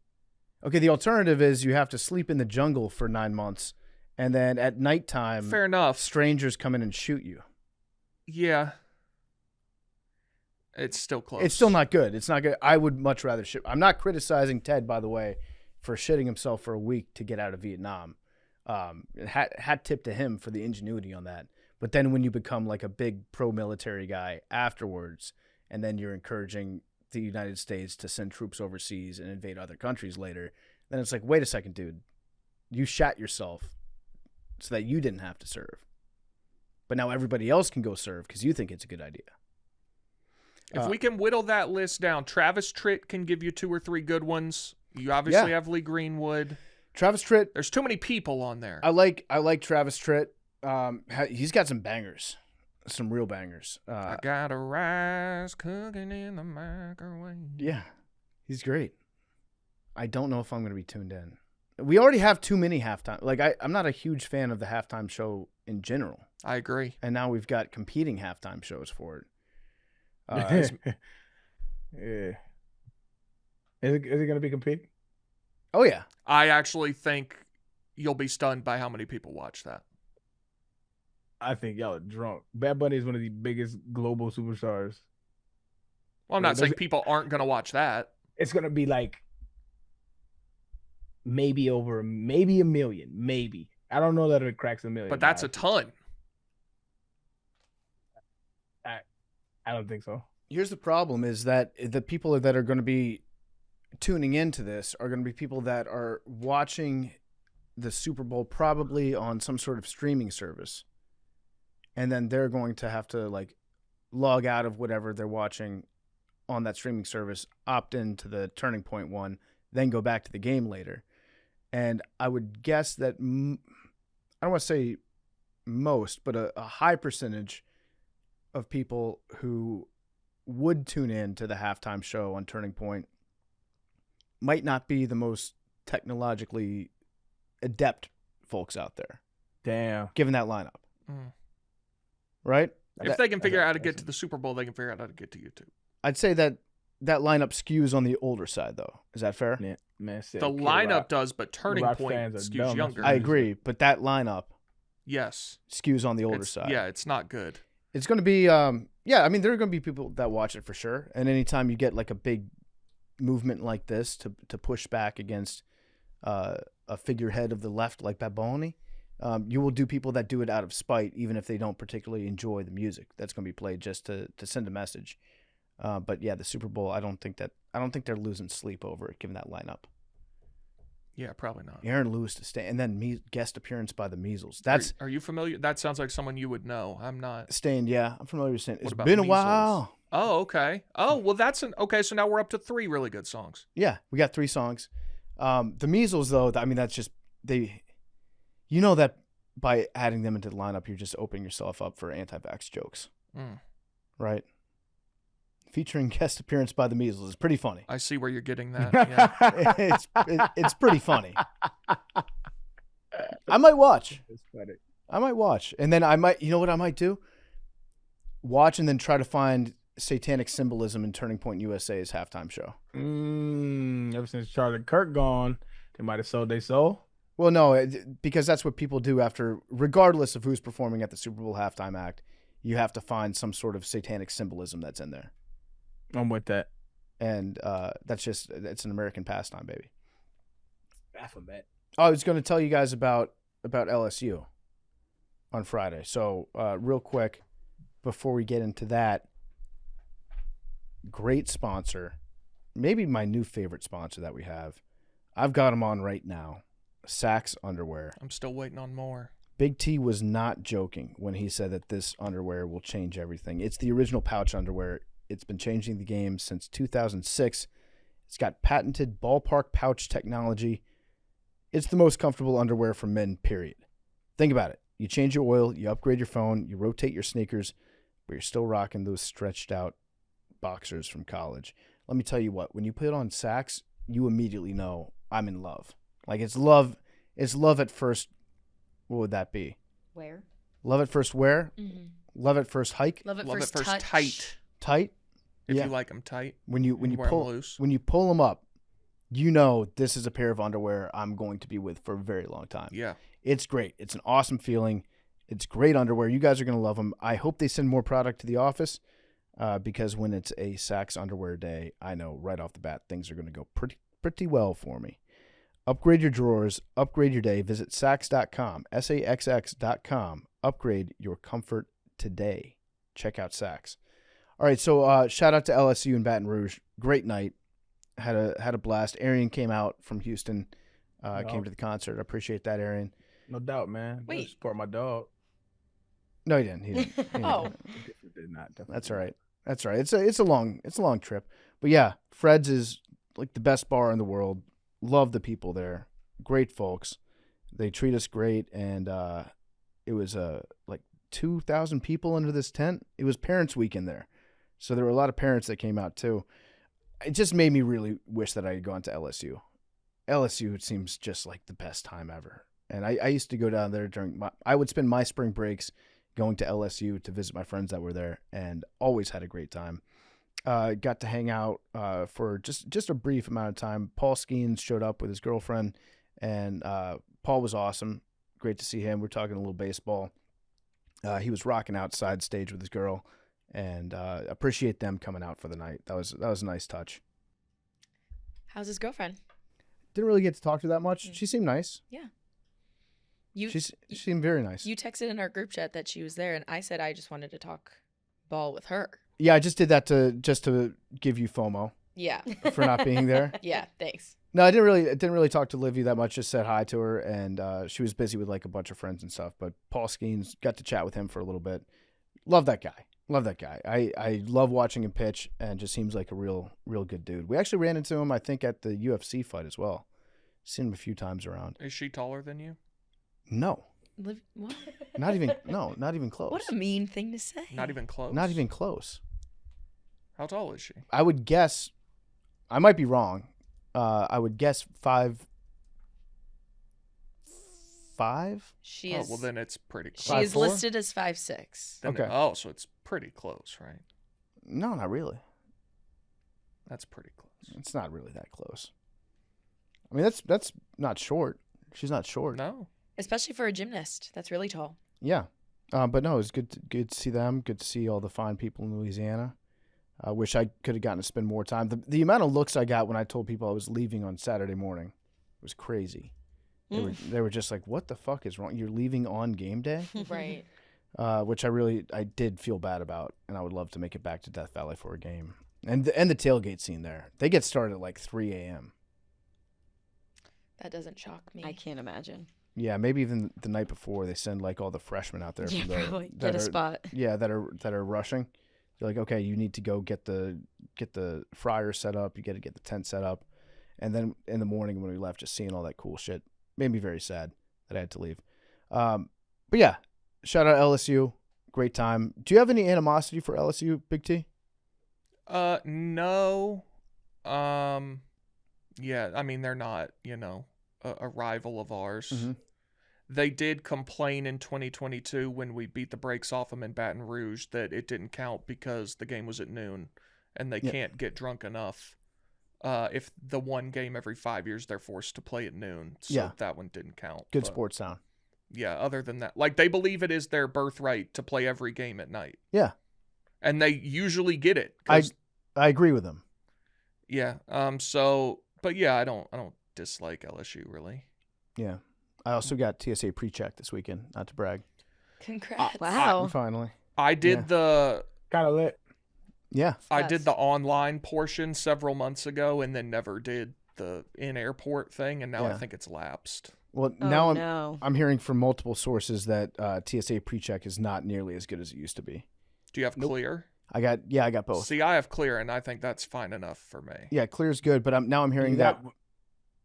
B: Okay, the alternative is you have to sleep in the jungle for 9 months, and then at nighttime,
A: fair enough.
B: strangers come in and shoot you.
A: Yeah. It's still close.
B: It's still not good. It's not good. I would much rather shit. I'm not criticizing Ted, by the way, for shitting himself for a week to get out of Vietnam. Hat tip to him for the ingenuity on that. But then when you become like a big pro-military guy afterwards, and then you're encouraging the United States to send troops overseas and invade other countries later, then it's like, wait a second, dude. You shot yourself so that you didn't have to serve. But now everybody else can go serve because you think it's a good idea.
A: If we can whittle that list down, Travis Tritt can give you 2 or 3 good ones. You obviously
B: Yeah.
A: have Lee Greenwood.
B: Travis Tritt,
A: There's too many people on there.
B: I like Travis Tritt. He's got some bangers, some real bangers.
A: I got a rice cooking in the microwave.
B: Yeah, he's great. I don't know if I'm going to be tuned in. We already have too many halftime. Like I'm not a huge fan of the halftime show in general,
A: I agree.
B: and now we've got competing halftime shows for it.
C: Yeah. Is it gonna be competing?
B: Oh yeah,
A: I actually think you'll be stunned by how many people watch that.
C: I think y'all are drunk. Bad Bunny is one of the biggest global superstars.
A: Well, I'm
C: Yeah,
A: not saying
C: does it-
A: people aren't going to watch that.
C: It's gonna be like maybe a million, maybe. I don't know that it cracks $1 million.
A: But that's a ton.
C: I don't think so.
B: Here's the problem: is that the people that are going to be tuning into this are going to be people that are watching the Super Bowl probably on some sort of streaming service, and then they're going to have to like log out of whatever they're watching on that streaming service, opt into the Turning Point one, then go back to the game later. And I would guess that I don't want to say most, but a high percentage of people who would tune in to the halftime show on Turning Point might not be the most technologically adept folks out there.
C: Damn.
B: Given that lineup. Right?
A: If they can figure out how to get to the Super Bowl, they can figure out how to get to YouTube.
B: I'd say that lineup skews on the older side, though. Is that fair?
C: Yeah, man,
A: The lineup does, but Turning Point skews younger.
B: I agree, but that lineup
A: Yes.
B: skews on the older side.
A: Yeah, it's not good.
B: It's going to be, there are going to be people that watch it for sure. And anytime you get like a big movement like this to push back against a figurehead of the left like Baboni, you will do people that do it out of spite, even if they don't particularly enjoy the music that's going to be played just to send a message. But yeah, the Super Bowl, I don't think they're losing sleep over it, given that lineup.
A: Yeah, probably not.
B: Aaron Lewis to stay, and then guest appearance by the Measles.
A: Are you familiar? That sounds like someone you would know. I'm not.
B: Staying, yeah, I'm familiar with Staying. It's
A: about
B: been a
A: Measles?
B: while.
A: Oh, okay. Oh, well, okay. So now we're up to 3 really good songs.
B: Yeah, we got 3 songs. The Measles, though, I mean, that's just you know that by adding them into the lineup, you're just opening yourself up for anti-vax jokes, right? Featuring guest appearance by the Measles is pretty funny.
A: I see where you're getting that. Yeah.
B: It's pretty funny. I might watch.
C: It's funny.
B: I might watch, and then I might. You know what I might do? Watch and then try to find satanic symbolism in Turning Point USA's halftime show.
C: Ever since Charlie Kirk gone, they might have sold their soul.
B: Well, no, because that's what people do after, regardless of who's performing at the Super Bowl halftime act, you have to find some sort of satanic symbolism that's in there.
C: I'm with that.
B: And it's an American pastime, baby.
C: Baphomet.
B: I was going to tell you guys about LSU on Friday. So real quick, before we get into that, great sponsor, maybe my new favorite sponsor that we have. I've got them on right now. Saks Underwear.
A: I'm still waiting on more.
B: Big T was not joking when he said that this underwear will change everything. It's the original pouch underwear. It's been changing the game since 2006. It's got patented ballpark pouch technology. It's the most comfortable underwear for men, period. Think about it. You change your oil, you upgrade your phone, you rotate your sneakers, but you're still rocking those stretched out boxers from college. Let me tell you what, when you put on Saks, you immediately know I'm in love. Like it's love at first, what would that be?
E: Where?
B: Love at first wear?
E: Mm-hmm.
B: Love at first hike?
D: Love at
A: Love
D: first
A: at first
D: touch.
A: tight.
B: Tight?
A: If
B: Yeah.
A: you like them tight.
B: When you
A: wear 'em
B: pull
A: loose.
B: when you pull them up, you know this is a pair of underwear I'm going to be with for a very long time.
A: Yeah.
B: It's great. It's an awesome feeling. It's great underwear. You guys are going to love them. I hope they send more product to the office because when it's a Saks underwear day, I know right off the bat things are going to go pretty well for me. Upgrade your drawers. Upgrade your day. Visit Saks.com, SAXX.com. Upgrade your comfort today. Check out Saks. All right, so shout out to LSU in Baton Rouge. Great night. Had a blast. Arian came out from Houston, came to the concert. I appreciate that, Arian.
C: No doubt, man.
D: Wait.
C: Gotta support my dog.
B: No, he didn't. He didn't.
D: Oh.
C: Did not. Definitely
B: That's all right. That's all right. It's a long trip. But yeah, Fred's is like the best bar in the world. Love the people there. Great folks. They treat us great, and it was like 2,000 people under this tent. It was Parents' Weekend there, so there were a lot of parents that came out too. It just made me really wish that I had gone to LSU. LSU seems just like the best time ever. And I used to go down there I would spend my spring breaks going to LSU to visit my friends that were there, and always had a great time. Got to hang out for just a brief amount of time. Paul Skeens showed up with his girlfriend, and Paul was awesome. Great to see him. We're talking a little baseball. He was rocking outside stage with his girl, and appreciate them coming out for the night. That was a nice touch.
D: How's his girlfriend?
B: Didn't really get to talk to her that much. She seemed nice.
D: Yeah.
B: She seemed very nice.
D: You texted in our group chat that she was there, and I said I just wanted to talk ball with her.
B: Yeah, I just did that to give you FOMO
D: Yeah.
B: for not being there.
D: Yeah, thanks.
B: No, I didn't really talk to Livy that much. Just said hi to her, and she was busy with like a bunch of friends and stuff. But Paul Skeens, got to chat with him for a little bit. Love that guy. I love watching him pitch, and just seems like a real good dude. We actually ran into him, I think, at the UFC fight as well. Seen him a few times around.
A: Is she taller than you?
B: No,
D: What?
B: not even close.
D: What a mean thing to say.
A: Not even close.
B: Not even close.
A: How tall is she?
B: I would guess. I might be wrong. I would guess 5'5".
D: She
A: Oh,
D: is.
A: well, then it's pretty close.
D: She is
B: 5'4"?
D: listed as 5'6".
A: Then-
B: Okay.
A: Oh, so it's pretty close, right?
B: No, not really.
A: That's pretty close.
B: It's not really that close. I mean, that's not short. She's not short.
A: No.
D: Especially for a gymnast. That's really tall.
B: Yeah, but no, it was good to see them. Good to see all the fine people in Louisiana. I wish I could have gotten to spend more time. The amount of looks I got when I told people I was leaving on Saturday morning was crazy. They were just like, "What the fuck is wrong? You're leaving on game day?"
D: Right.
B: Which I did feel bad about, and I would love to make it back to Death Valley for a game. And the tailgate scene there, they get started at like 3 a.m.
D: That doesn't shock me.
E: I can't imagine.
B: Yeah, maybe even the night before they send like all the freshmen out there.
E: Yeah,
B: from the,
E: probably.
B: that
E: Get a
B: are-
E: spot.
B: Yeah, that are rushing. They're like, okay, you need to go get the fryer set up. You got to get the tent set up, and then in the morning when we left, just seeing all that cool shit made me very sad that I had to leave. But yeah, shout out LSU, great time. Do you have any animosity for LSU, Big T?
A: No. Yeah, I mean, they're not, a rival of ours.
B: Mm-hmm.
A: They did complain in 2022 when we beat the brakes off them in Baton Rouge that it didn't count because the game was at noon and they can't get drunk enough if the one game every 5 years they're forced to play at noon. So that one didn't count.
B: Good
A: But,
B: sports sound.
A: Yeah, other than that, like they believe it is their birthright to play every game at night.
B: Yeah,
A: And they usually get it.
B: I agree with them.
A: Yeah. But yeah, I don't dislike LSU really.
B: Yeah, I also got TSA pre-check this weekend. Not to brag.
D: Congrats.
E: Wow.
B: Finally.
A: I did the
C: Kind of lit.
B: Yeah.
A: I did the online portion several months ago and then never did the in-airport thing, and now I
B: Yeah.
A: think it's lapsed.
B: Well,
E: Oh,
B: now
E: no.
B: I'm hearing from multiple sources that TSA pre-check is not nearly as good as it used to be.
A: Do you have Clear?
B: I got both.
A: See, I have Clear, and I think that's fine enough for me.
B: Yeah, Clear's good, but I'm hearing that.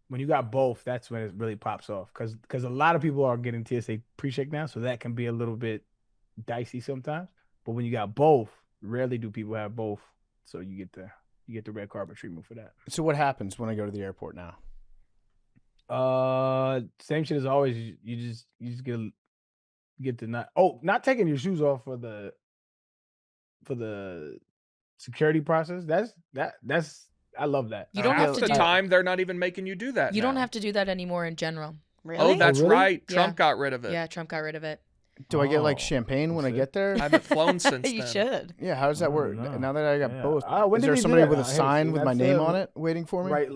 C: When you got both, that's when it really pops off. Because a lot of people are getting TSA pre-check now, so that can be a little bit dicey sometimes. But when you got both, rarely do people have both, so you get the red carpet treatment for that.
B: So what happens when I go to the airport now?
C: Same shit as always. You just get to not taking your shoes off for the security process. That's I love that.
D: You don't have
A: Half
D: to
A: the
D: do
A: time they're not even making you do that.
D: You don't
A: now.
D: have to do that anymore in general.
E: Really?
A: Oh, that's
C: really?
A: right. Trump
D: Yeah.
A: got rid of it.
D: Yeah, Trump got rid of it.
B: Do I get like
C: Oh,
B: champagne when I
C: that's
B: get there?
A: I haven't flown since
E: You
A: then.
E: should.
B: Yeah, how does that work?
C: no.
B: Now that I got
C: Yeah.
B: both,
C: When
B: is
C: did
B: there
C: he do
B: somebody
C: that?
B: with a
C: Hey,
B: sign
C: see,
B: with my
C: that's,
B: name on it waiting for me?
C: right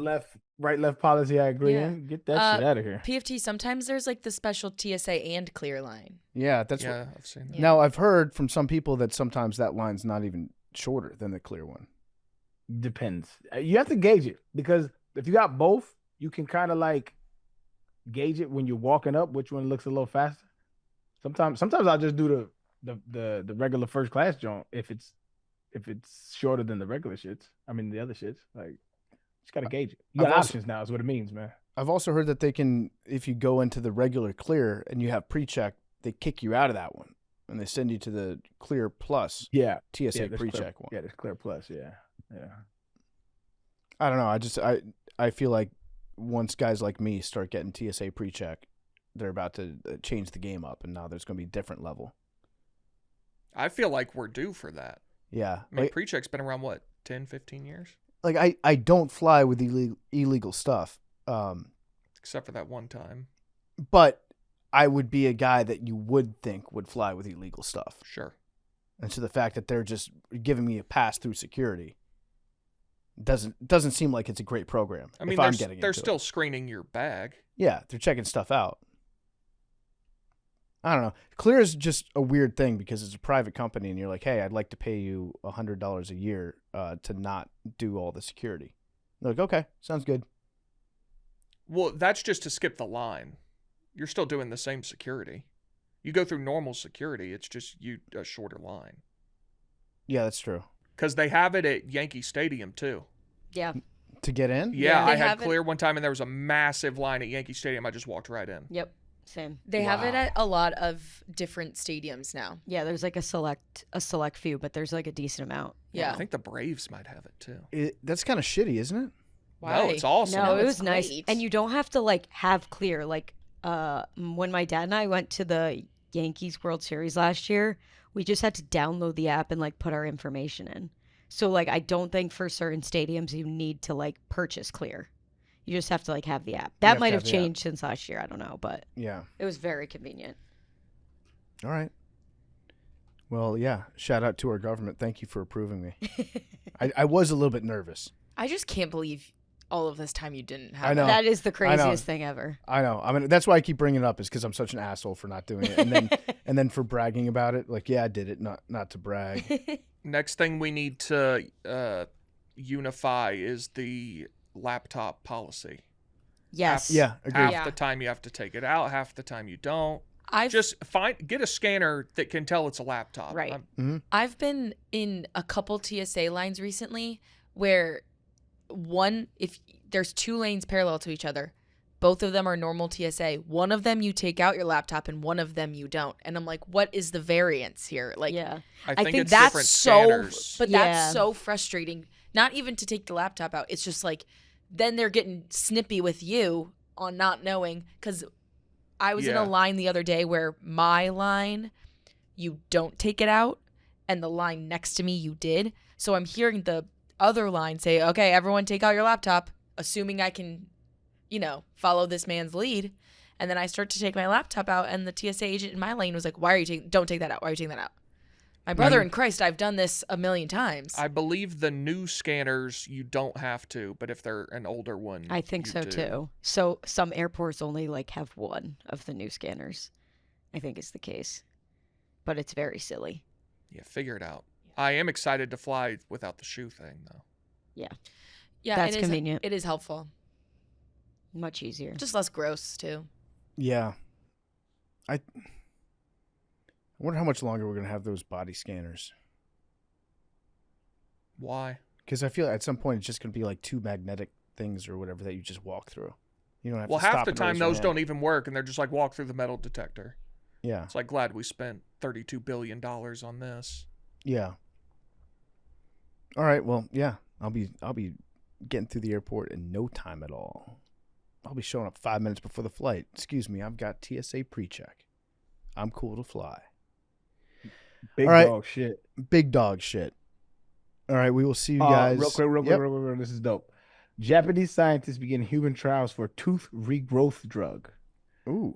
C: left policy. I agree.
D: Yeah.
C: In. Get that shit out of here.
D: PFT, sometimes there's like the special TSA and clear line.
B: Yeah, that's
A: Yeah, I've seen that.
D: Yeah.
B: Now I've heard from some people that sometimes that line's not even shorter than the clear one.
C: Depends. You have to gauge it because if you got both, you can kind of like gauge it when you're walking up, which one looks a little faster. Sometimes I'll just do the regular first class joint if it's shorter than the regular shits. I mean the other shits. Like just gotta gauge it. You got
B: I've also-
C: options now is what it means, man.
B: I've also heard that they can, if you go into the regular clear and you have pre-check, they kick you out of that one and they send you to the clear plus
C: Yeah.
B: TSA
C: there's
B: pre-check
C: clear,
B: one.
C: Yeah, there's clear plus. Yeah.
B: I don't know. I feel like once guys like me start getting TSA pre-check, they're about to change the game up, and now there's going to be a different level.
A: I feel like we're due for that.
B: Yeah.
A: I mean, pre-check's been around, what, 10, 15 years?
B: Like I don't fly with illegal stuff,
A: Except for that one time.
B: but I would be a guy that you would think would fly with illegal stuff.
A: Sure.
B: And so the fact that they're just giving me a pass through security doesn't seem like it's a great program.
A: I mean,
B: if I'm
A: they're
B: getting into
A: still
B: it.
A: screening your bag.
B: Yeah, they're checking stuff out. I don't know. Clear is just a weird thing because it's a private company, and you're like, hey, I'd like to pay you $100 a year to not do all the security. They're like, okay, sounds good.
A: Well, that's just to skip the line. You're still doing the same security. You go through normal security. It's just a shorter line.
B: Yeah, that's true.
A: Because they have it at Yankee Stadium, too.
E: Yeah.
B: To get in?
A: Yeah,
D: They
A: I had
D: have it-
A: Clear one time, and there was a massive line at Yankee Stadium. I just walked right in.
E: Yep. Same.
D: They have it
B: Wow.
D: at a lot of different stadiums now.
E: Yeah, there's like a select few, but there's like a decent amount.
D: Yeah.
A: I think the Braves might have it, too.
B: That's kind of shitty, isn't it?
A: No, it's awesome.
E: No, it
D: it's
E: was nice.
D: great.
E: And you don't have to like have Clear. Like when my dad and I went to the Yankees World Series last year, we just had to download the app and like put our information in. So like I don't think for certain stadiums you need to like purchase Clear. You just have to like have the app.
B: have
E: That
B: to
E: might
B: have
E: have
B: the app.
E: changed since last year. I don't know, but
B: Yeah.
E: it was very convenient.
B: All right. Well, yeah. Shout out to our government. Thank you for approving me. I was a little bit nervous.
D: I just can't believe all of this time you didn't have
B: I know.
E: That is the
B: I know.
E: craziest thing ever.
B: I know. I mean, that's why I keep bringing it up, is because I'm such an asshole for not doing it, and then for bragging about it. Like, yeah, I did it, not to brag.
A: Next thing we need to unify is the laptop policy.
E: Yes.
B: Yeah, agreed.
A: Half
D: Yeah.
A: the time you have to take it out, half the time you don't.
D: I've
A: Just get a scanner that can tell it's a laptop.
E: Right.
D: I've been in a couple TSA lines recently where if there's 2 lanes parallel to each other, both of them are normal TSA. One of them you take out your laptop and one of them you don't. And I'm like, what is the variance here? Like,
E: Yeah.
A: I
D: I think
A: it's
D: that's
A: different
D: so,
A: scanners.
D: but
E: Yeah.
D: that's so frustrating. Not even to take the laptop out. It's just like, then they're getting snippy with you on not knowing. Because I was in
A: Yeah.
D: a line the other day where my line, you don't take it out, and the line next to me, you did. So I'm hearing the other line say, okay, everyone take out your laptop, assuming I can, follow this man's lead. And then I start to take my laptop out, and the TSA agent in my lane was like, don't take that out. Why are you taking that out? My brother in Christ, I've done this a million times.
A: I believe the new scanners you don't have to, but if they're an older one,
E: I think
A: you
E: so
A: do.
E: too. So some airports only like have one of the new scanners. I think is the case. But it's very silly.
A: Yeah, figure it out. I am excited to fly without the shoe thing, though.
D: Yeah,
E: That's
D: it is,
E: convenient.
D: It is helpful.
E: Much easier.
D: Just less gross, too.
B: Yeah. I wonder how much longer we're gonna have those body scanners.
A: Why?
B: Because I feel at some point it's just gonna be like 2 magnetic things or whatever that you just walk through. You don't have
A: Well,
B: to
A: half
B: stop
A: the
B: and
A: time
B: raise your
A: those
B: hand.
A: don't even work, and they're just like walk through the metal detector.
B: Yeah.
A: It's like, glad we spent $32 billion on this.
B: Yeah. All right. Well, yeah. I'll be getting through the airport in no time at all. I'll be showing up 5 minutes before the flight. Excuse me, I've got TSA pre-check. I'm cool to fly.
C: Big
B: All right.
C: dog shit.
B: Big dog shit. All right, we will see you guys.
C: Real quick,
B: Yep.
C: real quick. This is dope. Japanese scientists begin human trials for tooth regrowth drug.
B: Ooh.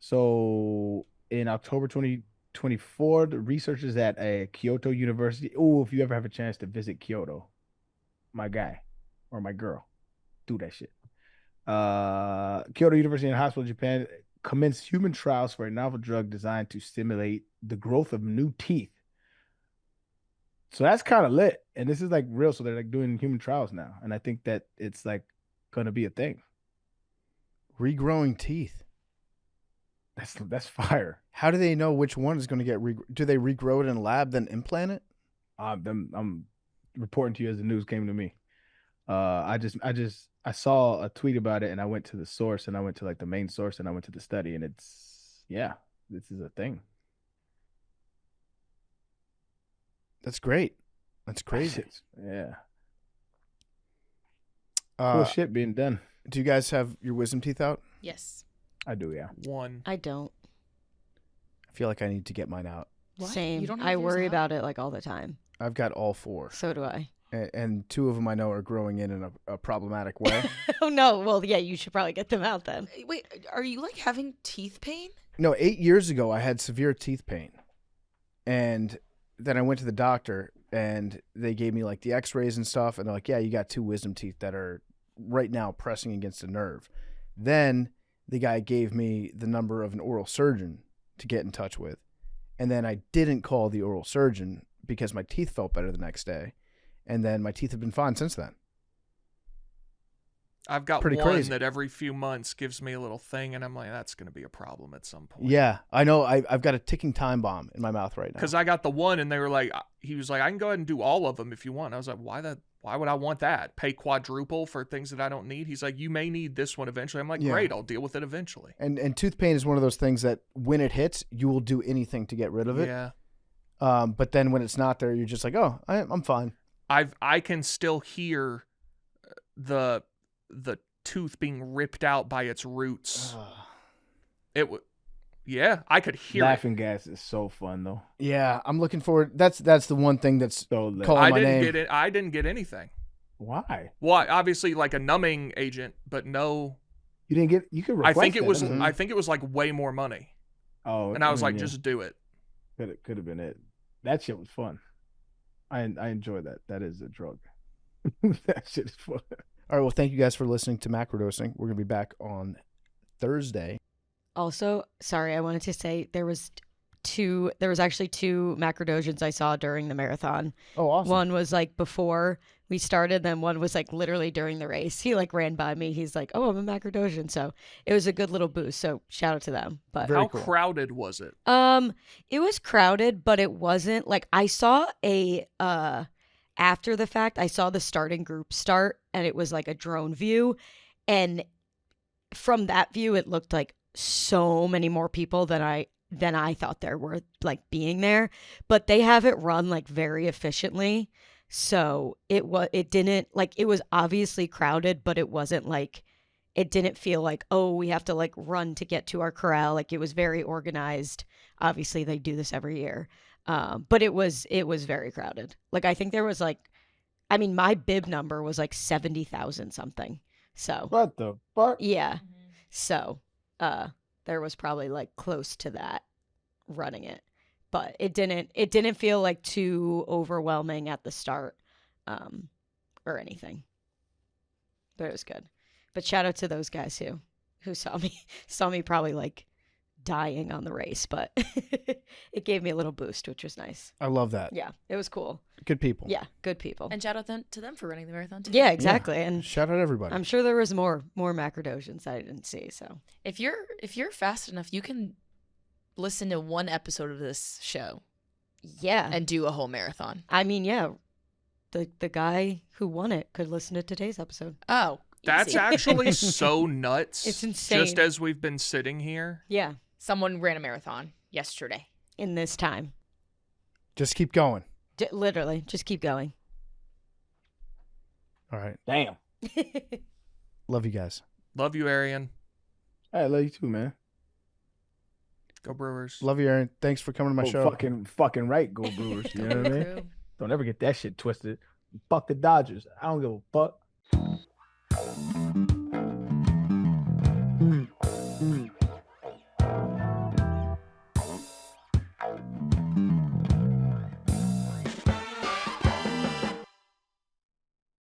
C: So in October 2024, the researchers at Kyoto University. Oh, if you ever have a chance to visit Kyoto, my guy or my girl, do that shit. Kyoto University and Hospital, Japan, commenced human trials for a novel drug designed to stimulate the growth of new teeth. So that's kind of lit, and this is like real. So they're like doing human trials now, and I think that it's like gonna be a thing.
B: Regrowing teeth.
C: That's fire.
B: How do they know which one is going to get do they regrow it in a lab then implant it?
C: I'm reporting to you as the news came to me. I saw a tweet about it, and I went to the source, and I went to like the main source, and I went to the study, and this is a thing.
B: That's great. That's crazy.
C: Yeah. Cool
B: Uh,
C: shit being done.
B: do you guys have your wisdom teeth out?
D: Yes.
C: I do, yeah.
A: One.
E: I don't.
B: I feel like I need to get mine out.
D: What?
E: Same.
D: You don't have
E: I
D: yours
E: worry
D: out?
E: about it like all the time.
B: I've got all 4.
E: So do I.
B: And 2 of them I know are growing in a problematic way.
E: Oh no. Well, yeah, you should probably get them out then.
D: Wait, are you like having teeth pain?
B: No, 8 years ago I had severe teeth pain. And then I went to the doctor and they gave me like the x-rays and stuff. And they're like, yeah, you got 2 wisdom teeth that are right now pressing against a nerve. Then the guy gave me the number of an oral surgeon to get in touch with. And then I didn't call the oral surgeon because my teeth felt better the next day. And then my teeth have been fine since then.
A: I've got
B: Pretty
A: one
B: crazy.
A: that every few months gives me a little thing, and I'm like, that's going to be a problem at some point.
B: Yeah, I know. I've got a ticking time bomb in my mouth right now.
A: Because I got the one, and they were like, he was like, I can go ahead and do all of them if you want. I was like, why would I want that? Pay quadruple for things that I don't need? He's like, you may need this one eventually. I'm like,
B: Yeah.
A: great, I'll deal with it eventually.
B: And tooth pain is one of those things that when it hits, you will do anything to get rid of it.
A: Yeah.
B: But then when it's not there, you're just like, oh, I'm fine.
A: I can still hear the tooth being ripped out by its roots. Yeah, I could hear
C: Laughing gas is so fun though.
B: Yeah, I'm looking forward. That's the one thing that's
C: So lit.
B: calling
A: I
B: my
A: didn't
B: name.
A: get it. I didn't get anything.
C: Why?
A: Well, obviously like a numbing agent, but no.
C: You didn't get? You could request
A: I think it was.
C: that.
A: I think it was like way more money,
C: Oh,
A: and I was like,
C: yeah.
A: just do it.
C: Could have been it. That shit was fun. I enjoy that. That is a drug. That shit is fun.
B: All right, well, thank you guys for listening to Macrodosing. We're going to be back on Thursday.
E: Also, sorry, I wanted to say there was actually two macrodosions I saw during the marathon.
B: Oh, awesome.
E: One was like before we started, then one was like literally during the race. He like ran by me. He's like, "Oh, I'm a macrodosian." So it was a good little boost. So shout out to them. But
B: Very
A: How
B: cool.
A: crowded was it?
E: it was crowded, but it wasn't like I saw a after the fact, I saw the starting group start and it was like a drone view, and from that view it looked like so many more people than I thought there were like being there, but they have it run like very efficiently. So it was obviously crowded, but it wasn't like, it didn't feel like, oh, we have to like run to get to our corral. Like it was very organized. Obviously they do this every year. But it was very crowded. Like I think there was like, I mean, my bib number was like 70,000 something. So
C: What the fuck?
E: yeah. So there was probably like close to that running it. But it didn't feel like too overwhelming at the start or anything. But it was good. But shout out to those guys who saw me probably like dying on the race, but it gave me a little boost, which was nice.
B: I love that.
E: Yeah, it was cool.
B: Good people.
E: Yeah, good people.
D: And shout out to them for running the marathon too.
E: Yeah, exactly. And
B: Shout out everybody.
E: I'm sure there was more macrodosians that I didn't see. So
D: If you're fast enough, you can listen to one episode of this show
E: yeah,
D: and do a whole marathon.
E: I mean, yeah, the guy who won it could listen to today's episode.
D: Oh,
A: That's
D: easy.
A: actually so nuts.
E: It's insane.
A: Just as we've been sitting here.
E: Yeah,
D: Someone ran a marathon yesterday.
E: in this time,
B: Just keep going.
E: literally, just keep going.
B: All right.
C: Damn.
B: Love you guys.
A: Love you, Arian.
C: I love you too, man.
A: Go Brewers.
B: Love you, Aaron. Thanks for coming to my
C: Oh,
B: show.
C: fucking right, go Brewers. You know what I mean?
D: Crew.
C: Don't ever get that shit twisted. Fuck the Dodgers. I don't give a fuck.